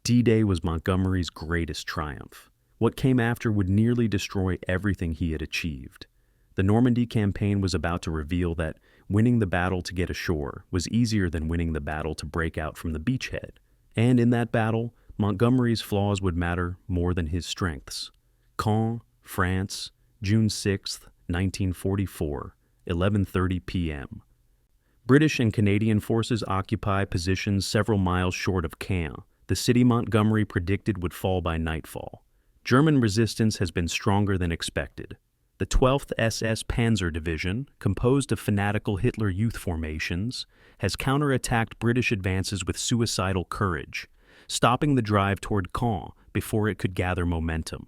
D-Day was Montgomery's greatest triumph. What came after would nearly destroy everything he had achieved. The Normandy campaign was about to reveal that winning the battle to get ashore was easier than winning the battle to break out from the beachhead. And in that battle, Montgomery's flaws would matter more than his strengths. Caen, France, June 6, 1944, 11:30 p.m. British and Canadian forces occupy positions several miles short of Caen. The city Montgomery predicted would fall by nightfall. German resistance has been stronger than expected. The 12th SS Panzer Division, composed of fanatical Hitler Youth formations, has counterattacked British advances with suicidal courage, stopping the drive toward Caen before it could gather momentum.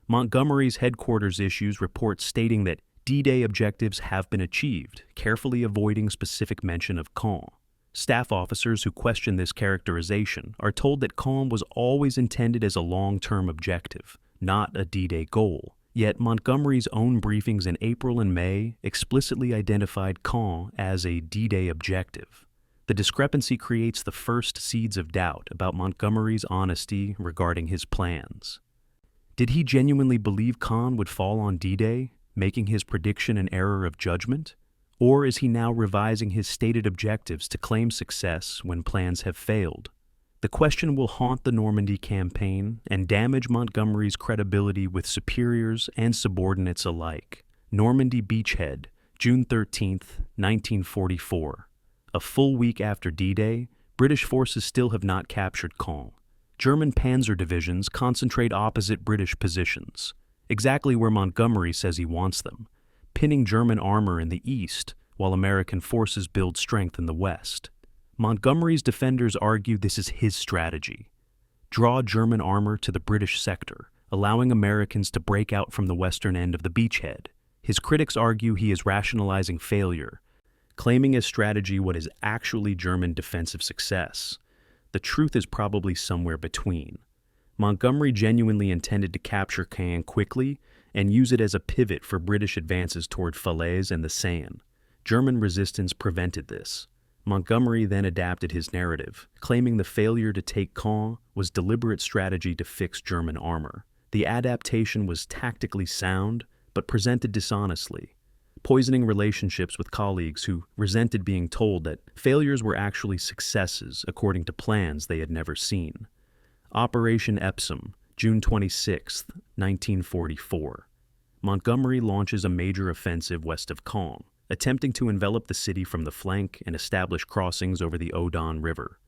Montgomery's headquarters issues reports stating that D-Day objectives have been achieved, carefully avoiding specific mention of Caen. Staff officers who question this characterization are told that Caen was always intended as a long-term objective, not a D-Day goal. Yet Montgomery's own briefings in April and May explicitly identified Caen as a D-Day objective. The discrepancy creates the first seeds of doubt about Montgomery's honesty regarding his plans. Did he genuinely believe Caen would fall on D-Day, making his prediction an error of judgment? Or is he now revising his stated objectives to claim success when plans have failed? The question will haunt the Normandy campaign and damage Montgomery's credibility with superiors and subordinates alike. Normandy beachhead, June 13, 1944. A full week after D-Day, British forces still have not captured Caen. German panzer divisions concentrate opposite British positions, exactly where Montgomery says he wants them, pinning German armor in the east while American forces build strength in the west. Montgomery's defenders argue this is his strategy. Draw German armor to the British sector, allowing Americans to break out from the western end of the beachhead. His critics argue he is rationalizing failure, claiming as strategy what is actually German defensive success. The truth is probably somewhere between. Montgomery genuinely intended to capture Caen quickly and use it as a pivot for British advances toward Falaise and the Seine. German resistance prevented this. Montgomery then adapted his narrative, claiming the failure to take Caen was deliberate strategy to fix German armor. The adaptation was tactically sound, but presented dishonestly, poisoning relationships with colleagues who resented being told that failures were actually successes according to plans they had never seen. Operation Epsom, June 26, 1944. Montgomery launches a major offensive west of Caen, attempting to envelop the city from the flank and establish crossings over the Odon River.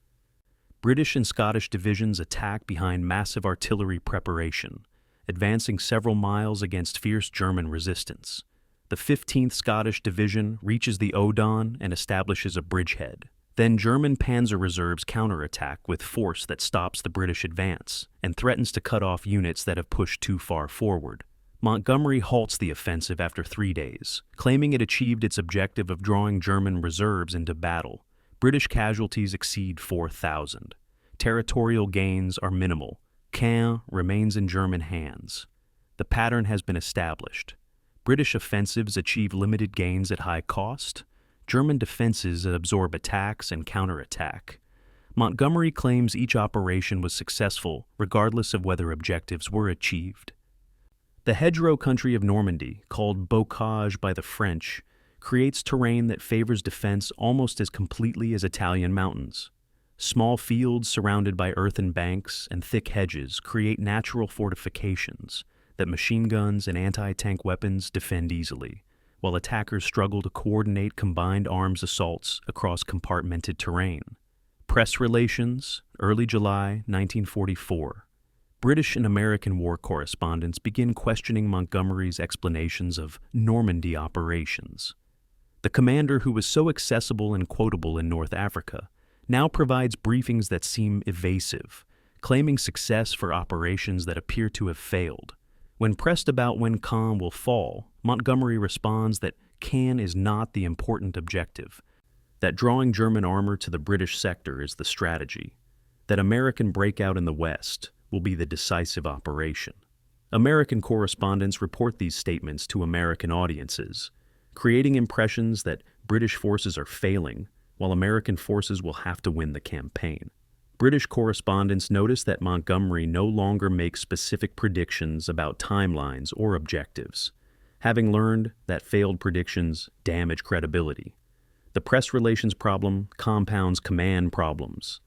British and Scottish divisions attack behind massive artillery preparation, advancing several miles against fierce German resistance. The 15th Scottish Division reaches the Odon and establishes a bridgehead. Then German panzer reserves counterattack with force that stops the British advance and threatens to cut off units that have pushed too far forward. Montgomery halts the offensive after 3 days, claiming it achieved its objective of drawing German reserves into battle. British casualties exceed 4,000. Territorial gains are minimal. Caen remains in German hands. The pattern has been established. British offensives achieve limited gains at high cost. German defenses absorb attacks and counterattack. Montgomery claims each operation was successful, regardless of whether objectives were achieved. The hedgerow country of Normandy, called bocage by the French, creates terrain that favors defense almost as completely as Italian mountains. Small fields surrounded by earthen banks and thick hedges create natural fortifications that machine guns and anti-tank weapons defend easily, while attackers struggle to coordinate combined arms assaults across compartmented terrain. Press relations, early July 1944. British and American war correspondents begin questioning Montgomery's explanations of Normandy operations. The commander, who was so accessible and quotable in North Africa, now provides briefings that seem evasive, claiming success for operations that appear to have failed. When pressed about when Caen will fall, Montgomery responds that Caen is not the important objective, that drawing German armor to the British sector is the strategy, that American breakout in the West will be the decisive operation. American correspondents report these statements to American audiences, creating impressions that British forces are failing, while American forces will have to win the campaign. British correspondents notice that Montgomery no longer makes specific predictions about timelines or objectives, having learned that failed predictions damage credibility. The press relations problem compounds command problems.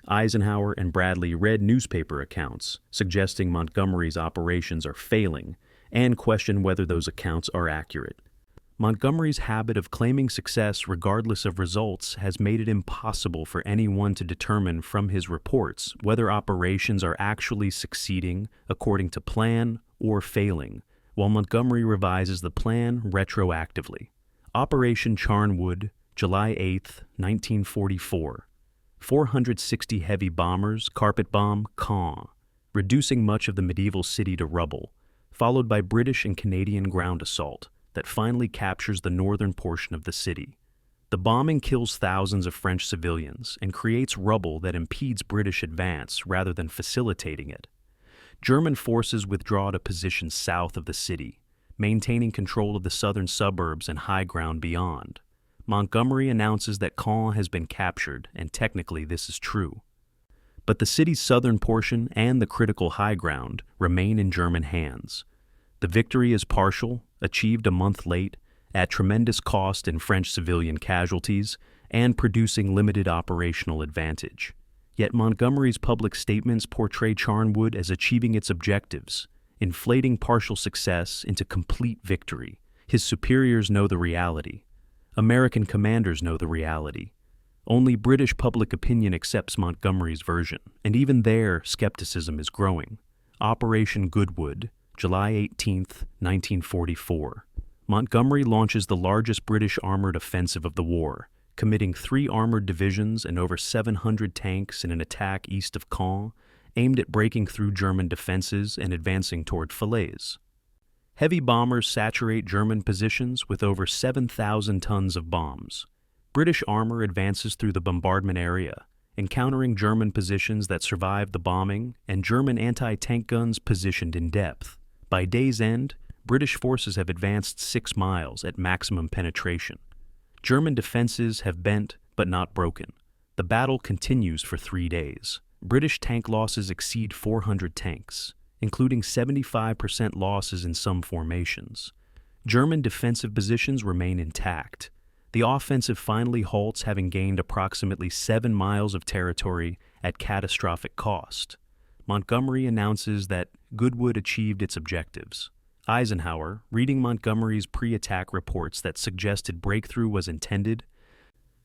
Eisenhower and Bradley read newspaper accounts suggesting Montgomery's operations are failing and question whether those accounts are accurate. Montgomery's habit of claiming success regardless of results has made it impossible for anyone to determine from his reports whether operations are actually succeeding according to plan or failing, while Montgomery revises the plan retroactively. Operation Charnwood, July 8, 1944. 460 heavy bombers carpet bomb Caen, reducing much of the medieval city to rubble, followed by British and Canadian ground assault that finally captures the northern portion of the city. The bombing kills thousands of French civilians and creates rubble that impedes British advance rather than facilitating it. German forces withdraw to positions south of the city, maintaining control of the southern suburbs and high ground beyond. Montgomery announces that Caen has been captured, and technically this is true. But the city's southern portion and the critical high ground remain in German hands. The victory is partial, achieved a month late, at tremendous cost in French civilian casualties, and producing limited operational advantage. Yet Montgomery's public statements portray Charnwood as achieving its objectives, inflating partial success into complete victory. His superiors know the reality. American commanders know the reality. Only British public opinion accepts Montgomery's version, and even there, skepticism is growing. Operation Goodwood, July 18, 1944. Montgomery launches the largest British armored offensive of the war, committing 3 armored divisions and over 700 tanks in an attack east of Caen, aimed at breaking through German defenses and advancing toward Falaise. Heavy bombers saturate German positions with over 7,000 tons of bombs. British armor advances through the bombardment area, encountering German positions that survived the bombing and German anti-tank guns positioned in depth. By day's end, British forces have advanced 6 miles at maximum penetration. German defenses have bent but not broken. The battle continues for 3 days. British tank losses exceed 400 tanks, including 75% losses in some formations. German defensive positions remain intact. The offensive finally halts, having gained approximately 7 miles of territory at catastrophic cost. Montgomery announces that Goodwood achieved its objectives. Eisenhower, reading Montgomery's pre-attack reports that suggested breakthrough was intended,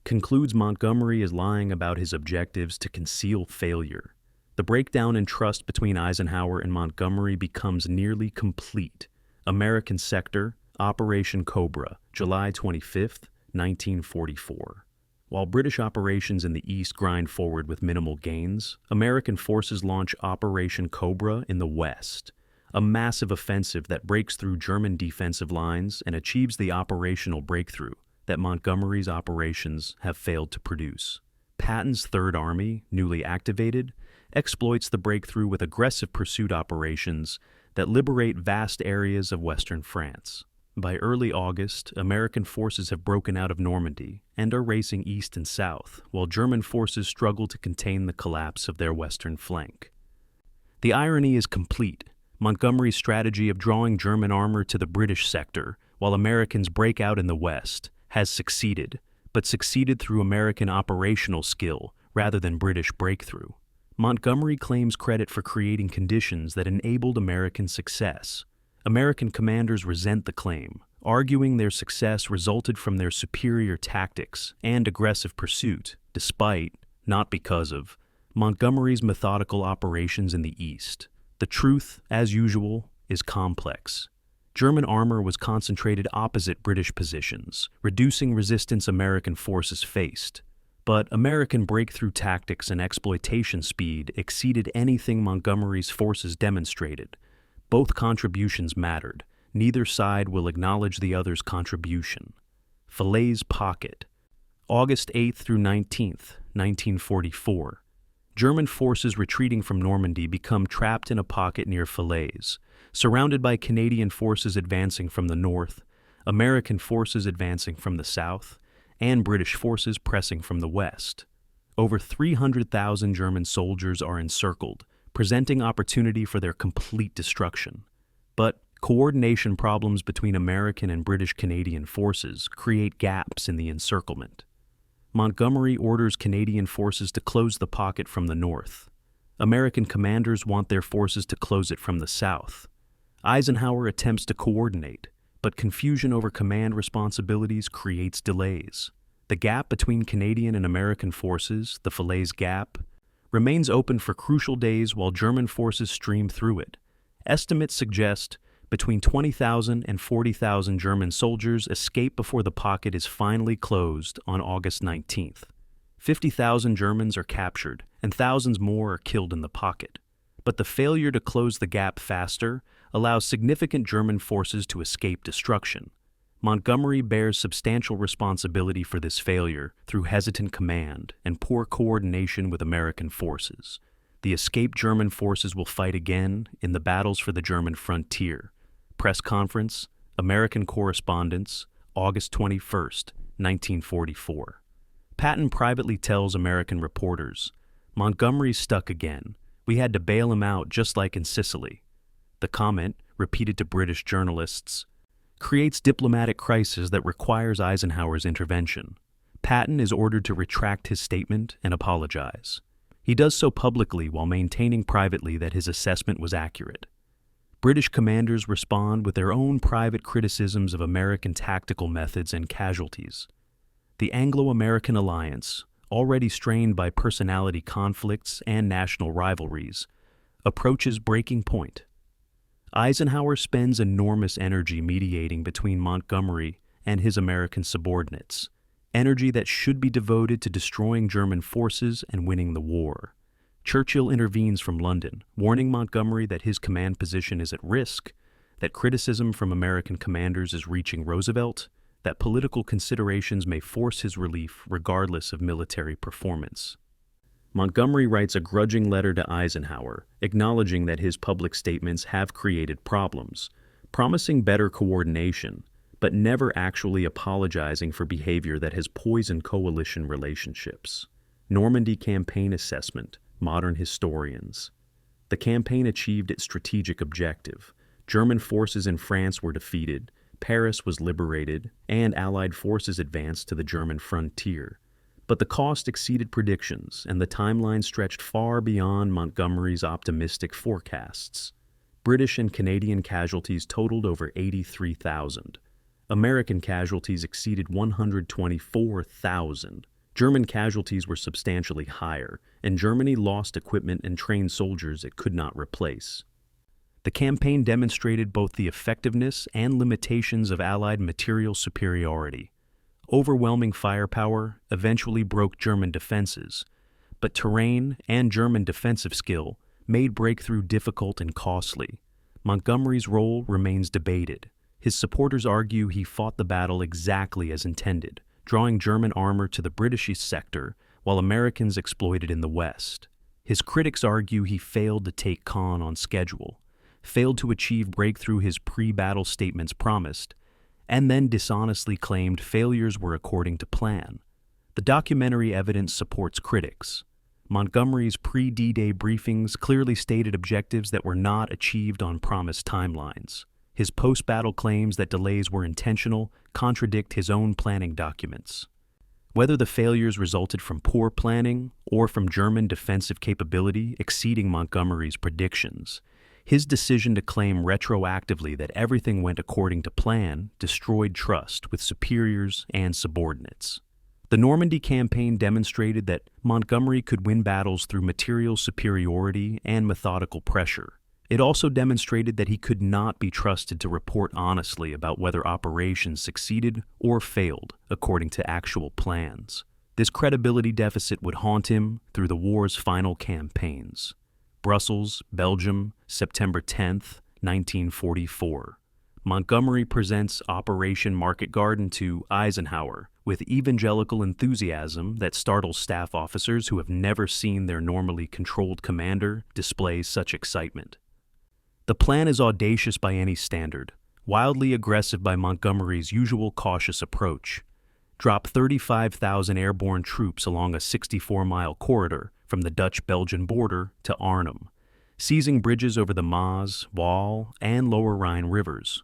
concludes Montgomery is lying about his objectives to conceal failure. The breakdown in trust between Eisenhower and Montgomery becomes nearly complete. American sector, Operation Cobra, July 25, 1944. While British operations in the east grind forward with minimal gains, American forces launch Operation Cobra in the west, a massive offensive that breaks through German defensive lines and achieves the operational breakthrough that Montgomery's operations have failed to produce. Patton's Third Army, newly activated, exploits the breakthrough with aggressive pursuit operations that liberate vast areas of western France. By early August, American forces have broken out of Normandy and are racing east and south, while German forces struggle to contain the collapse of their western flank. The irony is complete. Montgomery's strategy of drawing German armor to the British sector, while Americans break out in the west, has succeeded, but succeeded through American operational skill rather than British breakthrough. Montgomery claims credit for creating conditions that enabled American success. American commanders resent the claim, arguing their success resulted from their superior tactics and aggressive pursuit, despite, not because of, Montgomery's methodical operations in the East. The truth, as usual, is complex. German armor was concentrated opposite British positions, reducing resistance American forces faced. But American breakthrough tactics and exploitation speed exceeded anything Montgomery's forces demonstrated. Both contributions mattered. Neither side will acknowledge the other's contribution. Falaise Pocket, August 8th through 19th, 1944. German forces retreating from Normandy become trapped in a pocket near Falaise, surrounded by Canadian forces advancing from the north, American forces advancing from the south, and British forces pressing from the west. Over 300,000 German soldiers are encircled, presenting opportunity for their complete destruction. But coordination problems between American and British Canadian forces create gaps in the encirclement. Montgomery orders Canadian forces to close the pocket from the north. American commanders want their forces to close it from the south. Eisenhower attempts to coordinate, but confusion over command responsibilities creates delays. The gap between Canadian and American forces, the Falaise Gap, remains open for crucial days while German forces stream through it. Estimates suggest between 20,000 and 40,000 German soldiers escape before the pocket is finally closed on August 19th. 50,000 Germans are captured, and thousands more are killed in the pocket. But the failure to close the gap faster allows significant German forces to escape destruction. Montgomery bears substantial responsibility for this failure through hesitant command and poor coordination with American forces. The escaped German forces will fight again in the battles for the German frontier. Press conference, American correspondence, August 21st, 1944. Patton privately tells American reporters, "Montgomery's stuck again. We had to bail him out just like in Sicily." The comment, repeated to British journalists, creates diplomatic crisis that requires Eisenhower's intervention. Patton is ordered to retract his statement and apologize. He does so publicly while maintaining privately that his assessment was accurate. British commanders respond with their own private criticisms of American tactical methods and casualties. The Anglo-American alliance, already strained by personality conflicts and national rivalries, approaches breaking point. Eisenhower spends enormous energy mediating between Montgomery and his American subordinates, energy that should be devoted to destroying German forces and winning the war. Churchill intervenes from London, warning Montgomery that his command position is at risk, that criticism from American commanders is reaching Roosevelt, that political considerations may force his relief regardless of military performance. Montgomery writes a grudging letter to Eisenhower, acknowledging that his public statements have created problems, promising better coordination, but never actually apologizing for behavior that has poisoned coalition relationships. Normandy Campaign Assessment, Modern Historians. The campaign achieved its strategic objective. German forces in France were defeated, Paris was liberated, and Allied forces advanced to the German frontier. But the cost exceeded predictions, and the timeline stretched far beyond Montgomery's optimistic forecasts. British and Canadian casualties totaled over 83,000. American casualties exceeded 124,000. German casualties were substantially higher, and Germany lost equipment and trained soldiers it could not replace. The campaign demonstrated both the effectiveness and limitations of Allied material superiority. Overwhelming firepower eventually broke German defenses, but terrain and German defensive skill made breakthrough difficult and costly. Montgomery's role remains debated. His supporters argue he fought the battle exactly as intended, drawing German armor to the British sector while Americans exploited in the West. His critics argue he failed to take Caen on schedule, failed to achieve breakthrough his pre-battle statements promised, and then dishonestly claimed failures were according to plan. The documentary evidence supports critics. Montgomery's pre-D-Day briefings clearly stated objectives that were not achieved on promised timelines. His post-battle claims that delays were intentional contradict his own planning documents. Whether the failures resulted from poor planning or from German defensive capability exceeding Montgomery's predictions, his decision to claim retroactively that everything went according to plan destroyed trust with superiors and subordinates. The Normandy campaign demonstrated that Montgomery could win battles through material superiority and methodical pressure. It also demonstrated that he could not be trusted to report honestly about whether operations succeeded or failed according to actual plans. This credibility deficit would haunt him through the war's final campaigns. Brussels, Belgium, September 10, 1944. Montgomery presents Operation Market Garden to Eisenhower with evangelical enthusiasm that startles staff officers who have never seen their normally controlled commander display such excitement. The plan is audacious by any standard, wildly aggressive by Montgomery's usual cautious approach. Drop 35,000 airborne troops along a 64-mile corridor from the Dutch-Belgian border to Arnhem, seizing bridges over the Maas, Waal, and Lower Rhine rivers.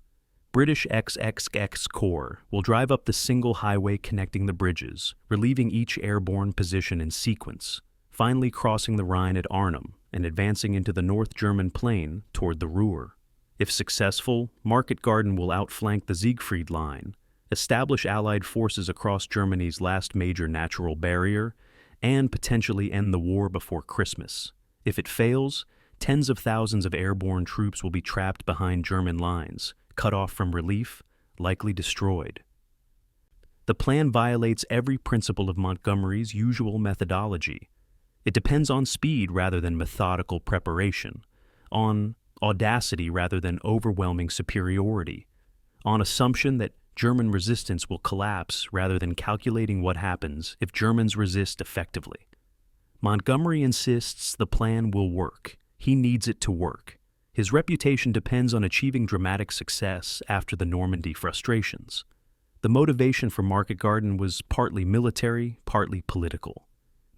British XXX Corps will drive up the single highway connecting the bridges, relieving each airborne position in sequence, finally crossing the Rhine at Arnhem and advancing into the North German plain toward the Ruhr. If successful, Market Garden will outflank the Siegfried Line, establish Allied forces across Germany's last major natural barrier, and potentially end the war before Christmas. If it fails, tens of thousands of airborne troops will be trapped behind German lines, cut off from relief, likely destroyed. The plan violates every principle of Montgomery's usual methodology. It depends on speed rather than methodical preparation, on audacity rather than overwhelming superiority, on assumption that German resistance will collapse rather than calculating what happens if Germans resist effectively. Montgomery insists the plan will work. He needs it to work. His reputation depends on achieving dramatic success after the Normandy frustrations. The motivation for Market Garden was partly military, partly political.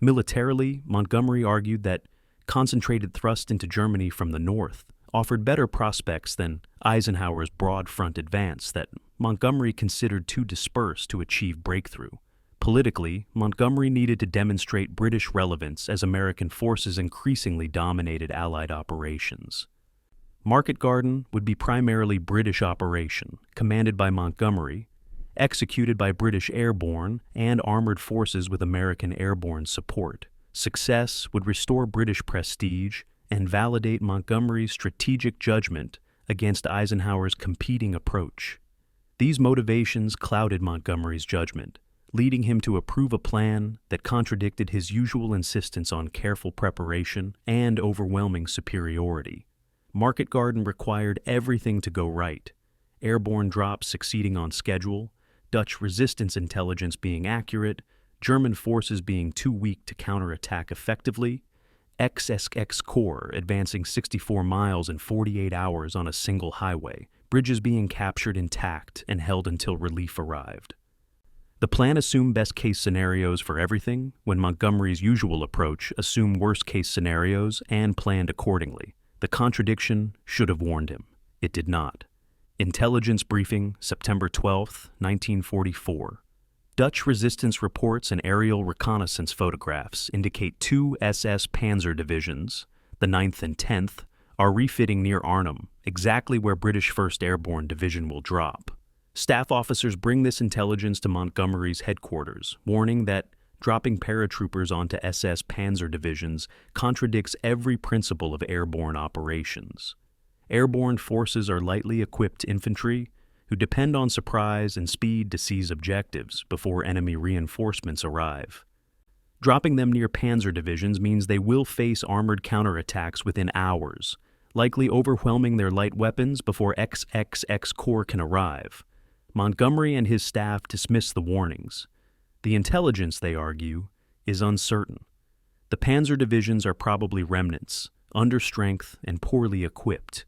Militarily, Montgomery argued that concentrated thrust into Germany from the north offered better prospects than Eisenhower's broad front advance that Montgomery considered too dispersed to achieve breakthrough. Politically, Montgomery needed to demonstrate British relevance as American forces increasingly dominated Allied operations. Market Garden would be primarily British operation, commanded by Montgomery, executed by British airborne and armored forces with American airborne support. Success would restore British prestige and validate Montgomery's strategic judgment against Eisenhower's competing approach. These motivations clouded Montgomery's judgment, leading him to approve a plan that contradicted his usual insistence on careful preparation and overwhelming superiority. Market Garden required everything to go right: airborne drops succeeding on schedule, Dutch resistance intelligence being accurate, German forces being too weak to counterattack effectively, XXX Corps advancing 64 miles in 48 hours on a single highway, bridges being captured intact and held until relief arrived. The plan assumed best-case scenarios for everything, when Montgomery's usual approach assumed worst-case scenarios and planned accordingly. The contradiction should have warned him. It did not. Intelligence briefing, September 12, 1944. Dutch resistance reports and aerial reconnaissance photographs indicate two SS Panzer divisions, the 9th and 10th, are refitting near Arnhem, exactly where British 1st Airborne Division will drop. Staff officers bring this intelligence to Montgomery's headquarters, warning that dropping paratroopers onto SS Panzer divisions contradicts every principle of airborne operations. Airborne forces are lightly equipped infantry who depend on surprise and speed to seize objectives before enemy reinforcements arrive. Dropping them near panzer divisions means they will face armored counterattacks within hours, likely overwhelming their light weapons before XXX Corps can arrive. Montgomery and his staff dismiss the warnings. The intelligence, they argue, is uncertain. The panzer divisions are probably remnants, under strength and poorly equipped.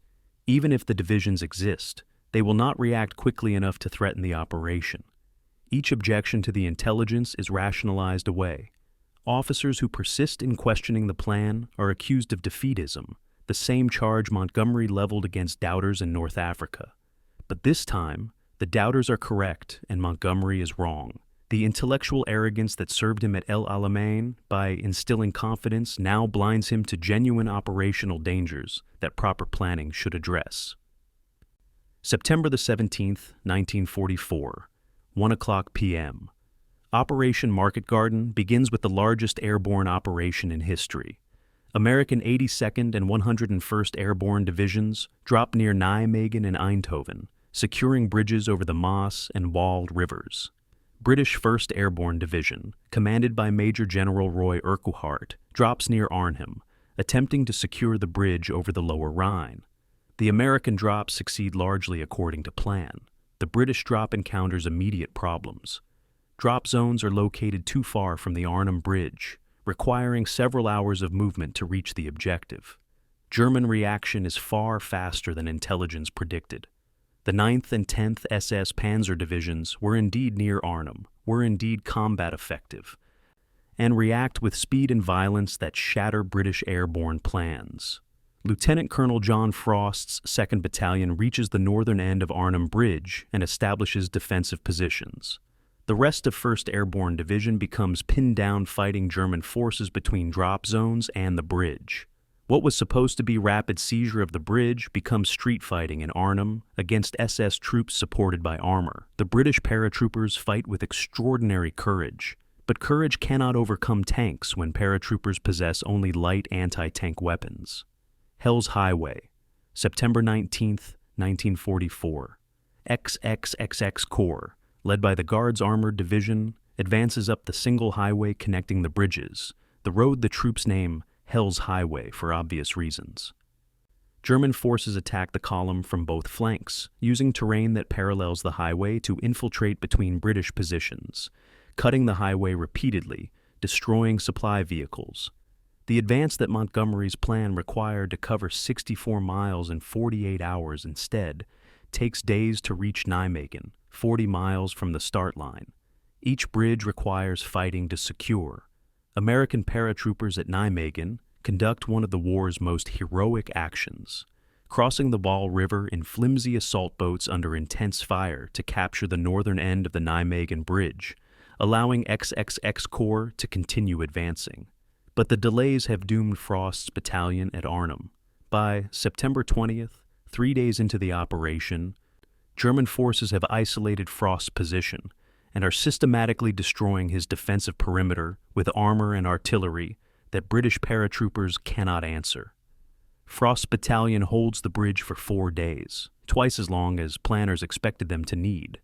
Even if the divisions exist, They will not react quickly enough to threaten the operation. Each objection to the intelligence is rationalized away. Officers who persist in questioning the plan are accused of defeatism, the same charge Montgomery leveled against doubters in North Africa. But this time, the doubters are correct and Montgomery is wrong. The intellectual arrogance that served him at El Alamein by instilling confidence now blinds him to genuine operational dangers that proper planning should address. September the 17th, 1944, 1 o'clock p.m. Operation Market Garden begins with the largest airborne operation in history. American 82nd and 101st Airborne Divisions drop near Nijmegen and Eindhoven, securing bridges over the Maas and Waal rivers. British 1st Airborne Division, commanded by Major General Roy Urquhart, drops near Arnhem, attempting to secure the bridge over the Lower Rhine. The American drops succeed largely according to plan. The British drop encounters immediate problems. Drop zones are located too far from the Arnhem Bridge, requiring several hours of movement to reach the objective. German reaction is far faster than intelligence predicted. The 9th and 10th SS Panzer Divisions were indeed near Arnhem, were indeed combat effective, and react with speed and violence that shatter British airborne plans. Lieutenant Colonel John Frost's 2nd Battalion reaches the northern end of Arnhem Bridge and establishes defensive positions. The rest of 1st Airborne Division becomes pinned down fighting German forces between drop zones and the bridge. What was supposed to be rapid seizure of the bridge becomes street fighting in Arnhem against SS troops supported by armor. The British paratroopers fight with extraordinary courage, but courage cannot overcome tanks when paratroopers possess only light anti-tank weapons. Hell's Highway, September 19th, 1944. XXXX Corps, led by the Guards Armored Division, advances up the single highway connecting the bridges, the road the troops name Hell's Highway for obvious reasons. German forces attack the column from both flanks, using terrain that parallels the highway to infiltrate between British positions, cutting the highway repeatedly, destroying supply vehicles. The advance that Montgomery's plan required to cover 64 miles in 48 hours instead takes days to reach Nijmegen, 40 miles from the start line. Each bridge requires fighting to secure. American paratroopers at Nijmegen conduct one of the war's most heroic actions, crossing the Waal River in flimsy assault boats under intense fire to capture the northern end of the Nijmegen Bridge, allowing XXX Corps to continue advancing. But the delays have doomed Frost's battalion at Arnhem. By September 20th, 3 days into the operation, German forces have isolated Frost's position and are systematically destroying his defensive perimeter with armor and artillery that British paratroopers cannot answer. Frost's battalion holds the bridge for 4 days, twice as long as planners expected them to need.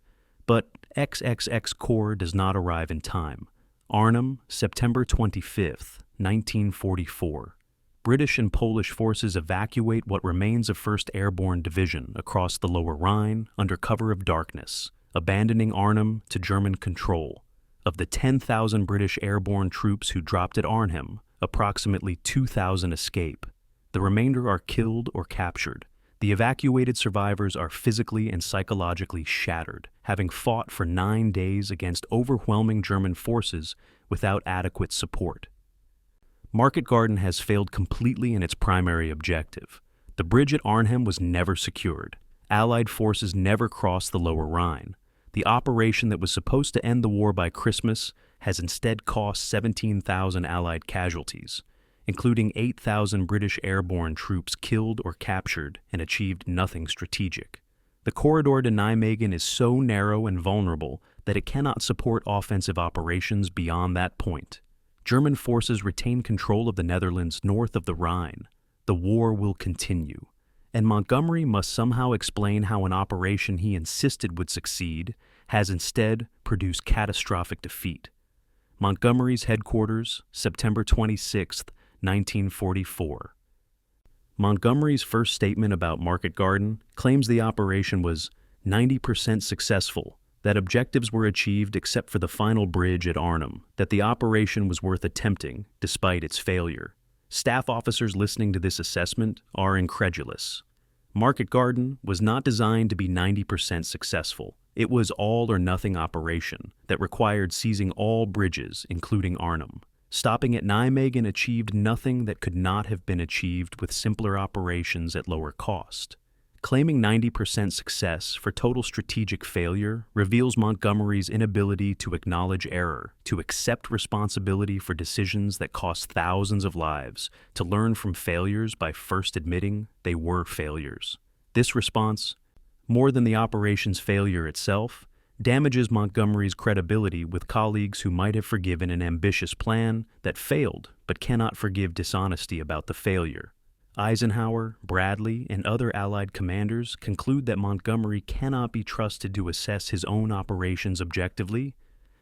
But XXX Corps does not arrive in time. Arnhem, September 25th, 1944. British and Polish forces evacuate what remains of 1st Airborne Division across the Lower Rhine under cover of darkness, abandoning Arnhem to German control. Of the 10,000 British airborne troops who dropped at Arnhem, approximately 2,000 escape. The remainder are killed or captured. The evacuated survivors are physically and psychologically shattered, having fought for 9 days against overwhelming German forces without adequate support. Market Garden has failed completely in its primary objective. The bridge at Arnhem was never secured. Allied forces never crossed the Lower Rhine. The operation that was supposed to end the war by Christmas has instead cost 17,000 Allied casualties, including 8,000 British airborne troops killed or captured, and achieved nothing strategic. The corridor to Nijmegen is so narrow and vulnerable that it cannot support offensive operations beyond that point. German forces retain control of the Netherlands north of the Rhine. The war will continue, and Montgomery must somehow explain how an operation he insisted would succeed has instead produced catastrophic defeat. Montgomery's headquarters, September 26, 1944. Montgomery's first statement about Market Garden claims the operation was 90% successful, that objectives were achieved except for the final bridge at Arnhem, that the operation was worth attempting despite its failure. Staff officers listening to this assessment are incredulous. Market Garden was not designed to be 90% successful. It was all-or-nothing operation that required seizing all bridges, including Arnhem. Stopping at Nijmegen achieved nothing that could not have been achieved with simpler operations at lower cost. Claiming 90% success for total strategic failure reveals Montgomery's inability to acknowledge error, to accept responsibility for decisions that cost thousands of lives, to learn from failures by first admitting they were failures. This response, more than the operation's failure itself, damages Montgomery's credibility with colleagues who might have forgiven an ambitious plan that failed but cannot forgive dishonesty about the failure. Eisenhower, Bradley, and other Allied commanders conclude that Montgomery cannot be trusted to assess his own operations objectively,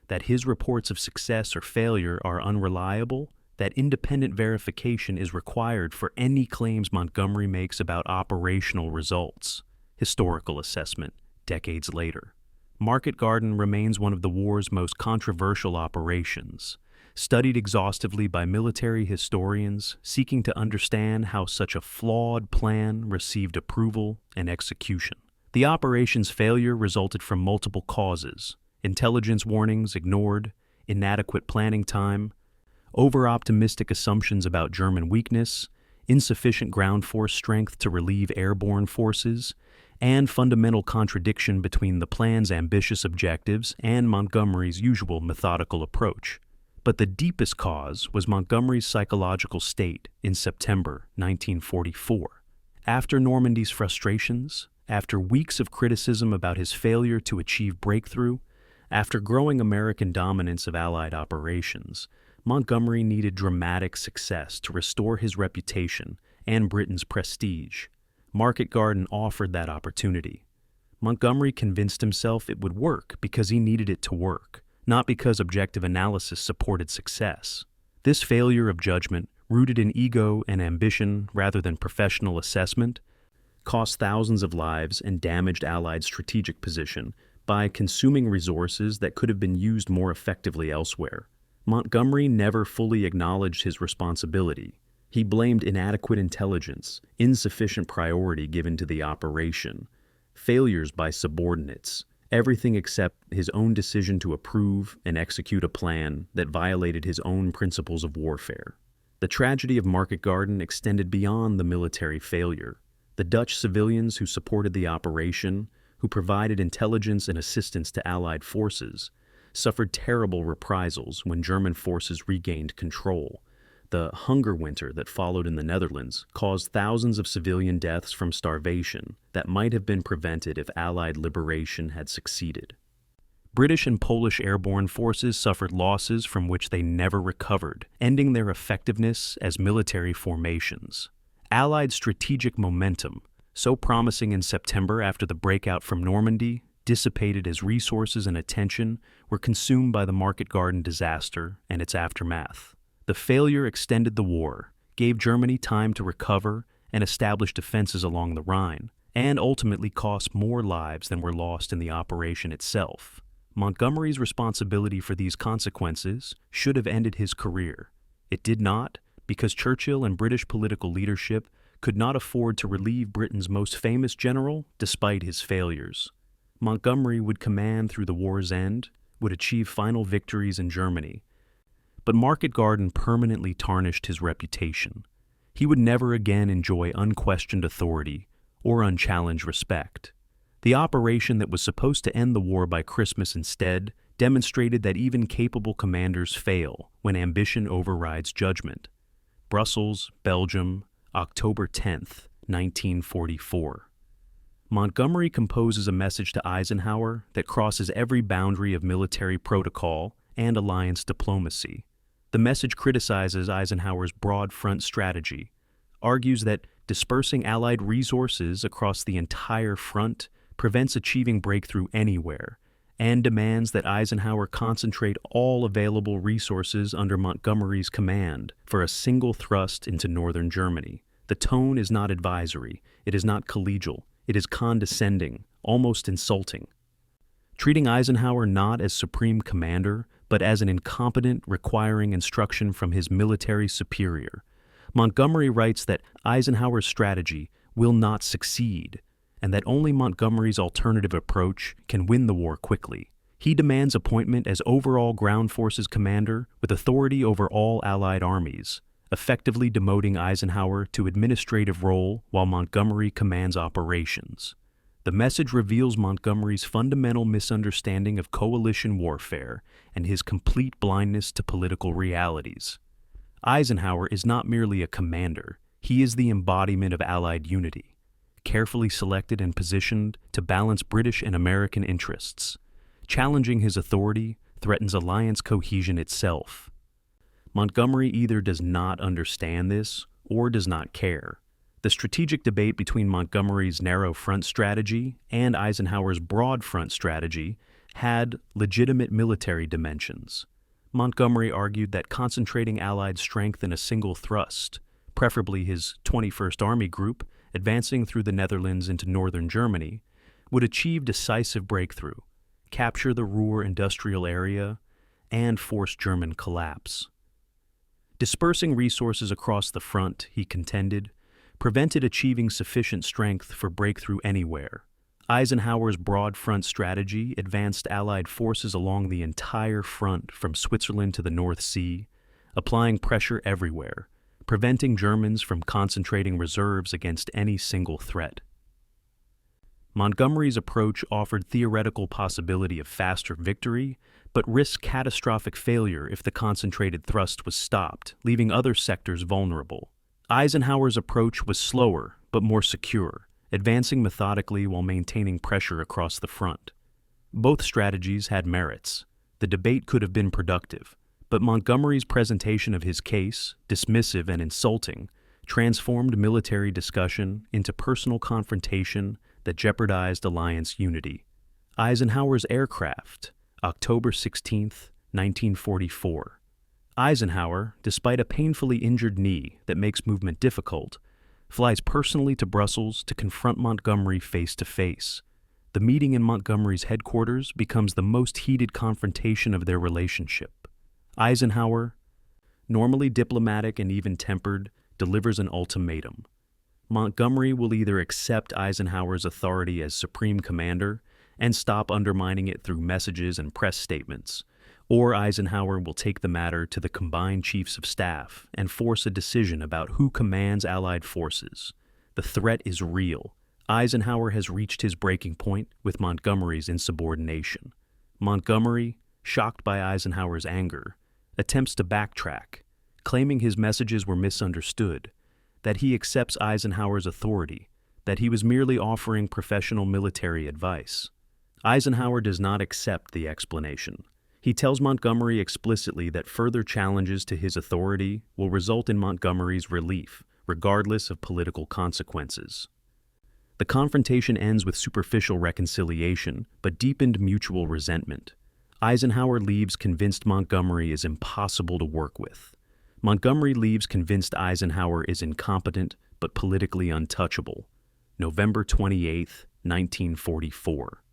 that his reports of success or failure are unreliable, that independent verification is required for any claims Montgomery makes about operational results. Historical assessment, decades later. Market Garden remains one of the war's most controversial operations, studied exhaustively by military historians seeking to understand how such a flawed plan received approval and execution. The operation's failure resulted from multiple causes: intelligence warnings ignored, inadequate planning time, over-optimistic assumptions about German weakness, insufficient ground force strength to relieve airborne forces, and fundamental contradiction between the plan's ambitious objectives and Montgomery's usual methodical approach. But the deepest cause was Montgomery's psychological state in September 1944. After Normandy's frustrations, after weeks of criticism about his failure to achieve breakthrough, after growing American dominance of Allied operations, Montgomery needed dramatic success to restore his reputation and Britain's prestige. Market Garden offered that opportunity. Montgomery convinced himself it would work because he needed it to work, not because objective analysis supported success. This failure of judgment, rooted in ego and ambition rather than professional assessment, cost thousands of lives and damaged Allied strategic position by consuming resources that could have been used more effectively elsewhere. Montgomery never fully acknowledged his responsibility. He blamed inadequate intelligence, insufficient priority given to the operation, failures by subordinates, everything except his own decision to approve and execute a plan that violated his own principles of warfare. The tragedy of Market Garden extended beyond the military failure. The Dutch civilians who supported the operation, who provided intelligence and assistance to Allied forces, suffered terrible reprisals when German forces regained control. The hunger winter that followed in the Netherlands caused thousands of civilian deaths from starvation that might have been prevented if Allied liberation had succeeded. British and Polish airborne forces suffered losses from which they never recovered, ending their effectiveness as military formations. Allied strategic momentum, so promising in September after the breakout from Normandy, dissipated as resources and attention were consumed by the Market Garden disaster and its aftermath. The failure extended the war, gave Germany time to recover and establish defenses along the Rhine, and ultimately cost more lives than were lost in the operation itself. Montgomery's responsibility for these consequences should have ended his career. It did not, because Churchill and British political leadership could not afford to relieve Britain's most famous general despite his failures. Montgomery would command through the war's end, would achieve final victories in Germany. But Market Garden permanently tarnished his reputation. He would never again enjoy unquestioned authority or unchallenged respect. The operation that was supposed to end the war by Christmas instead demonstrated that even capable commanders fail when ambition overrides judgment. Brussels, Belgium, October 10th, 1944. Montgomery composes a message to Eisenhower that crosses every boundary of military protocol and alliance diplomacy. The message criticizes Eisenhower's broad front strategy, argues that dispersing Allied resources across the entire front prevents achieving breakthrough anywhere, and demands that Eisenhower concentrate all available resources under Montgomery's command for a single thrust into northern Germany. The tone is not advisory, it is not collegial, it is condescending, almost insulting. Treating Eisenhower not as supreme commander, but as an incompetent requiring instruction from his military superior. Montgomery writes that Eisenhower's strategy will not succeed, and that only Montgomery's alternative approach can win the war quickly. He demands appointment as overall ground forces commander with authority over all Allied armies, effectively demoting Eisenhower to administrative role while Montgomery commands operations. The message reveals Montgomery's fundamental misunderstanding of coalition warfare and his complete blindness to political realities. Eisenhower is not merely a commander, he is the embodiment of Allied unity, carefully selected and positioned to balance British and American interests. Challenging his authority threatens alliance cohesion itself. Montgomery either does not understand this or does not care. The strategic debate between Montgomery's narrow front strategy and Eisenhower's broad front strategy had legitimate military dimensions. Montgomery argued that concentrating Allied strength in a single thrust, preferably his 21st Army Group advancing through the Netherlands into northern Germany, would achieve decisive breakthrough, capture the Ruhr industrial area, and force German collapse. Dispersing resources across the front, he contended, prevented achieving sufficient strength for breakthrough anywhere. Eisenhower's broad front strategy advanced Allied forces along the entire front from Switzerland to the North Sea, applying pressure everywhere, preventing Germans from concentrating reserves against any single threat. Montgomery's approach offered theoretical possibility of faster victory, but risked catastrophic failure if the concentrated thrust was stopped, leaving other sectors vulnerable. Eisenhower's approach was slower, but more secure, advancing methodically while maintaining pressure across the front. Both strategies had merits. The debate could have been productive, but Montgomery's presentation of his case, dismissive and insulting, transformed military discussion into personal confrontation that jeopardized alliance unity. Eisenhower's aircraft, October 16, 1944. Eisenhower, despite a painfully injured knee that makes movement difficult, flies personally to Brussels to confront Montgomery face to face. The meeting in Montgomery's headquarters becomes the most heated confrontation of their relationship. Eisenhower, normally diplomatic and even-tempered, delivers an ultimatum. Montgomery will either accept Eisenhower's authority as supreme commander and stop undermining it through messages and press statements, or Eisenhower will take the matter to the combined chiefs of staff and force a decision about who commands Allied forces. The threat is real. Eisenhower has reached his breaking point with Montgomery's insubordination. Montgomery, shocked by Eisenhower's anger, attempts to backtrack, claiming his messages were misunderstood, that he accepts Eisenhower's authority, that he was merely offering professional military advice. Eisenhower does not accept the explanation. He tells Montgomery explicitly that further challenges to his authority will result in Montgomery's relief, regardless of political consequences. The confrontation ends with superficial reconciliation, but deepened mutual resentment. Eisenhower leaves convinced Montgomery is impossible to work with. Montgomery leaves convinced Eisenhower is incompetent but politically untouchable. November 28, 1944.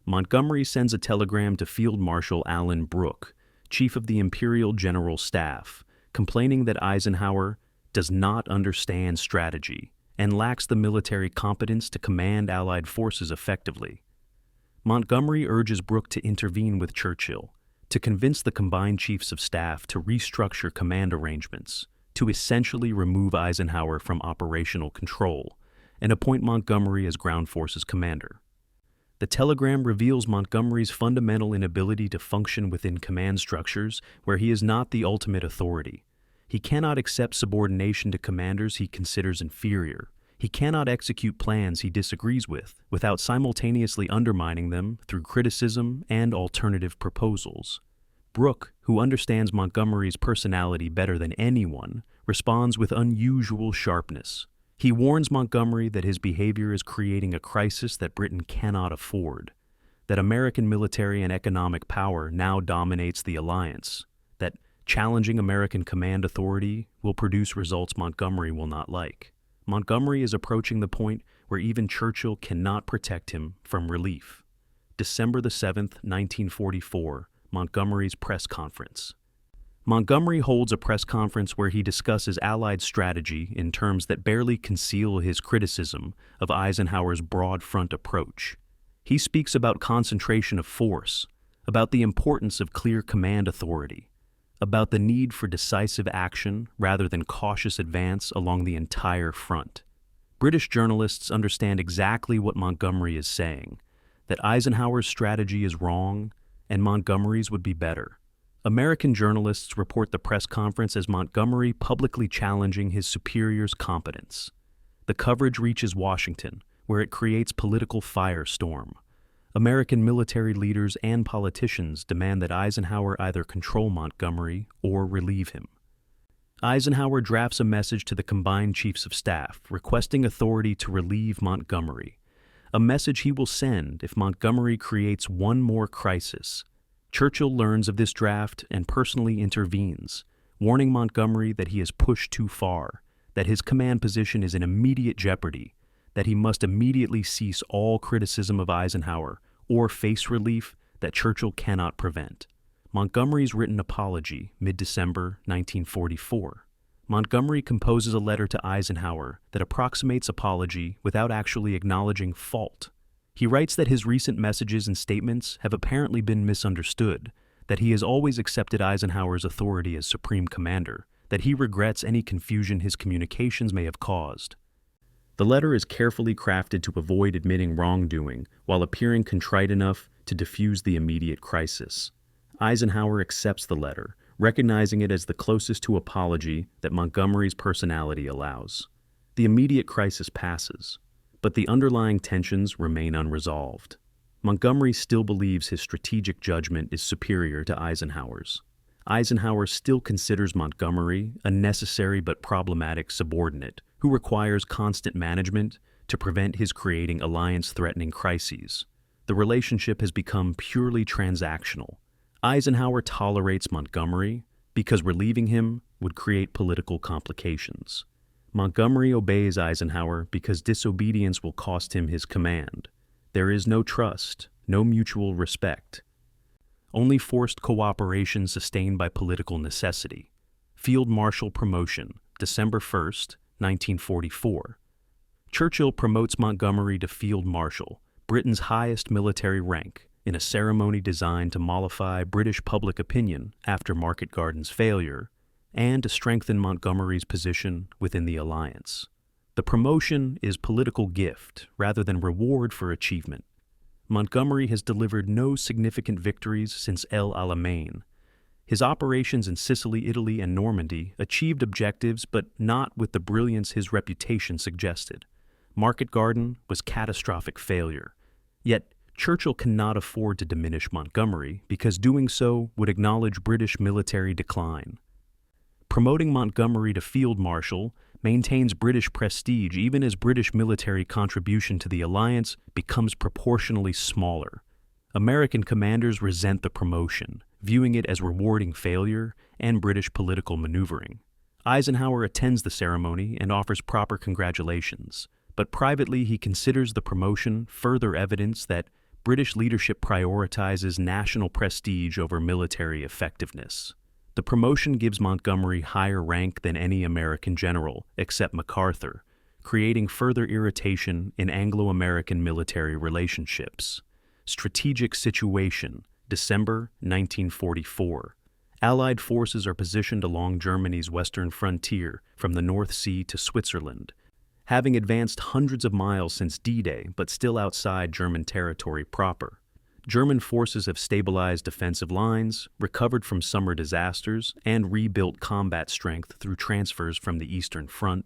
Montgomery sends a telegram to Field Marshal Alan Brooke, chief of the Imperial General Staff, complaining that Eisenhower does not understand strategy and lacks the military competence to command Allied forces effectively. Montgomery urges Brooke to intervene with Churchill, to convince the combined chiefs of staff to restructure command arrangements, to essentially remove Eisenhower from operational control, and appoint Montgomery as ground forces commander. The telegram reveals Montgomery's fundamental inability to function within command structures where he is not the ultimate authority. He cannot accept subordination to commanders he considers inferior. He cannot execute plans he disagrees with without simultaneously undermining them through criticism and alternative proposals. Brooke, who understands Montgomery's personality better than anyone, responds with unusual sharpness. He warns Montgomery that his behavior is creating a crisis that Britain cannot afford, that American military and economic power now dominates the alliance, that challenging American command authority will produce results Montgomery will not like. Montgomery is approaching the point where even Churchill cannot protect him from relief. December the 7th, 1944, Montgomery's press conference. Montgomery holds a press conference where he discusses Allied strategy in terms that barely conceal his criticism of Eisenhower's broad front approach. He speaks about concentration of force, about the importance of clear command authority, about the need for decisive action rather than cautious advance along the entire front. British journalists understand exactly what Montgomery is saying, that Eisenhower's strategy is wrong and Montgomery's would be better. American journalists report the press conference as Montgomery publicly challenging his superior's competence. The coverage reaches Washington, where it creates political firestorm. American military leaders and politicians demand that Eisenhower either control Montgomery or relieve him. Eisenhower drafts a message to the combined chiefs of staff requesting authority to relieve Montgomery, a message he will send if Montgomery creates one more crisis. Churchill learns of this draft and personally intervenes, warning Montgomery that he has pushed too far, that his command position is in immediate jeopardy, that he must immediately cease all criticism of Eisenhower or face relief that Churchill cannot prevent. Montgomery's written apology, mid-December 1944. Montgomery composes a letter to Eisenhower that approximates apology without actually acknowledging fault. He writes that his recent messages and statements have apparently been misunderstood, that he has always accepted Eisenhower's authority as supreme commander, that he regrets any confusion his communications may have caused. The letter is carefully crafted to avoid admitting wrongdoing while appearing contrite enough to diffuse the immediate crisis. Eisenhower accepts the letter, recognizing it as the closest to apology that Montgomery's personality allows. The immediate crisis passes, but the underlying tensions remain unresolved. Montgomery still believes his strategic judgment is superior to Eisenhower's. Eisenhower still considers Montgomery a necessary but problematic subordinate who requires constant management to prevent his creating alliance-threatening crises. The relationship has become purely transactional. Eisenhower tolerates Montgomery because relieving him would create political complications. Montgomery obeys Eisenhower because disobedience will cost him his command. There is no trust, no mutual respect. Only forced cooperation sustained by political necessity. Field Marshal promotion, December 1st, 1944. Churchill promotes Montgomery to Field Marshal, Britain's highest military rank, in a ceremony designed to mollify British public opinion after Market Garden's failure, and to strengthen Montgomery's position within the alliance. The promotion is political gift rather than reward for achievement. Montgomery has delivered no significant victories since El Alamein. His operations in Sicily, Italy, and Normandy achieved objectives, but not with the brilliance his reputation suggested. Market Garden was catastrophic failure. Yet, Churchill cannot afford to diminish Montgomery because doing so would acknowledge British military decline. Promoting Montgomery to Field Marshal maintains British prestige even as British military contribution to the alliance becomes proportionally smaller. American commanders resent the promotion, viewing it as rewarding failure and British political maneuvering. Eisenhower attends the ceremony and offers proper congratulations, but privately he considers the promotion further evidence that British leadership prioritizes national prestige over military effectiveness. The promotion gives Montgomery higher rank than any American general, except MacArthur, creating further irritation in Anglo-American military relationships. Strategic situation, December 1944. Allied forces are positioned along Germany's western frontier from the North Sea to Switzerland, having advanced hundreds of miles since D-Day but still outside German territory proper. German forces have stabilized defensive lines, recovered from summer disasters, and rebuilt combat strength through transfers from the Eastern Front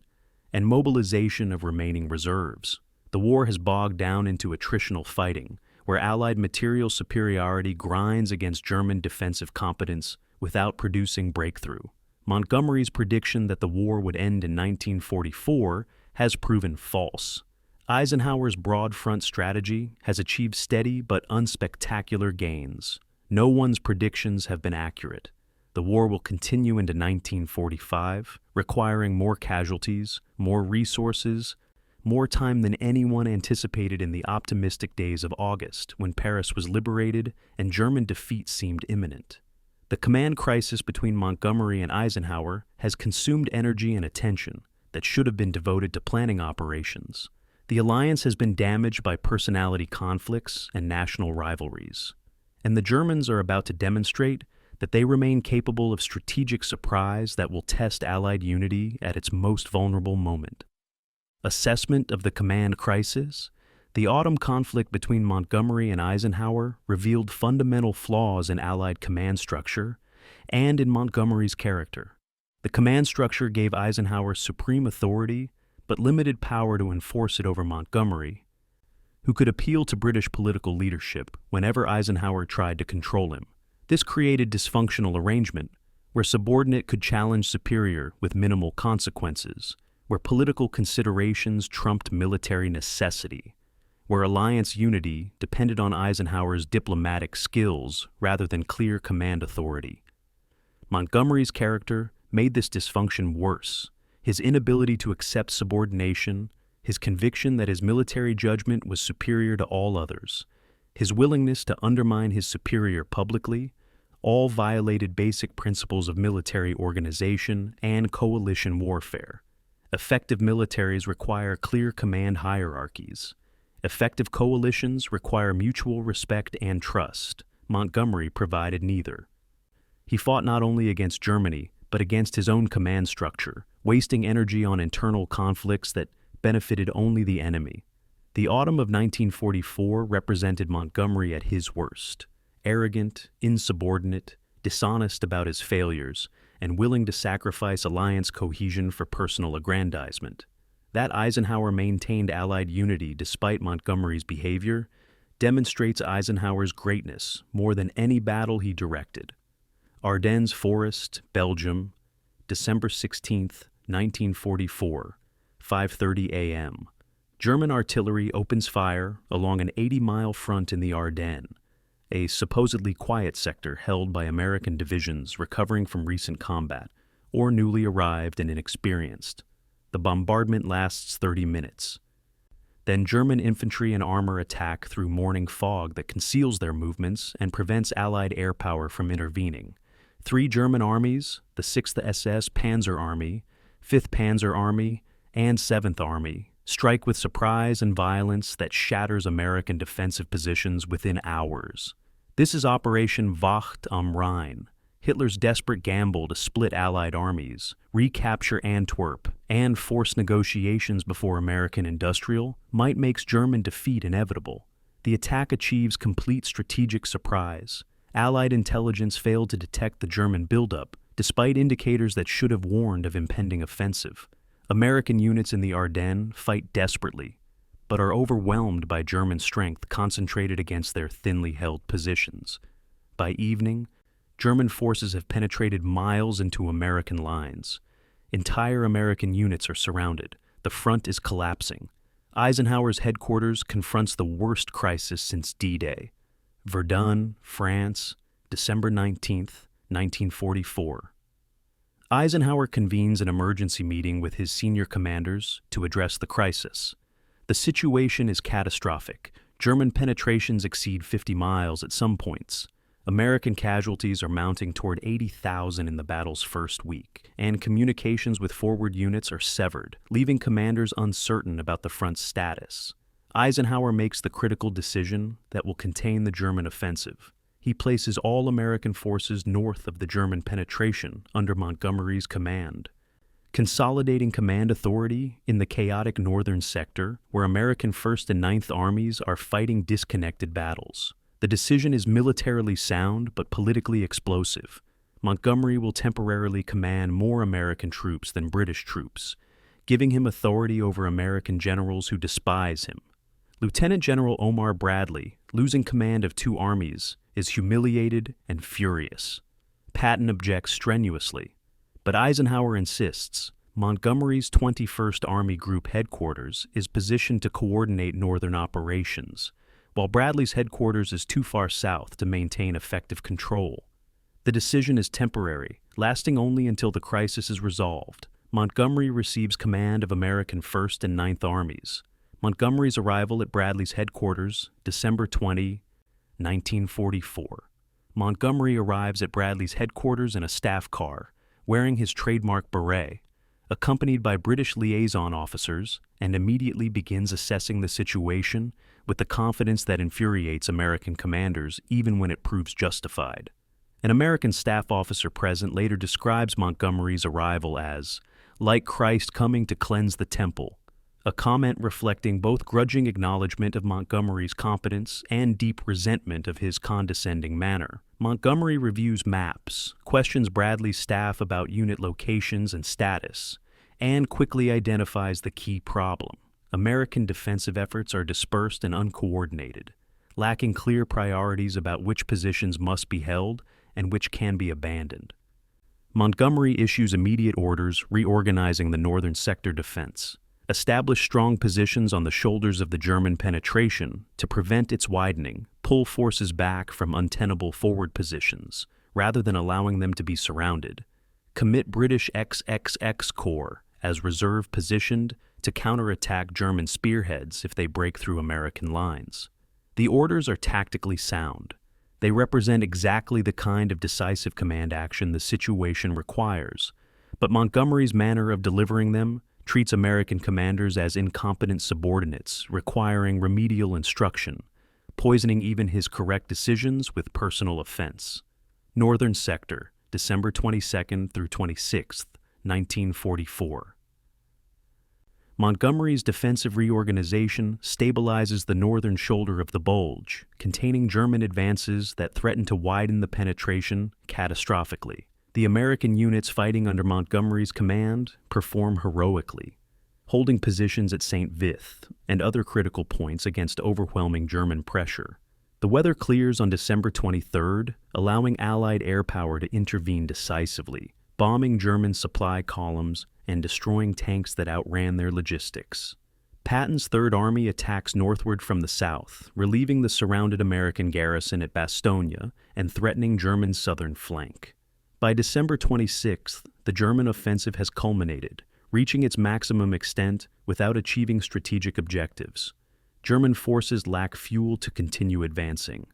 and mobilization of remaining reserves. The war has bogged down into attritional fighting, where Allied material superiority grinds against German defensive competence without producing breakthrough. Montgomery's prediction that the war would end in 1944 has proven false. Eisenhower's broad front strategy has achieved steady but unspectacular gains. No one's predictions have been accurate. The war will continue into 1945, requiring more casualties, more resources, more time than anyone anticipated in the optimistic days of August when Paris was liberated and German defeat seemed imminent. The command crisis between Montgomery and Eisenhower has consumed energy and attention that should have been devoted to planning operations. The alliance has been damaged by personality conflicts and national rivalries, and the Germans are about to demonstrate that they remain capable of strategic surprise that will test Allied unity at its most vulnerable moment. Assessment of the command crisis. The autumn conflict between Montgomery and Eisenhower revealed fundamental flaws in Allied command structure and in Montgomery's character. The command structure gave Eisenhower supreme authority, but limited power to enforce it over Montgomery, who could appeal to British political leadership whenever Eisenhower tried to control him. This created dysfunctional arrangement, where subordinate could challenge superior with minimal consequences, where political considerations trumped military necessity, where alliance unity depended on Eisenhower's diplomatic skills rather than clear command authority. Montgomery's character made this dysfunction worse. His inability to accept subordination, his conviction that his military judgment was superior to all others, his willingness to undermine his superior publicly, all violated basic principles of military organization and coalition warfare. Effective militaries require clear command hierarchies. Effective coalitions require mutual respect and trust. Montgomery provided neither. He fought not only against Germany, but against his own command structure, wasting energy on internal conflicts that benefited only the enemy. The autumn of 1944 represented Montgomery at his worst: arrogant, insubordinate, dishonest about his failures, and willing to sacrifice alliance cohesion for personal aggrandizement. That Eisenhower maintained Allied unity despite Montgomery's behavior demonstrates Eisenhower's greatness more than any battle he directed. Ardennes Forest, Belgium, December 16, 1944, 5:30 a.m. German artillery opens fire along an 80-mile front in the Ardennes, a supposedly quiet sector held by American divisions recovering from recent combat or newly arrived and inexperienced. The bombardment lasts 30 minutes. Then German infantry and armor attack through morning fog that conceals their movements and prevents Allied air power from intervening. 3 German armies, the 6th SS Panzer Army, 5th Panzer Army, and 7th Army, strike with surprise and violence that shatters American defensive positions within hours. This is Operation Wacht am Rhein, Hitler's desperate gamble to split Allied armies, recapture Antwerp, and force negotiations before American industrial might make German defeat inevitable. The attack achieves complete strategic surprise. Allied intelligence failed to detect the German buildup, despite indicators that should have warned of impending offensive. American units in the Ardennes fight desperately, but are overwhelmed by German strength concentrated against their thinly held positions. By evening, German forces have penetrated miles into American lines. Entire American units are surrounded. The front is collapsing. Eisenhower's headquarters confronts the worst crisis since D-Day. Verdun, France, December 19, 1944. Eisenhower convenes an emergency meeting with his senior commanders to address the crisis. The situation is catastrophic. German penetrations exceed 50 miles at some points. American casualties are mounting toward 80,000 in the battle's first week, and communications with forward units are severed, leaving commanders uncertain about the front's status. Eisenhower makes the critical decision that will contain the German offensive. He places all American forces north of the German penetration under Montgomery's command, consolidating command authority in the chaotic northern sector where American 1st and 9th Armies are fighting disconnected battles. The decision is militarily sound but politically explosive. Montgomery will temporarily command more American troops than British troops, giving him authority over American generals who despise him. Lieutenant General Omar Bradley, losing command of 2 armies, is humiliated and furious. Patton objects strenuously, but Eisenhower insists. Montgomery's 21st Army Group headquarters is positioned to coordinate northern operations, while Bradley's headquarters is too far south to maintain effective control. The decision is temporary, lasting only until the crisis is resolved. Montgomery receives command of American 1st and 9th Armies. Montgomery's arrival at Bradley's headquarters, December 20, 1944. Montgomery arrives at Bradley's headquarters in a staff car, wearing his trademark beret, accompanied by British liaison officers, and immediately begins assessing the situation with the confidence that infuriates American commanders even when it proves justified. An American staff officer present later describes Montgomery's arrival as, "like Christ coming to cleanse the temple," a comment reflecting both grudging acknowledgement of Montgomery's competence and deep resentment of his condescending manner. Montgomery reviews maps, questions Bradley's staff about unit locations and status, and quickly identifies the key problem. American defensive efforts are dispersed and uncoordinated, lacking clear priorities about which positions must be held and which can be abandoned. Montgomery issues immediate orders reorganizing the northern sector defense, establish strong positions on the shoulders of the German penetration to prevent its widening, pull forces back from untenable forward positions, rather than allowing them to be surrounded, commit British XXX Corps as reserve positioned to counterattack German spearheads if they break through American lines. The orders are tactically sound. They represent exactly the kind of decisive command action the situation requires, but Montgomery's manner of delivering them treats American commanders as incompetent subordinates requiring remedial instruction, poisoning even his correct decisions with personal offense. Northern Sector, December 22nd through 26th, 1944. Montgomery's defensive reorganization stabilizes the northern shoulder of the bulge, containing German advances that threaten to widen the penetration catastrophically. The American units fighting under Montgomery's command perform heroically, holding positions at St. Vith and other critical points against overwhelming German pressure. The weather clears on December 23rd, allowing Allied air power to intervene decisively, bombing German supply columns and destroying tanks that outran their logistics. Patton's Third Army attacks northward from the south, relieving the surrounded American garrison at Bastogne and threatening German's southern flank. By December 26th, the German offensive has culminated, reaching its maximum extent without achieving strategic objectives. German forces lack fuel to continue advancing.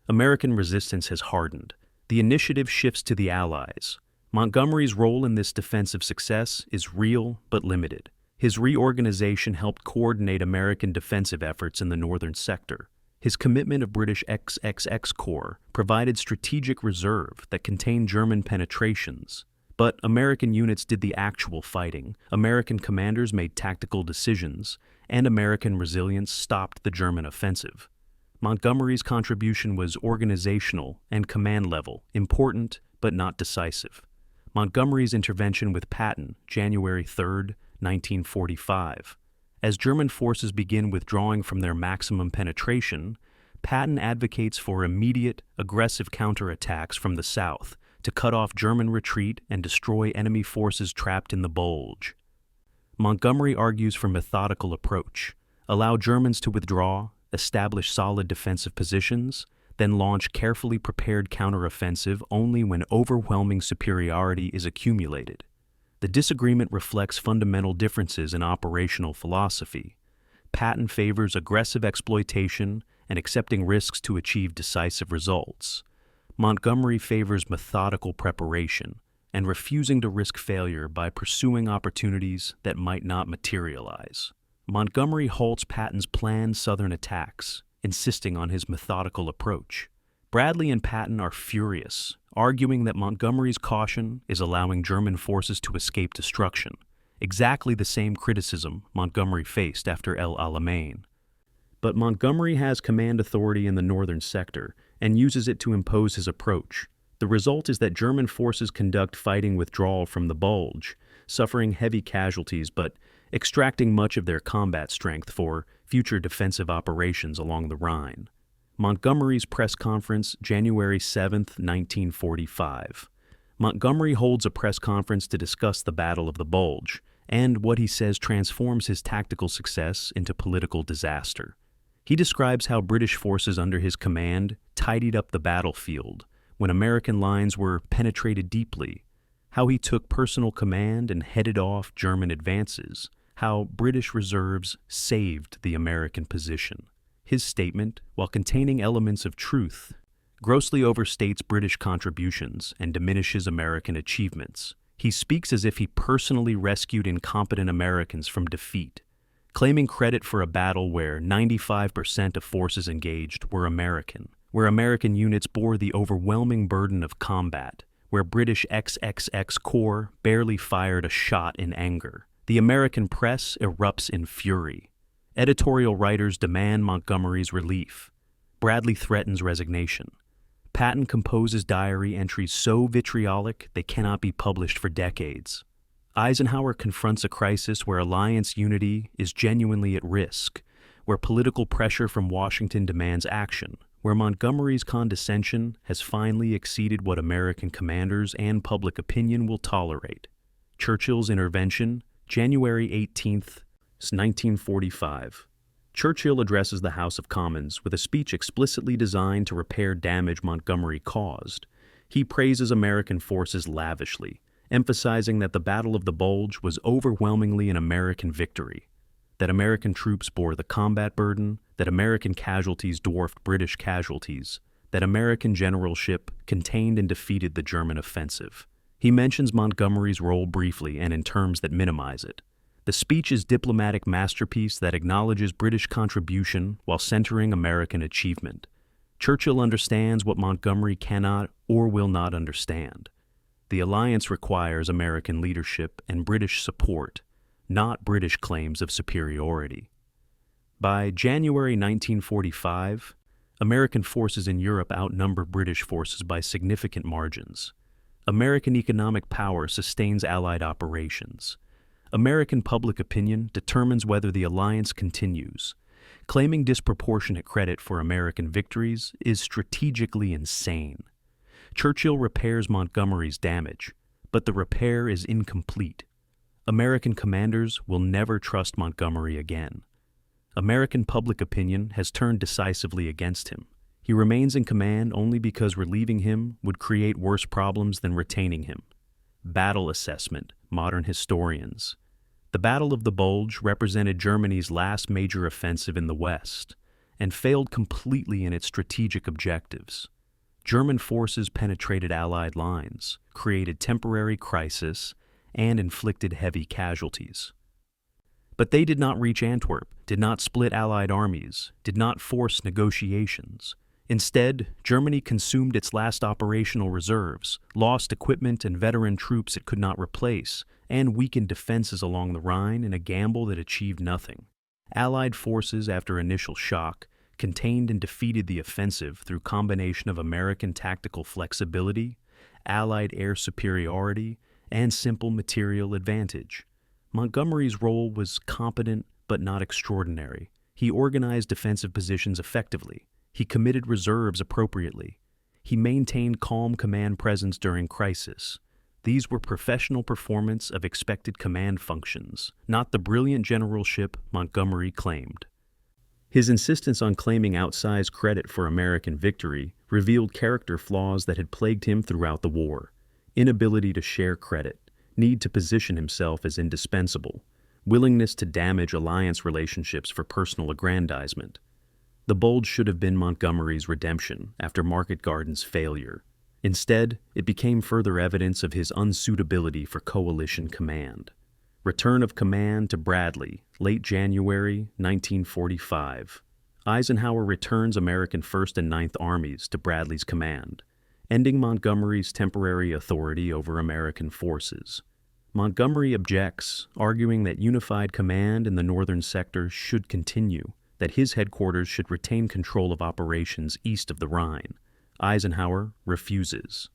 American resistance has hardened. The initiative shifts to the Allies. Montgomery's role in this defensive success is real but limited. His reorganization helped coordinate American defensive efforts in the northern sector. His commitment of British XXX Corps provided strategic reserve that contained German penetrations. But American units did the actual fighting, American commanders made tactical decisions, and American resilience stopped the German offensive. Montgomery's contribution was organizational and command level, important but not decisive. Montgomery's intervention with Patton, January 3, 1945. As German forces begin withdrawing from their maximum penetration, Patton advocates for immediate, aggressive counterattacks from the south to cut off German retreat and destroy enemy forces trapped in the bulge. Montgomery argues for methodical approach, allow Germans to withdraw, establish solid defensive positions, then launch carefully prepared counteroffensive only when overwhelming superiority is accumulated. The disagreement reflects fundamental differences in operational philosophy. Patton favors aggressive exploitation and accepting risks to achieve decisive results. Montgomery favors methodical preparation and refusing to risk failure by pursuing opportunities that might not materialize. Montgomery halts Patton's planned southern attacks, insisting on his methodical approach. Bradley and Patton are furious, arguing that Montgomery's caution is allowing German forces to escape destruction, exactly the same criticism Montgomery faced after El Alamein. But Montgomery has command authority in the northern sector and uses it to impose his approach. The result is that German forces conduct fighting withdrawal from the bulge, suffering heavy casualties but extracting much of their combat strength for future defensive operations along the Rhine. Montgomery's press conference, January 7, 1945. Montgomery holds a press conference to discuss the Battle of the Bulge and what he says transforms his tactical success into political disaster. He describes how British forces under his command tidied up the battlefield when American lines were penetrated deeply, how he took personal command and headed off German advances, how British reserves saved the American position. His statement, while containing elements of truth, grossly overstates British contributions and diminishes American achievements. He speaks as if he personally rescued incompetent Americans from defeat, claiming credit for a battle where 95% of forces engaged were American, where American units bore the overwhelming burden of combat, where British XXX Corps barely fired a shot in anger. The American press erupts in fury. Editorial writers demand Montgomery's relief. Bradley threatens resignation. Patton composes diary entries so vitriolic they cannot be published for decades. Eisenhower confronts a crisis where alliance unity is genuinely at risk, where political pressure from Washington demands action, where Montgomery's condescension has finally exceeded what American commanders and public opinion will tolerate. Churchill's intervention, January 18th, 1945. Churchill addresses the House of Commons with a speech explicitly designed to repair damage Montgomery caused. He praises American forces lavishly, emphasizing that the Battle of the Bulge was overwhelmingly an American victory, that American troops bore the combat burden, that American casualties dwarfed British casualties, that American generalship contained and defeated the German offensive. He mentions Montgomery's role briefly and in terms that minimize it. The speech is a diplomatic masterpiece that acknowledges British contribution while centering American achievement. Churchill understands what Montgomery cannot or will not understand. The alliance requires American leadership and British support, not British claims of superiority. By January 1945, American forces in Europe outnumber British forces by significant margins. American economic power sustains Allied operations. American public opinion determines whether the alliance continues. Claiming disproportionate credit for American victories is strategically insane. Churchill repairs Montgomery's damage, but the repair is incomplete. American commanders will never trust Montgomery again. American public opinion has turned decisively against him. He remains in command only because relieving him would create worse problems than retaining him. Battle assessment, modern historians. The Battle of the Bulge represented Germany's last major offensive in the West and failed completely in its strategic objectives. German forces penetrated Allied lines, created temporary crisis, and inflicted heavy casualties. But they did not reach Antwerp, did not split Allied armies, did not force negotiations. Instead, Germany consumed its last operational reserves, lost equipment and veteran troops it could not replace, and weakened defenses along the Rhine in a gamble that achieved nothing. Allied forces, after initial shock, contained and defeated the offensive through combination of American tactical flexibility, Allied air superiority, and simple material advantage. Montgomery's role was competent but not extraordinary. He organized defensive positions effectively. He committed reserves appropriately. He maintained calm command presence during crisis. These were professional performance of expected command functions, not the brilliant generalship Montgomery claimed. His insistence on claiming outsized credit for American victory revealed character flaws that had plagued him throughout the war: inability to share credit, need to position himself as indispensable, willingness to damage alliance relationships for personal aggrandizement. The Bulge should have been Montgomery's redemption after Market Garden's failure. Instead, it became further evidence of his unsuitability for coalition command. Return of command to Bradley, late January 1945. Eisenhower returns American 1st and 9th Armies to Bradley's command, ending Montgomery's temporary authority over American forces. Montgomery objects, arguing that unified command in the northern sector should continue, that his headquarters should retain control of operations east of the Rhine. Eisenhower refuses.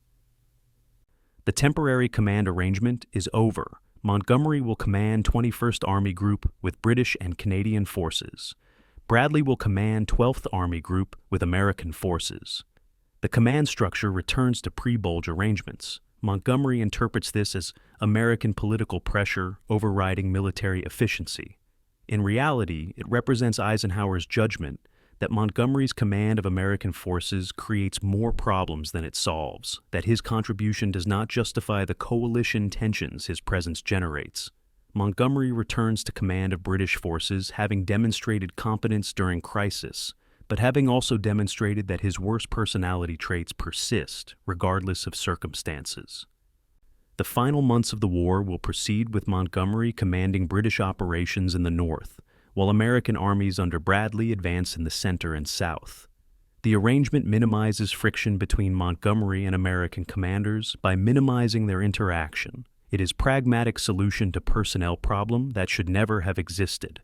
The temporary command arrangement is over. Montgomery will command 21st Army Group with British and Canadian forces. Bradley will command 12th Army Group with American forces. The command structure returns to pre-Bulge arrangements. Montgomery interprets this as American political pressure overriding military efficiency. In reality, it represents Eisenhower's judgment that Montgomery's command of American forces creates more problems than it solves, that his contribution does not justify the coalition tensions his presence generates. Montgomery returns to command of British forces having demonstrated competence during crisis, but having also demonstrated that his worst personality traits persist regardless of circumstances. The final months of the war will proceed with Montgomery commanding British operations in the north, while American armies under Bradley advance in the center and south. The arrangement minimizes friction between Montgomery and American commanders by minimizing their interaction. It is a pragmatic solution to personnel problem that should never have existed.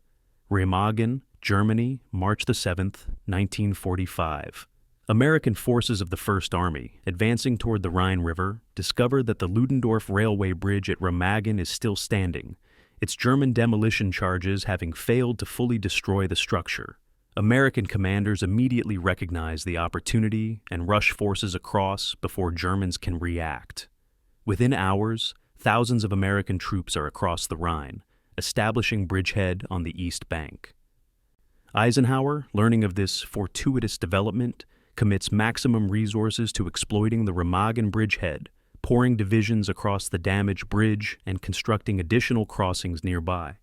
Remagen, Germany, March 7, 1945. American forces of the First Army, advancing toward the Rhine River, discover that the Ludendorff Railway Bridge at Remagen is still standing, its German demolition charges having failed to fully destroy the structure. American commanders immediately recognize the opportunity and rush forces across before Germans can react. Within hours, thousands of American troops are across the Rhine, establishing bridgehead on the east bank. Eisenhower, learning of this fortuitous development, commits maximum resources to exploiting the Remagen bridgehead, pouring divisions across the damaged bridge and constructing additional crossings nearby.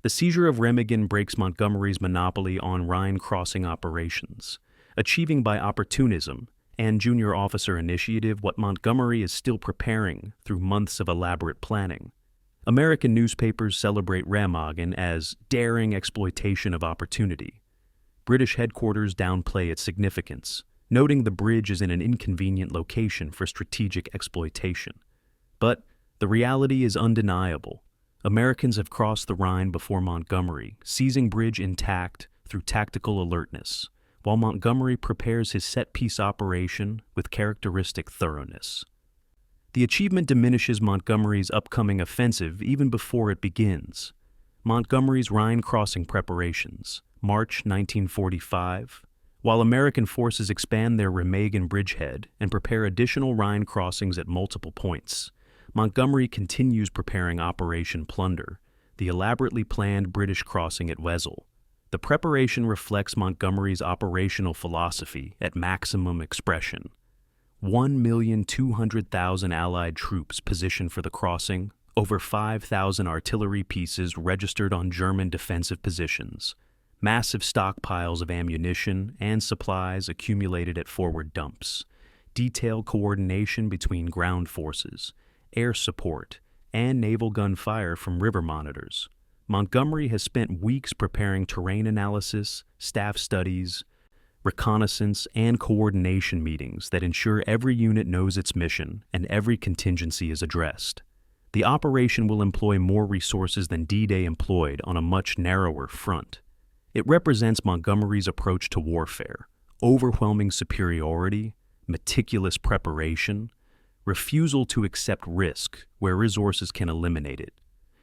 The seizure of Remagen breaks Montgomery's monopoly on Rhine crossing operations, achieving by opportunism and junior officer initiative what Montgomery is still preparing through months of elaborate planning. American newspapers celebrate Remagen as daring exploitation of opportunity. British headquarters downplay its significance, noting the bridge is in an inconvenient location for strategic exploitation. But the reality is undeniable. Americans have crossed the Rhine before Montgomery, seizing bridge intact through tactical alertness, while Montgomery prepares his set-piece operation with characteristic thoroughness. The achievement diminishes Montgomery's upcoming offensive even before it begins. Montgomery's Rhine crossing preparations, March 1945. While American forces expand their Remagen bridgehead and prepare additional Rhine crossings at multiple points, Montgomery continues preparing Operation Plunder, the elaborately planned British crossing at Wesel. The preparation reflects Montgomery's operational philosophy at maximum expression. 1,200,000 Allied troops positioned for the crossing, over 5,000 artillery pieces registered on German defensive positions, massive stockpiles of ammunition and supplies accumulated at forward dumps, detailed coordination between ground forces, air support, and naval gunfire from river monitors. Montgomery has spent weeks preparing terrain analysis, staff studies, reconnaissance, and coordination meetings that ensure every unit knows its mission and every contingency is addressed. The operation will employ more resources than D-Day employed on a much narrower front. It represents Montgomery's approach to warfare: overwhelming superiority, meticulous preparation, refusal to accept risk where resources can eliminate it.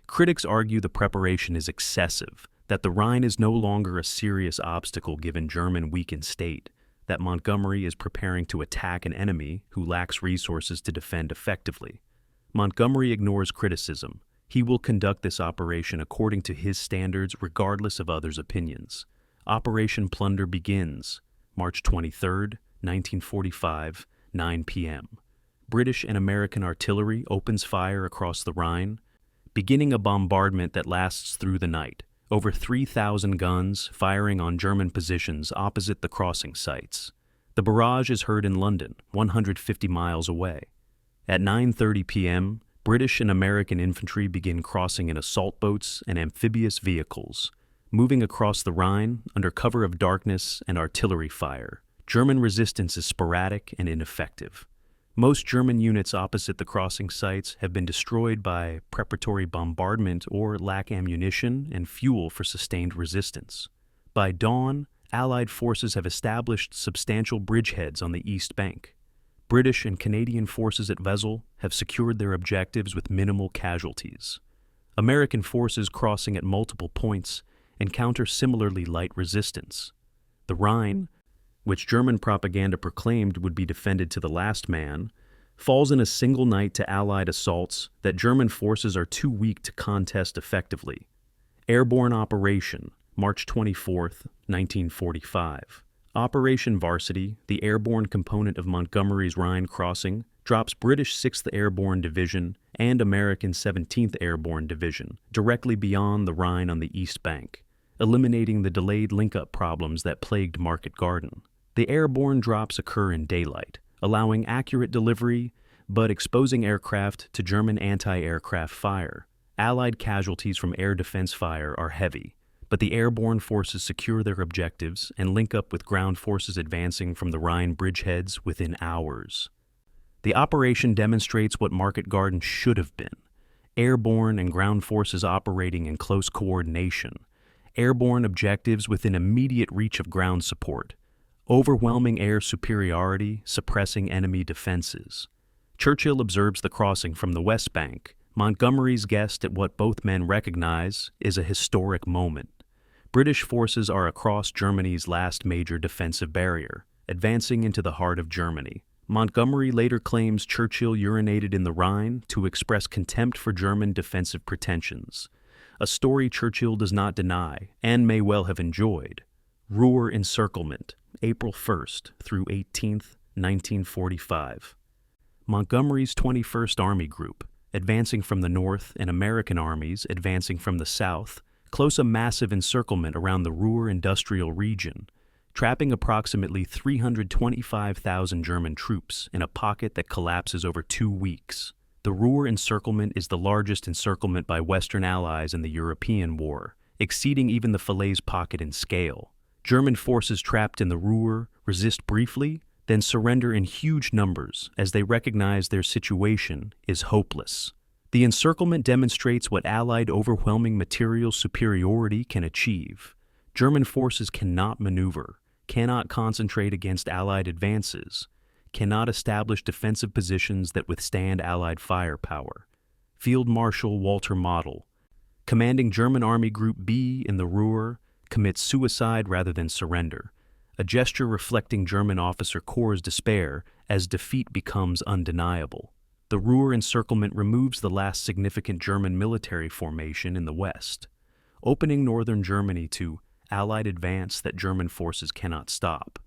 Critics argue the preparation is excessive, that the Rhine is no longer a serious obstacle given German weakened state, that Montgomery is preparing to attack an enemy who lacks resources to defend effectively. Montgomery ignores criticism. He will conduct this operation according to his standards regardless of others' opinions. Operation Plunder begins, March 23, 1945, 9 p.m. British and American artillery opens fire across the Rhine, beginning a bombardment that lasts through the night. Over 3,000 guns firing on German positions opposite the crossing sites. The barrage is heard in London, 150 miles away. At 9:30 p.m., British and American infantry begin crossing in assault boats and amphibious vehicles, moving across the Rhine under cover of darkness and artillery fire. German resistance is sporadic and ineffective. Most German units opposite the crossing sites have been destroyed by preparatory bombardment or lack ammunition and fuel for sustained resistance. By dawn, Allied forces have established substantial bridgeheads on the east bank. British and Canadian forces at Wesel have secured their objectives with minimal casualties. American forces crossing at multiple points encounter similarly light resistance. The Rhine, which German propaganda proclaimed would be defended to the last man, falls in a single night to Allied assaults that German forces are too weak to contest effectively. Airborne Operation, March 24, 1945. Operation Varsity, the airborne component of Montgomery's Rhine crossing, drops British 6th Airborne Division and American 17th Airborne Division directly beyond the Rhine on the east bank. eliminating the delayed link-up problems that plagued Market Garden. The airborne drops occur in daylight, allowing accurate delivery, but exposing aircraft to German anti-aircraft fire. Allied casualties from air defense fire are heavy, but the airborne forces secure their objectives and link up with ground forces advancing from the Rhine bridgeheads within hours. The operation demonstrates what Market Garden should have been: airborne and ground forces operating in close coordination, airborne objectives within immediate reach of ground support, overwhelming air superiority suppressing enemy defenses. Churchill observes the crossing from the West Bank. Montgomery's guessed at what both men recognize is a historic moment. British forces are across Germany's last major defensive barrier, advancing into the heart of Germany. Montgomery later claims Churchill urinated in the Rhine to express contempt for German defensive pretensions, a story Churchill does not deny and may well have enjoyed. Ruhr encirclement, April 1st through 18th, 1945. Montgomery's 21st Army Group, advancing from the north, and American armies advancing from the south, close a massive encirclement around the Ruhr industrial region, trapping approximately 325,000 German troops in a pocket that collapses over 2 weeks. The Ruhr encirclement is the largest encirclement by Western allies in the European War, exceeding even the Falaise pocket in scale. German forces trapped in the Ruhr resist briefly, then surrender in huge numbers as they recognize their situation is hopeless. The encirclement demonstrates what Allied overwhelming material superiority can achieve. German forces cannot maneuver, cannot concentrate against Allied advances, cannot establish defensive positions that withstand Allied firepower. Field Marshal Walter Model, commanding German Army Group B in the Ruhr, commits suicide rather than surrender, a gesture reflecting German officer corps' despair as defeat becomes undeniable. The Ruhr encirclement removes the last significant German military formation in the west, opening northern Germany to Allied advance that German forces cannot stop.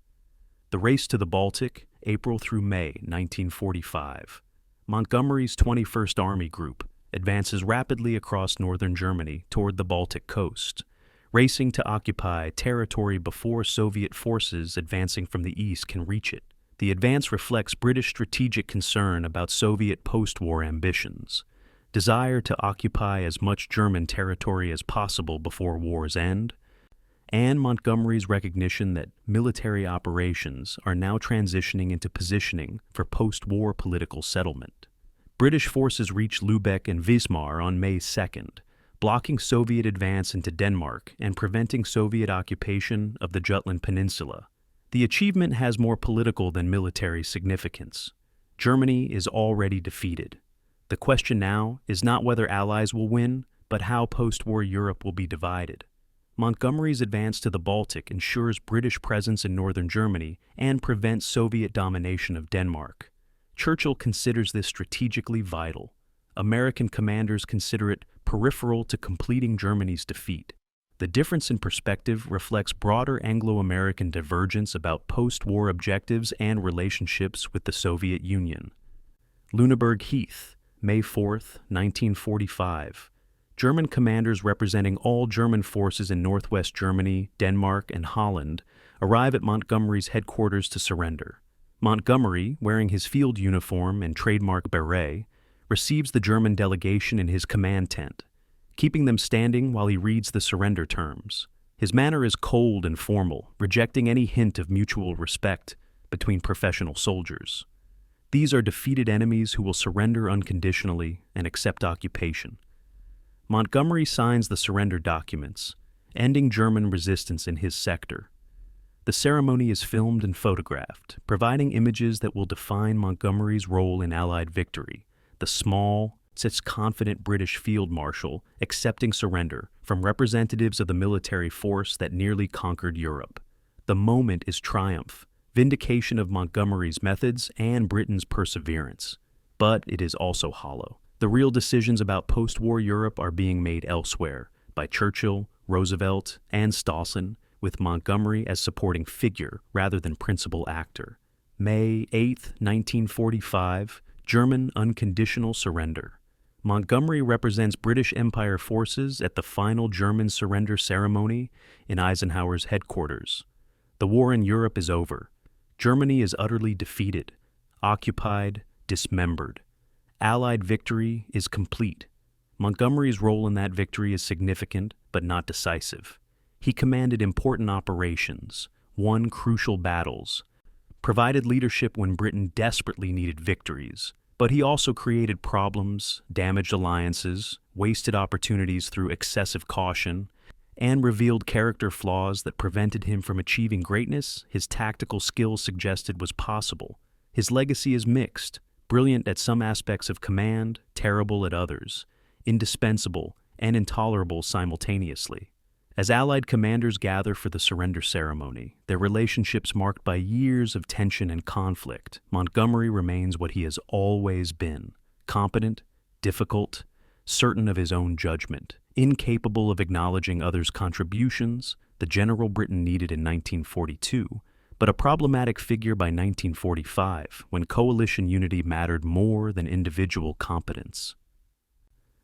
The race to the Baltic, April through May 1945. Montgomery's 21st Army Group advances rapidly across northern Germany toward the Baltic coast, racing to occupy territory before Soviet forces advancing from the east can reach it. The advance reflects British strategic concern about Soviet post-war ambitions, desire to occupy as much German territory as possible before war's end, and Montgomery's recognition that military operations are now transitioning into positioning for post-war political settlement. British forces reach Lübeck and Wismar on May 2nd, blocking Soviet advance into Denmark and preventing Soviet occupation of the Jutland Peninsula. The achievement has more political than military significance. Germany is already defeated. The question now is not whether Allies will win, but how post-war Europe will be divided. Montgomery's advance to the Baltic ensures British presence in northern Germany and prevents Soviet domination of Denmark. Churchill considers this strategically vital. American commanders consider it peripheral to completing Germany's defeat. The difference in perspective reflects broader Anglo-American divergence about post-war objectives and relationships with the Soviet Union. Lüneburg Heath, May 4, 1945. German commanders representing all German forces in northwest Germany, Denmark, and Holland arrive at Montgomery's headquarters to surrender. Montgomery, wearing his field uniform and trademark beret, receives the German delegation in his command tent, keeping them standing while he reads the surrender terms. His manner is cold and formal, rejecting any hint of mutual respect between professional soldiers. These are defeated enemies who will surrender unconditionally and accept occupation. Montgomery signs the surrender documents, ending German resistance in his sector. The ceremony is filmed and photographed, providing images that will define Montgomery's role in Allied victory, the small, such confident British field marshal accepting surrender from representatives of the military force that nearly conquered Europe. The moment is triumph, vindication of Montgomery's methods and Britain's perseverance. But it is also hollow. The real decisions about post-war Europe are being made elsewhere by Churchill, Roosevelt, and Stalin, with Montgomery as supporting figure rather than principal actor. May 8, 1945, German unconditional surrender. Montgomery represents British Empire forces at the final German surrender ceremony in Eisenhower's headquarters. The war in Europe is over. Germany is utterly defeated, occupied, dismembered. Allied victory is complete. Montgomery's role in that victory is significant, but not decisive. He commanded important operations, won crucial battles, provided leadership when Britain desperately needed victories, but he also created problems, damaged alliances, wasted opportunities through excessive caution, and revealed character flaws that prevented him from achieving greatness his tactical skill suggested was possible. His legacy is mixed, brilliant at some aspects of command, terrible at others, indispensable and intolerable simultaneously. As Allied commanders gather for the surrender ceremony, their relationships marked by years of tension and conflict, Montgomery remains what he has always been: competent, difficult, certain of his own judgment, incapable of acknowledging others' contributions, the general Britain needed in 1942, but a problematic figure by 1945, when coalition unity mattered more than individual competence.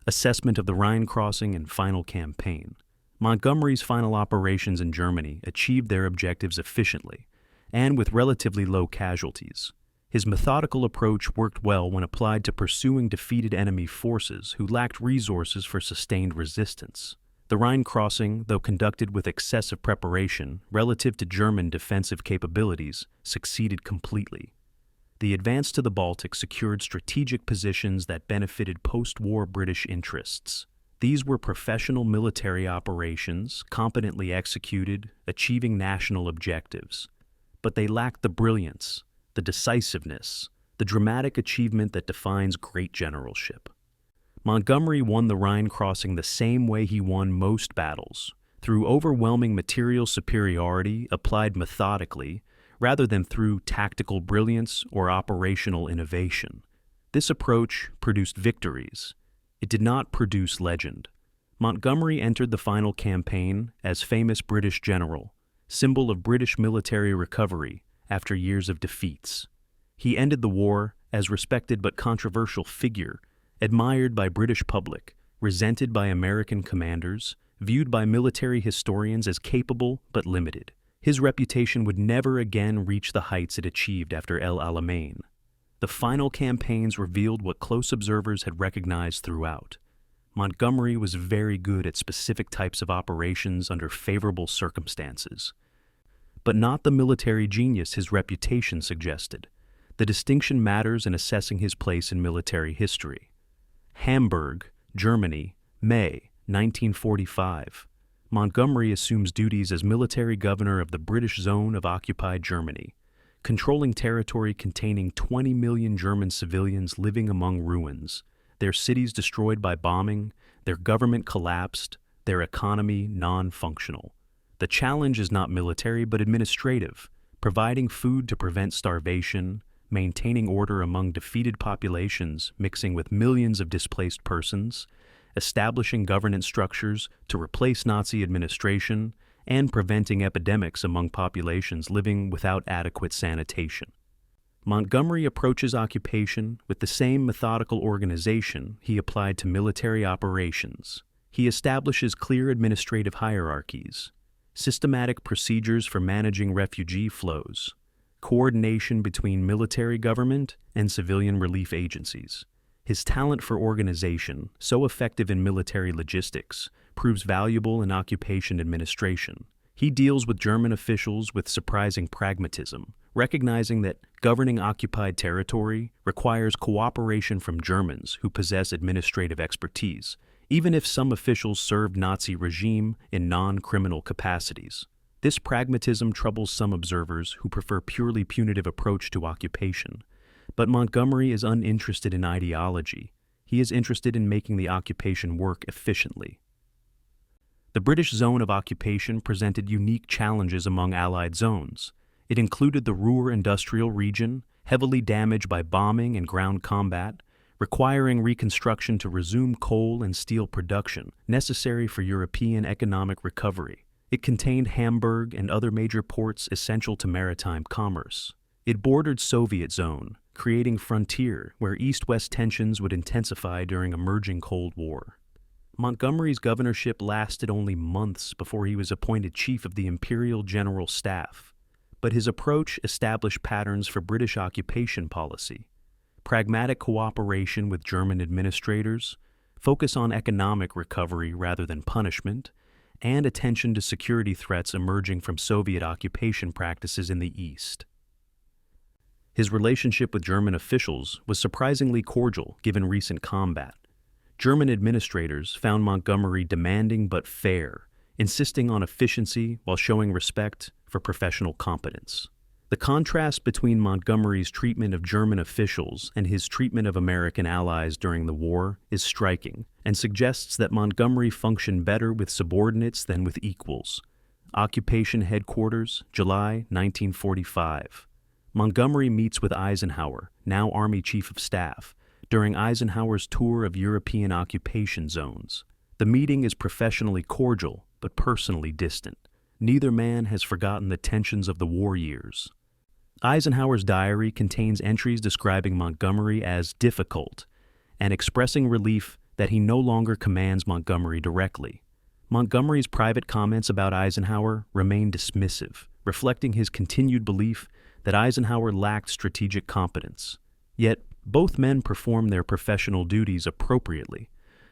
Assessment of the Rhine crossing and final campaign. Montgomery's final operations in Germany achieved their objectives efficiently and with relatively low casualties. His methodical approach worked well when applied to pursuing defeated enemy forces who lacked resources for sustained resistance. The Rhine crossing, though conducted with excessive preparation relative to German defensive capabilities, succeeded completely. The advance to the Baltic secured strategic positions that benefited post-war British interests. These were professional military operations, competently executed, achieving national objectives. But they lacked the brilliance, the decisiveness, the dramatic achievement that defines great generalship. Montgomery won the Rhine crossing the same way he won most battles, through overwhelming material superiority applied methodically, rather than through tactical brilliance or operational innovation. This approach produced victories. It did not produce legend. Montgomery entered the final campaign as famous British general, symbol of British military recovery after years of defeats. He ended the war as respected but controversial figure, admired by British public, resented by American commanders, viewed by military historians as capable but limited. His reputation would never again reach the heights it achieved after El Alamein. The final campaigns revealed what close observers had recognized throughout. Montgomery was very good at specific types of operations under favorable circumstances, but not the military genius his reputation suggested. The distinction matters in assessing his place in military history. Hamburg, Germany, May 1945. Montgomery assumes duties as military governor of the British zone of occupied Germany, controlling territory containing 20 million German civilians living among ruins, their cities destroyed by bombing, their government collapsed, their economy non-functional. The challenge is not military but administrative, providing food to prevent starvation, maintaining order among defeated populations mixing with millions of displaced persons, establishing governance structures to replace Nazi administration, and preventing epidemics among populations living without adequate sanitation. Montgomery approaches occupation with the same methodical organization he applied to military operations. He establishes clear administrative hierarchies, systematic procedures for managing refugee flows, coordination between military government and civilian relief agencies. His talent for organization, so effective in military logistics, proves valuable in occupation administration. He deals with German officials with surprising pragmatism, recognizing that governing occupied territory requires cooperation from Germans who possess administrative expertise, even if some officials served Nazi regime in non-criminal capacities. This pragmatism troubles some observers who prefer purely punitive approach to occupation. But Montgomery is uninterested in ideology. He is interested in making the occupation work efficiently. The British zone of occupation presented unique challenges among Allied zones. It included the Ruhr industrial region, heavily damaged by bombing and ground combat, requiring reconstruction to resume coal and steel production necessary for European economic recovery. It contained Hamburg and other major ports essential to maritime commerce. It bordered Soviet zone, creating frontier where East-West tensions would intensify during emerging Cold War. Montgomery's governorship lasted only months before he was appointed chief of the Imperial General Staff, but his approach established patterns for British occupation policy: pragmatic cooperation with German administrators, focus on economic recovery rather than punishment, and attention to security threats emerging from Soviet occupation practices in the East. His relationship with German officials was surprisingly cordial given recent combat. German administrators found Montgomery demanding but fair, insisting on efficiency while showing respect for professional competence. The contrast between Montgomery's treatment of German officials and his treatment of American allies during the war is striking and suggests that Montgomery functioned better with subordinates than with equals. Occupation Headquarters, July 1945. Montgomery meets with Eisenhower, now Army Chief of Staff, during Eisenhower's tour of European occupation zones. The meeting is professionally cordial but personally distant. Neither man has forgotten the tensions of the war years. Eisenhower's diary contains entries describing Montgomery as difficult and expressing relief that he no longer commands Montgomery directly. Montgomery's private comments about Eisenhower remain dismissive, reflecting his continued belief that Eisenhower lacked strategic competence. Yet, both men perform their professional duties appropriately,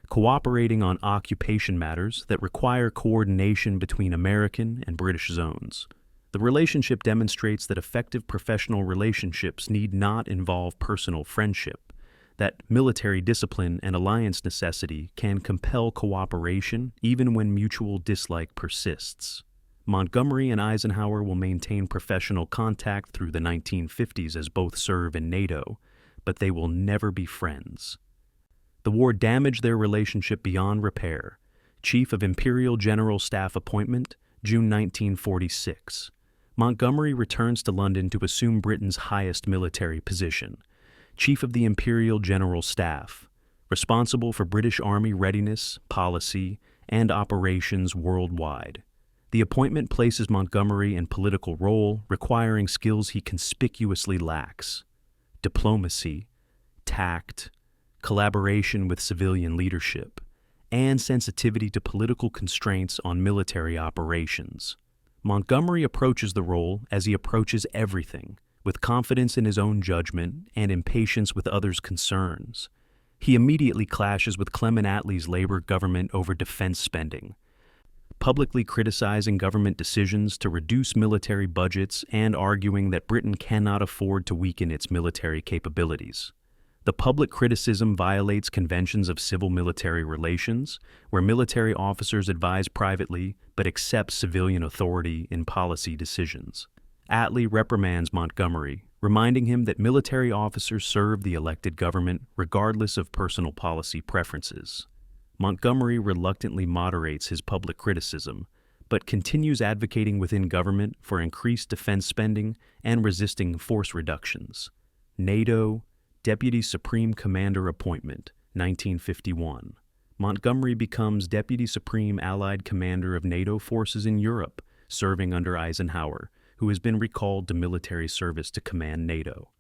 cooperating on occupation matters that require coordination between American and British zones. The relationship demonstrates that effective professional relationships need not involve personal friendship, that military discipline and alliance necessity can compel cooperation even when mutual dislike persists. Montgomery and Eisenhower will maintain professional contact through the 1950s as both serve in NATO, but they will never be friends. The war damaged their relationship beyond repair. Chief of Imperial General Staff appointment, June 1946. Montgomery returns to London to assume Britain's highest military position, Chief of the Imperial General Staff, responsible for British Army readiness, policy, and operations worldwide. The appointment places Montgomery in political role requiring skills he conspicuously lacks: diplomacy, tact, collaboration with civilian leadership, and sensitivity to political constraints on military operations. Montgomery approaches the role as he approaches everything, with confidence in his own judgment and impatience with others' concerns. He immediately clashes with Clement Attlee's Labour government over defense spending, publicly criticizing government decisions to reduce military budgets and arguing that Britain cannot afford to weaken its military capabilities. The public criticism violates conventions of civil-military relations, where military officers advise privately but accept civilian authority in policy decisions. Attlee reprimands Montgomery, reminding him that military officers serve the elected government regardless of personal policy preferences. Montgomery reluctantly moderates his public criticism, but continues advocating within government for increased defense spending and resisting force reductions. NATO, Deputy Supreme Commander appointment, 1951. Montgomery becomes Deputy Supreme Allied Commander of NATO forces in Europe, serving under Eisenhower, who has been recalled to military service to command NATO.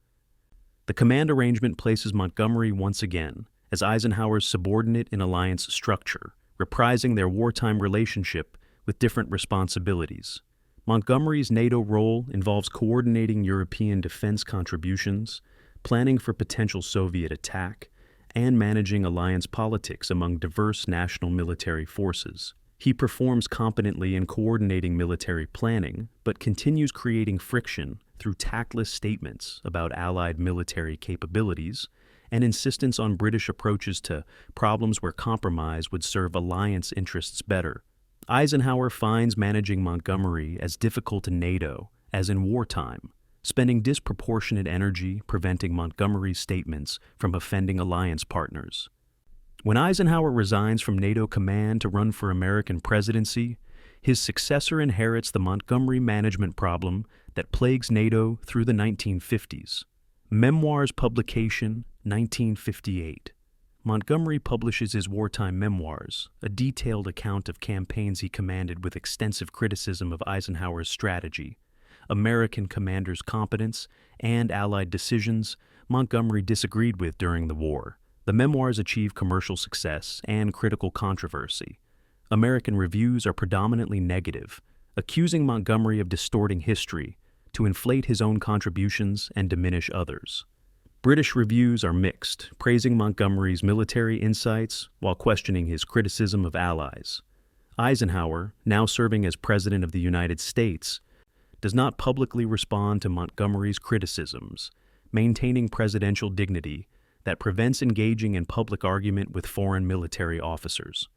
The command arrangement places Montgomery once again as Eisenhower's subordinate in alliance structure, reprising their wartime relationship with different responsibilities. Montgomery's NATO role involves coordinating European defense contributions, planning for potential Soviet attack, and managing alliance politics among diverse national military forces. He performs competently in coordinating military planning, but continues creating friction through tactless statements about Allied military capabilities and insistence on British approaches to problems where compromise would serve alliance interests better. Eisenhower finds managing Montgomery as difficult in NATO as in wartime, spending disproportionate energy preventing Montgomery's statements from offending alliance partners. When Eisenhower resigns from NATO command to run for American presidency, his successor inherits the Montgomery management problem that plagues NATO through the 1950s. Memoirs publication, 1958. Montgomery publishes his wartime memoirs, a detailed account of campaigns he commanded with extensive criticism of Eisenhower's strategy, American commanders' competence, and Allied decisions, Montgomery disagreed with during the war. The memoirs achieved commercial success and critical controversy. American reviews are predominantly negative, accusing Montgomery of distorting history to inflate his own contributions and diminish others. British reviews are mixed, praising Montgomery's military insights while questioning his criticism of allies. Eisenhower, now serving as President of the United States, does not publicly respond to Montgomery's criticisms, maintaining presidential dignity that prevents engaging in public argument with foreign military officers.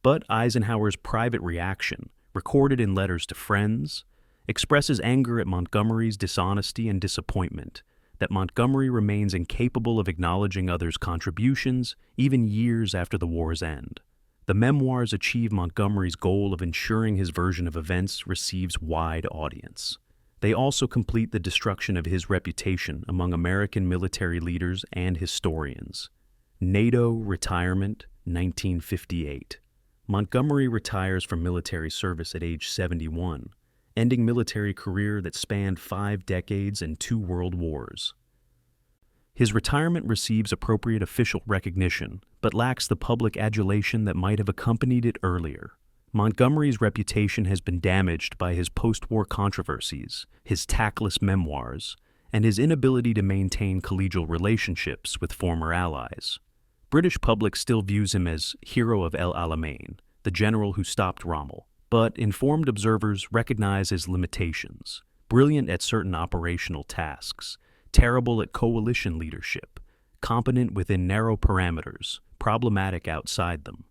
But Eisenhower's private reaction, recorded in letters to friends, expresses anger at Montgomery's dishonesty and disappointment that Montgomery remains incapable of acknowledging others' contributions even years after the war's end. The memoirs achieve Montgomery's goal of ensuring his version of events receives wide audience. They also complete the destruction of his reputation among American military leaders and historians. NATO retirement, 1958. Montgomery retires from military service at age 71, ending military career that spanned 5 decades and 2 world wars. His retirement receives appropriate official recognition, but lacks the public adulation that might have accompanied it earlier. Montgomery's reputation has been damaged by his post-war controversies, his tactless memoirs, and his inability to maintain collegial relationships with former allies. British public still views him as hero of El Alamein, the general who stopped Rommel, but informed observers recognize his limitations: brilliant at certain operational tasks, terrible at coalition leadership, competent within narrow parameters, problematic outside them.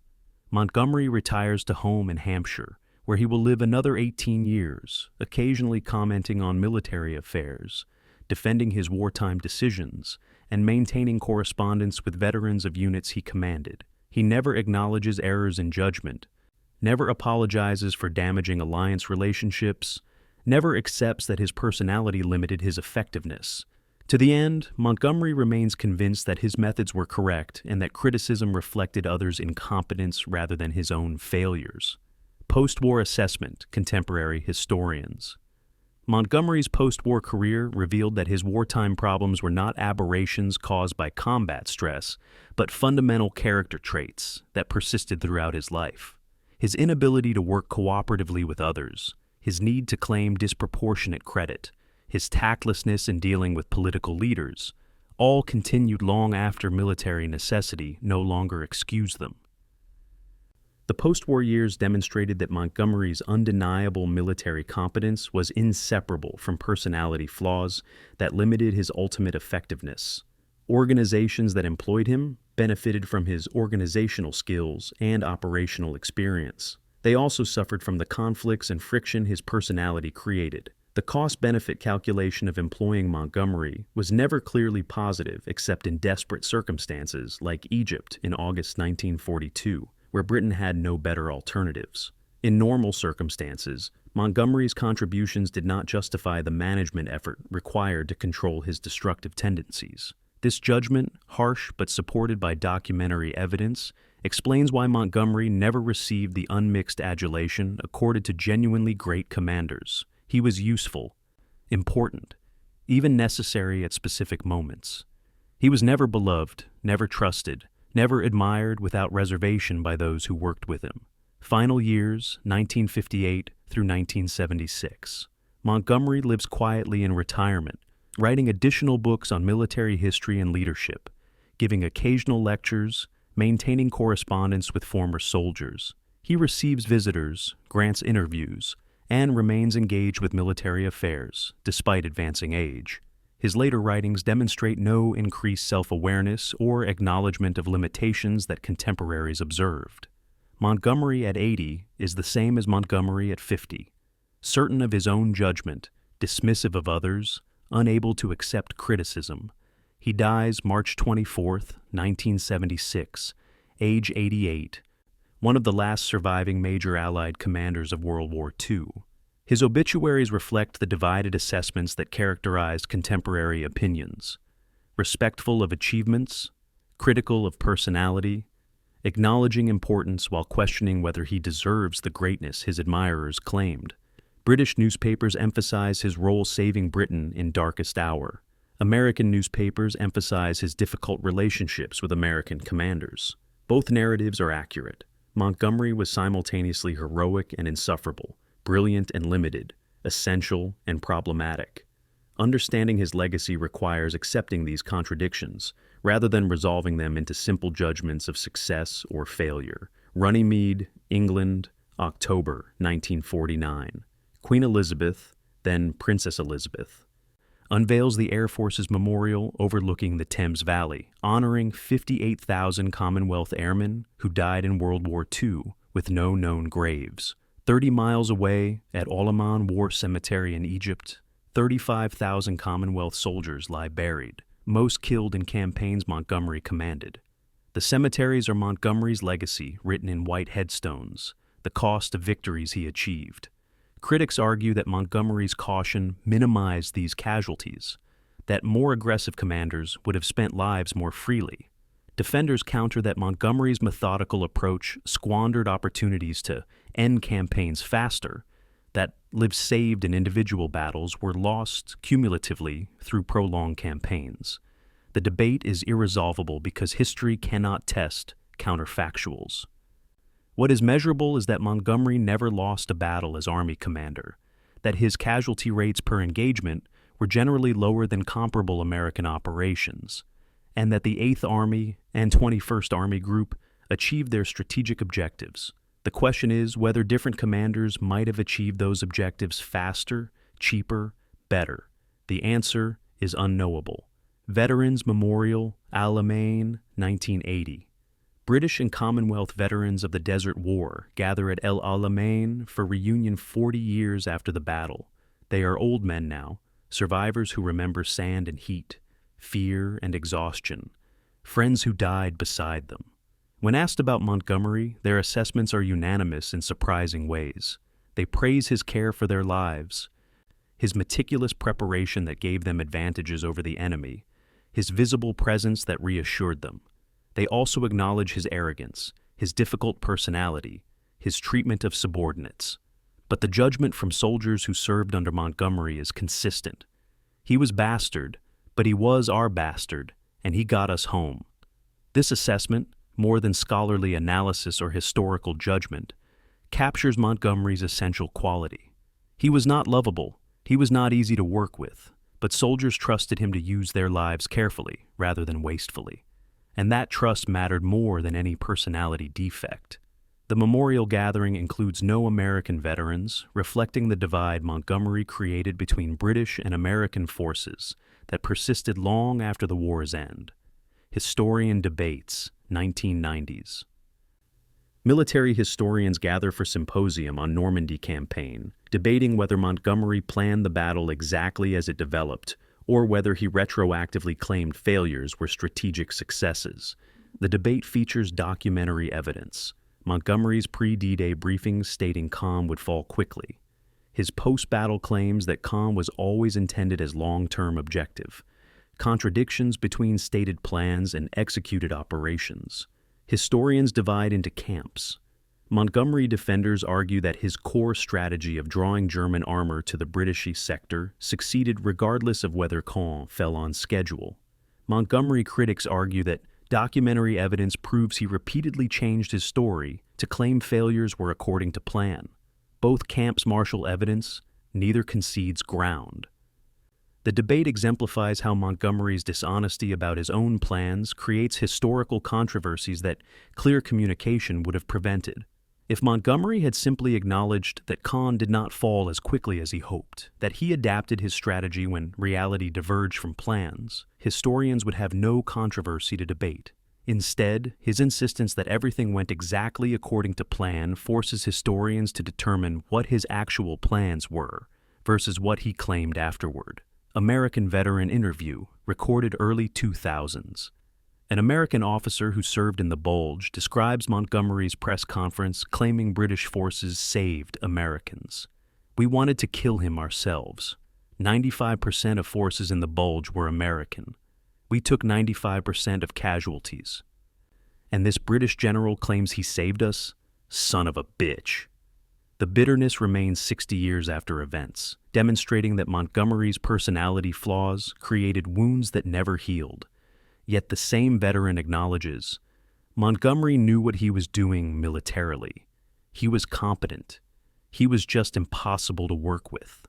Montgomery retires to home in Hampshire, where he will live another 18 years, occasionally commenting on military affairs, defending his wartime decisions, and maintaining correspondence with veterans of units he commanded. He never acknowledges errors in judgment, never apologizes for damaging alliance relationships, never accepts that his personality limited his effectiveness. To the end, Montgomery remains convinced that his methods were correct and that criticism reflected others' incompetence rather than his own failures. Post-war assessment, contemporary historians. Montgomery's post-war career revealed that his wartime problems were not aberrations caused by combat stress, but fundamental character traits that persisted throughout his life. His inability to work cooperatively with others, his need to claim disproportionate credit, his tactlessness in dealing with political leaders, all continued long after military necessity no longer excused them. The post-war years demonstrated that Montgomery's undeniable military competence was inseparable from personality flaws that limited his ultimate effectiveness. Organizations that employed him benefited from his organizational skills and operational experience. They also suffered from the conflicts and friction his personality created. The cost-benefit calculation of employing Montgomery was never clearly positive except in desperate circumstances like Egypt in August 1942, where Britain had no better alternatives. In normal circumstances, Montgomery's contributions did not justify the management effort required to control his destructive tendencies. This judgment, harsh but supported by documentary evidence, explains why Montgomery never received the unmixed adulation accorded to genuinely great commanders. He was useful, important, even necessary at specific moments. He was never beloved, never trusted, never admired without reservation by those who worked with him. Final years, 1958 through 1976. Montgomery lives quietly in retirement, writing additional books on military history and leadership, giving occasional lectures, maintaining correspondence with former soldiers. He receives visitors, grants interviews, and remains engaged with military affairs, despite advancing age. His later writings demonstrate no increased self-awareness or acknowledgement of limitations that contemporaries observed. Montgomery at 80 is the same as Montgomery at 50, certain of his own judgment, dismissive of others, unable to accept criticism. He dies March 24, 1976, age 88, one of the last surviving major Allied commanders of World War II. His obituaries reflect the divided assessments that characterized contemporary opinions: respectful of achievements, critical of personality, acknowledging importance while questioning whether he deserves the greatness his admirers claimed. British newspapers emphasize his role saving Britain in darkest hour, American newspapers emphasize his difficult relationships with American commanders. Both narratives are accurate. Montgomery was simultaneously heroic and insufferable, brilliant and limited, essential and problematic. Understanding his legacy requires accepting these contradictions, rather than resolving them into simple judgments of success or failure. Runnymede, England, October 1949. Queen Elizabeth, then Princess Elizabeth, unveils the Air Force's memorial overlooking the Thames Valley, honoring 58,000 Commonwealth airmen who died in World War II with no known graves. 30 miles away, at Alamein War Cemetery in Egypt, 35,000 Commonwealth soldiers lie buried, most killed in campaigns Montgomery commanded. The cemeteries are Montgomery's legacy written in white headstones, the cost of victories he achieved. Critics argue that Montgomery's caution minimized these casualties, that more aggressive commanders would have spent lives more freely. Defenders counter that Montgomery's methodical approach squandered opportunities to end campaigns faster, that lives saved in individual battles were lost cumulatively through prolonged campaigns. The debate is irresolvable because history cannot test counterfactuals. What is measurable is that Montgomery never lost a battle as Army commander, that his casualty rates per engagement were generally lower than comparable American operations, and that the 8th Army and 21st Army Group achieved their strategic objectives. The question is whether different commanders might have achieved those objectives faster, cheaper, better. The answer is unknowable. Veterans Memorial, Alamein, 1980. British and Commonwealth veterans of the Desert War gather at El Alamein for reunion 40 years after the battle. They are old men now, survivors who remember sand and heat, fear and exhaustion, friends who died beside them. When asked about Montgomery, their assessments are unanimous in surprising ways. They praise his care for their lives, his meticulous preparation that gave them advantages over the enemy, his visible presence that reassured them. They also acknowledge his arrogance, his difficult personality, his treatment of subordinates. But the judgment from soldiers who served under Montgomery is consistent. He was bastard, but he was our bastard, and he got us home. This assessment, more than scholarly analysis or historical judgment, captures Montgomery's essential quality. He was not lovable, he was not easy to work with, but soldiers trusted him to use their lives carefully rather than wastefully. And that trust mattered more than any personality defect. The memorial gathering includes no American veterans, reflecting the divide Montgomery created between British and American forces that persisted long after the war's end. Historian debates, 1990s. Military historians gather for symposium on Normandy campaign, debating whether Montgomery planned the battle exactly as it developed, or whether he retroactively claimed failures were strategic successes. The debate features documentary evidence. Montgomery's pre-D-Day briefings stating Caen would fall quickly. His post-battle claims that Caen was always intended as long-term objective. Contradictions between stated plans and executed operations. Historians divide into camps. Montgomery defenders argue that his core strategy of drawing German armor to the British sector succeeded regardless of whether Caen fell on schedule. Montgomery critics argue that documentary evidence proves he repeatedly changed his story to claim failures were according to plan. Both camps marshal evidence, neither concedes ground. The debate exemplifies how Montgomery's dishonesty about his own plans creates historical controversies that clear communication would have prevented. If Montgomery had simply acknowledged that Caen did not fall as quickly as he hoped, that he adapted his strategy when reality diverged from plans, historians would have no controversy to debate. Instead, his insistence that everything went exactly according to plan forces historians to determine what his actual plans were versus what he claimed afterward. American veteran interview, recorded early 2000s. An American officer who served in the Bulge describes Montgomery's press conference claiming British forces saved Americans. We wanted to kill him ourselves. 95% of forces in the Bulge were American. We took 95% of casualties. And this British general claims he saved us? Son of a bitch. The bitterness remains 60 years after events, demonstrating that Montgomery's personality flaws created wounds that never healed. Yet the same veteran acknowledges, Montgomery knew what he was doing militarily. He was competent. He was just impossible to work with.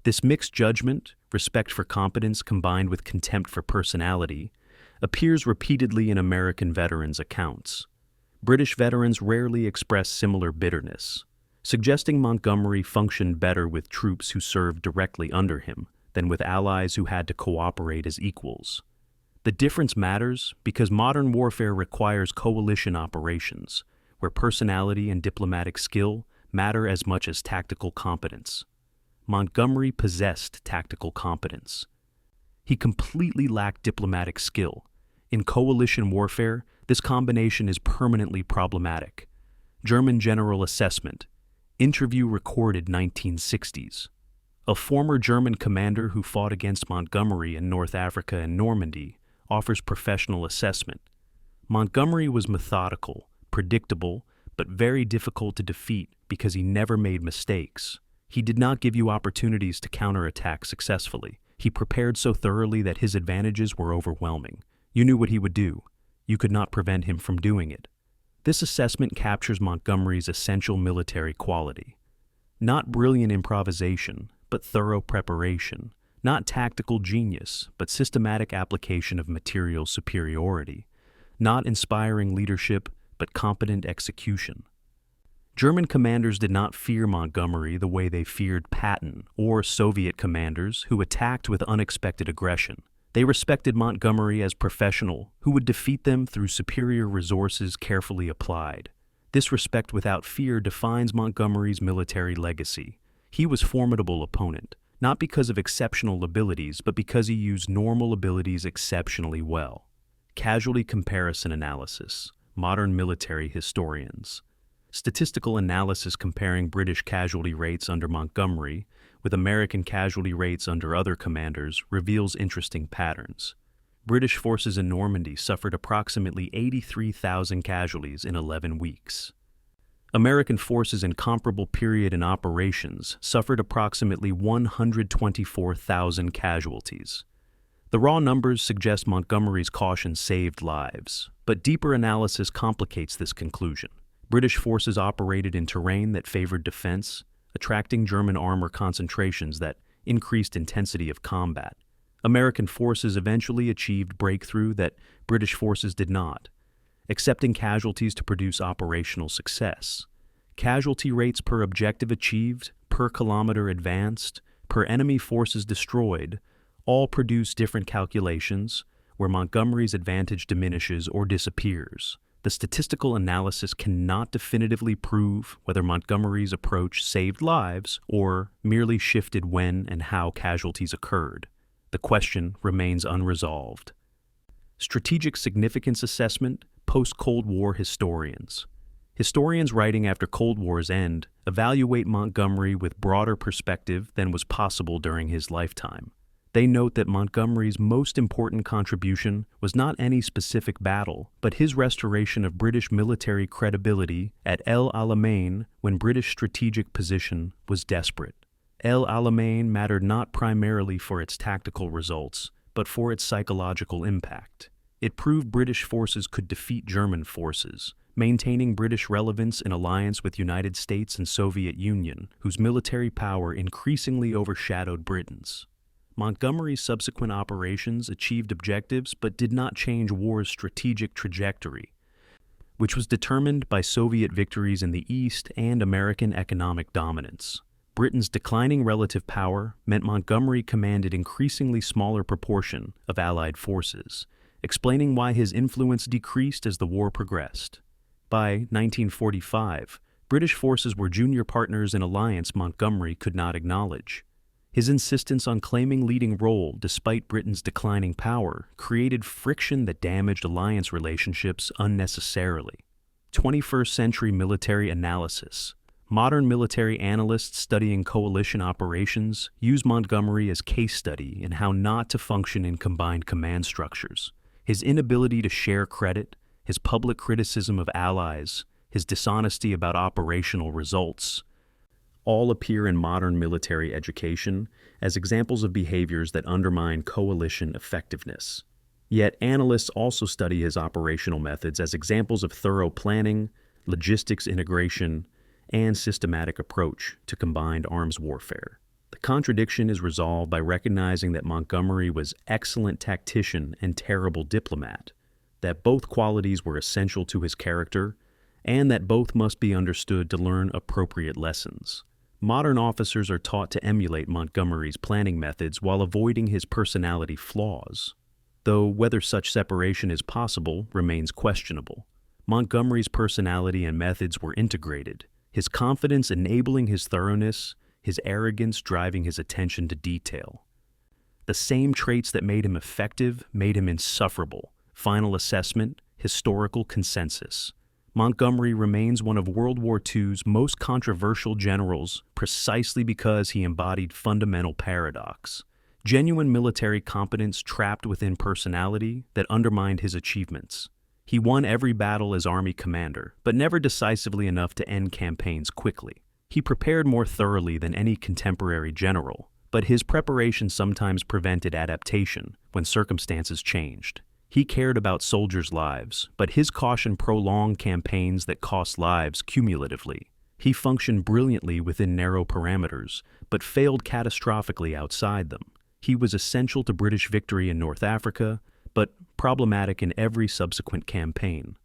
This mixed judgment, respect for competence combined with contempt for personality, appears repeatedly in American veterans' accounts. British veterans rarely express similar bitterness, suggesting Montgomery functioned better with troops who served directly under him than with allies who had to cooperate as equals. The difference matters because modern warfare requires coalition operations, where personality and diplomatic skill matter as much as tactical competence. Montgomery possessed tactical competence. He completely lacked diplomatic skill. In coalition warfare, this combination is permanently problematic. German General Assessment. Interview recorded 1960s. A former German commander who fought against Montgomery in North Africa and Normandy offers professional assessment. Montgomery was methodical, predictable, but very difficult to defeat because he never made mistakes. He did not give you opportunities to counterattack successfully. He prepared so thoroughly that his advantages were overwhelming. You knew what he would do. You could not prevent him from doing it. This assessment captures Montgomery's essential military quality. Not brilliant improvisation, but thorough preparation. Not tactical genius, but systematic application of material superiority. Not inspiring leadership, but competent execution. German commanders did not fear Montgomery the way they feared Patton or Soviet commanders who attacked with unexpected aggression. They respected Montgomery as professional who would defeat them through superior resources carefully applied. This respect without fear defines Montgomery's military legacy. He was a formidable opponent, not because of exceptional abilities, but because he used normal abilities exceptionally well. Casualty comparison analysis. Modern military historians. Statistical analysis comparing British casualty rates under Montgomery with American casualty rates under other commanders reveals interesting patterns. British forces in Normandy suffered approximately 83,000 casualties in 11 weeks. American forces in comparable period in operations suffered approximately 124,000 casualties. The raw numbers suggest Montgomery's caution saved lives, but deeper analysis complicates this conclusion. British forces operated in terrain that favored defense, attracting German armor concentrations that increased intensity of combat. American forces eventually achieved breakthrough that British forces did not, accepting casualties to produce operational success. Casualty rates per objective achieved, per kilometer advanced, per enemy forces destroyed, all produce different calculations, where Montgomery's advantage diminishes or disappears. The statistical analysis cannot definitively prove whether Montgomery's approach saved lives or merely shifted when and how casualties occurred. The question remains unresolved. Strategic significance assessment, post-Cold War historians. Historians writing after Cold War's end evaluate Montgomery with broader perspective than was possible during his lifetime. They note that Montgomery's most important contribution was not any specific battle, but his restoration of British military credibility at El Alamein when British strategic position was desperate. El Alamein mattered not primarily for its tactical results, but for its psychological impact. It proved British forces could defeat German forces, maintaining British relevance in alliance with United States and Soviet Union, whose military power increasingly overshadowed Britain's. Montgomery's subsequent operations achieved objectives but did not change war's strategic trajectory, which was determined by Soviet victories in the East and American economic dominance. Britain's declining relative power meant Montgomery commanded increasingly smaller proportion of Allied forces, explaining why his influence decreased as the war progressed. By 1945, British forces were junior partners in alliance Montgomery could not acknowledge. His insistence on claiming leading role despite Britain's declining power created friction that damaged alliance relationships unnecessarily. 21st century military analysis. Modern military analysts studying coalition operations use Montgomery as case study in how not to function in combined command structures. His inability to share credit, his public criticism of allies, his dishonesty about operational results, all appear in modern military education as examples of behaviors that undermine coalition effectiveness. Yet analysts also study his operational methods as examples of thorough planning, logistics integration, and systematic approach to combined arms warfare. The contradiction is resolved by recognizing that Montgomery was excellent tactician and terrible diplomat, that both qualities were essential to his character, and that both must be understood to learn appropriate lessons. Modern officers are taught to emulate Montgomery's planning methods while avoiding his personality flaws, though whether such separation is possible remains questionable. Montgomery's personality and methods were integrated, his confidence enabling his thoroughness, his arrogance driving his attention to detail. The same traits that made him effective made him insufferable. Final assessment, historical consensus. Montgomery remains one of World War II's most controversial generals precisely because he embodied fundamental paradox. Genuine military competence trapped within personality that undermined his achievements. He won every battle as army commander, but never decisively enough to end campaigns quickly. He prepared more thoroughly than any contemporary general, but his preparation sometimes prevented adaptation when circumstances changed. He cared about soldiers' lives, but his caution prolonged campaigns that cost lives cumulatively. He functioned brilliantly within narrow parameters, but failed catastrophically outside them. He was essential to British victory in North Africa, but problematic in every subsequent campaign.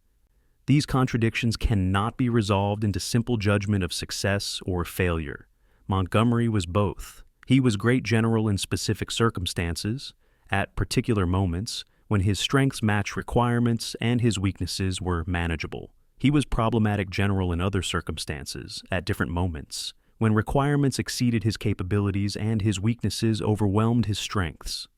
These contradictions cannot be resolved into simple judgment of success or failure. Montgomery was both. He was great general in specific circumstances, at particular moments, when his strengths matched requirements and his weaknesses were manageable. He was problematic general in other circumstances, at different moments, when requirements exceeded his capabilities and his weaknesses overwhelmed his strengths.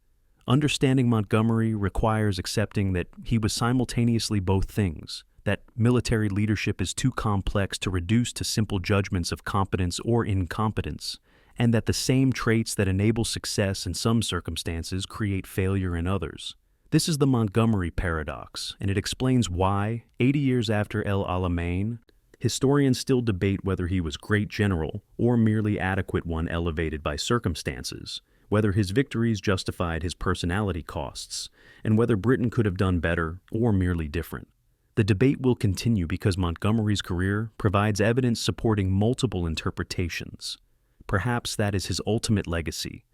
Understanding Montgomery requires accepting that he was simultaneously both things, that military leadership is too complex to reduce to simple judgments of competence or incompetence, and that the same traits that enable success in some circumstances create failure in others. This is the Montgomery paradox, and it explains why, 80 years after El Alamein, historians still debate whether he was great general or merely adequate one elevated by circumstances, whether his victories justified his personality costs, and whether Britain could have done better or merely different. The debate will continue because Montgomery's career provides evidence supporting multiple interpretations. Perhaps that is his ultimate legacy,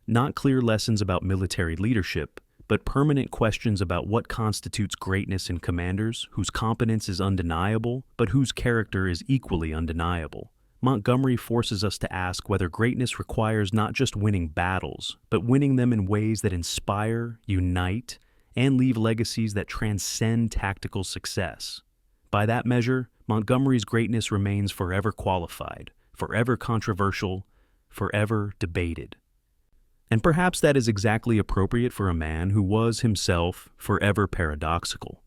not clear lessons about military leadership, but permanent questions about what constitutes greatness in commanders whose competence is undeniable, but whose character is equally undeniable. Montgomery forces us to ask whether greatness requires not just winning battles, but winning them in ways that inspire, unite, and leave legacies that transcend tactical success. By that measure, Montgomery's greatness remains forever qualified, forever controversial, forever debated. And perhaps that is exactly appropriate for a man who was himself forever paradoxical.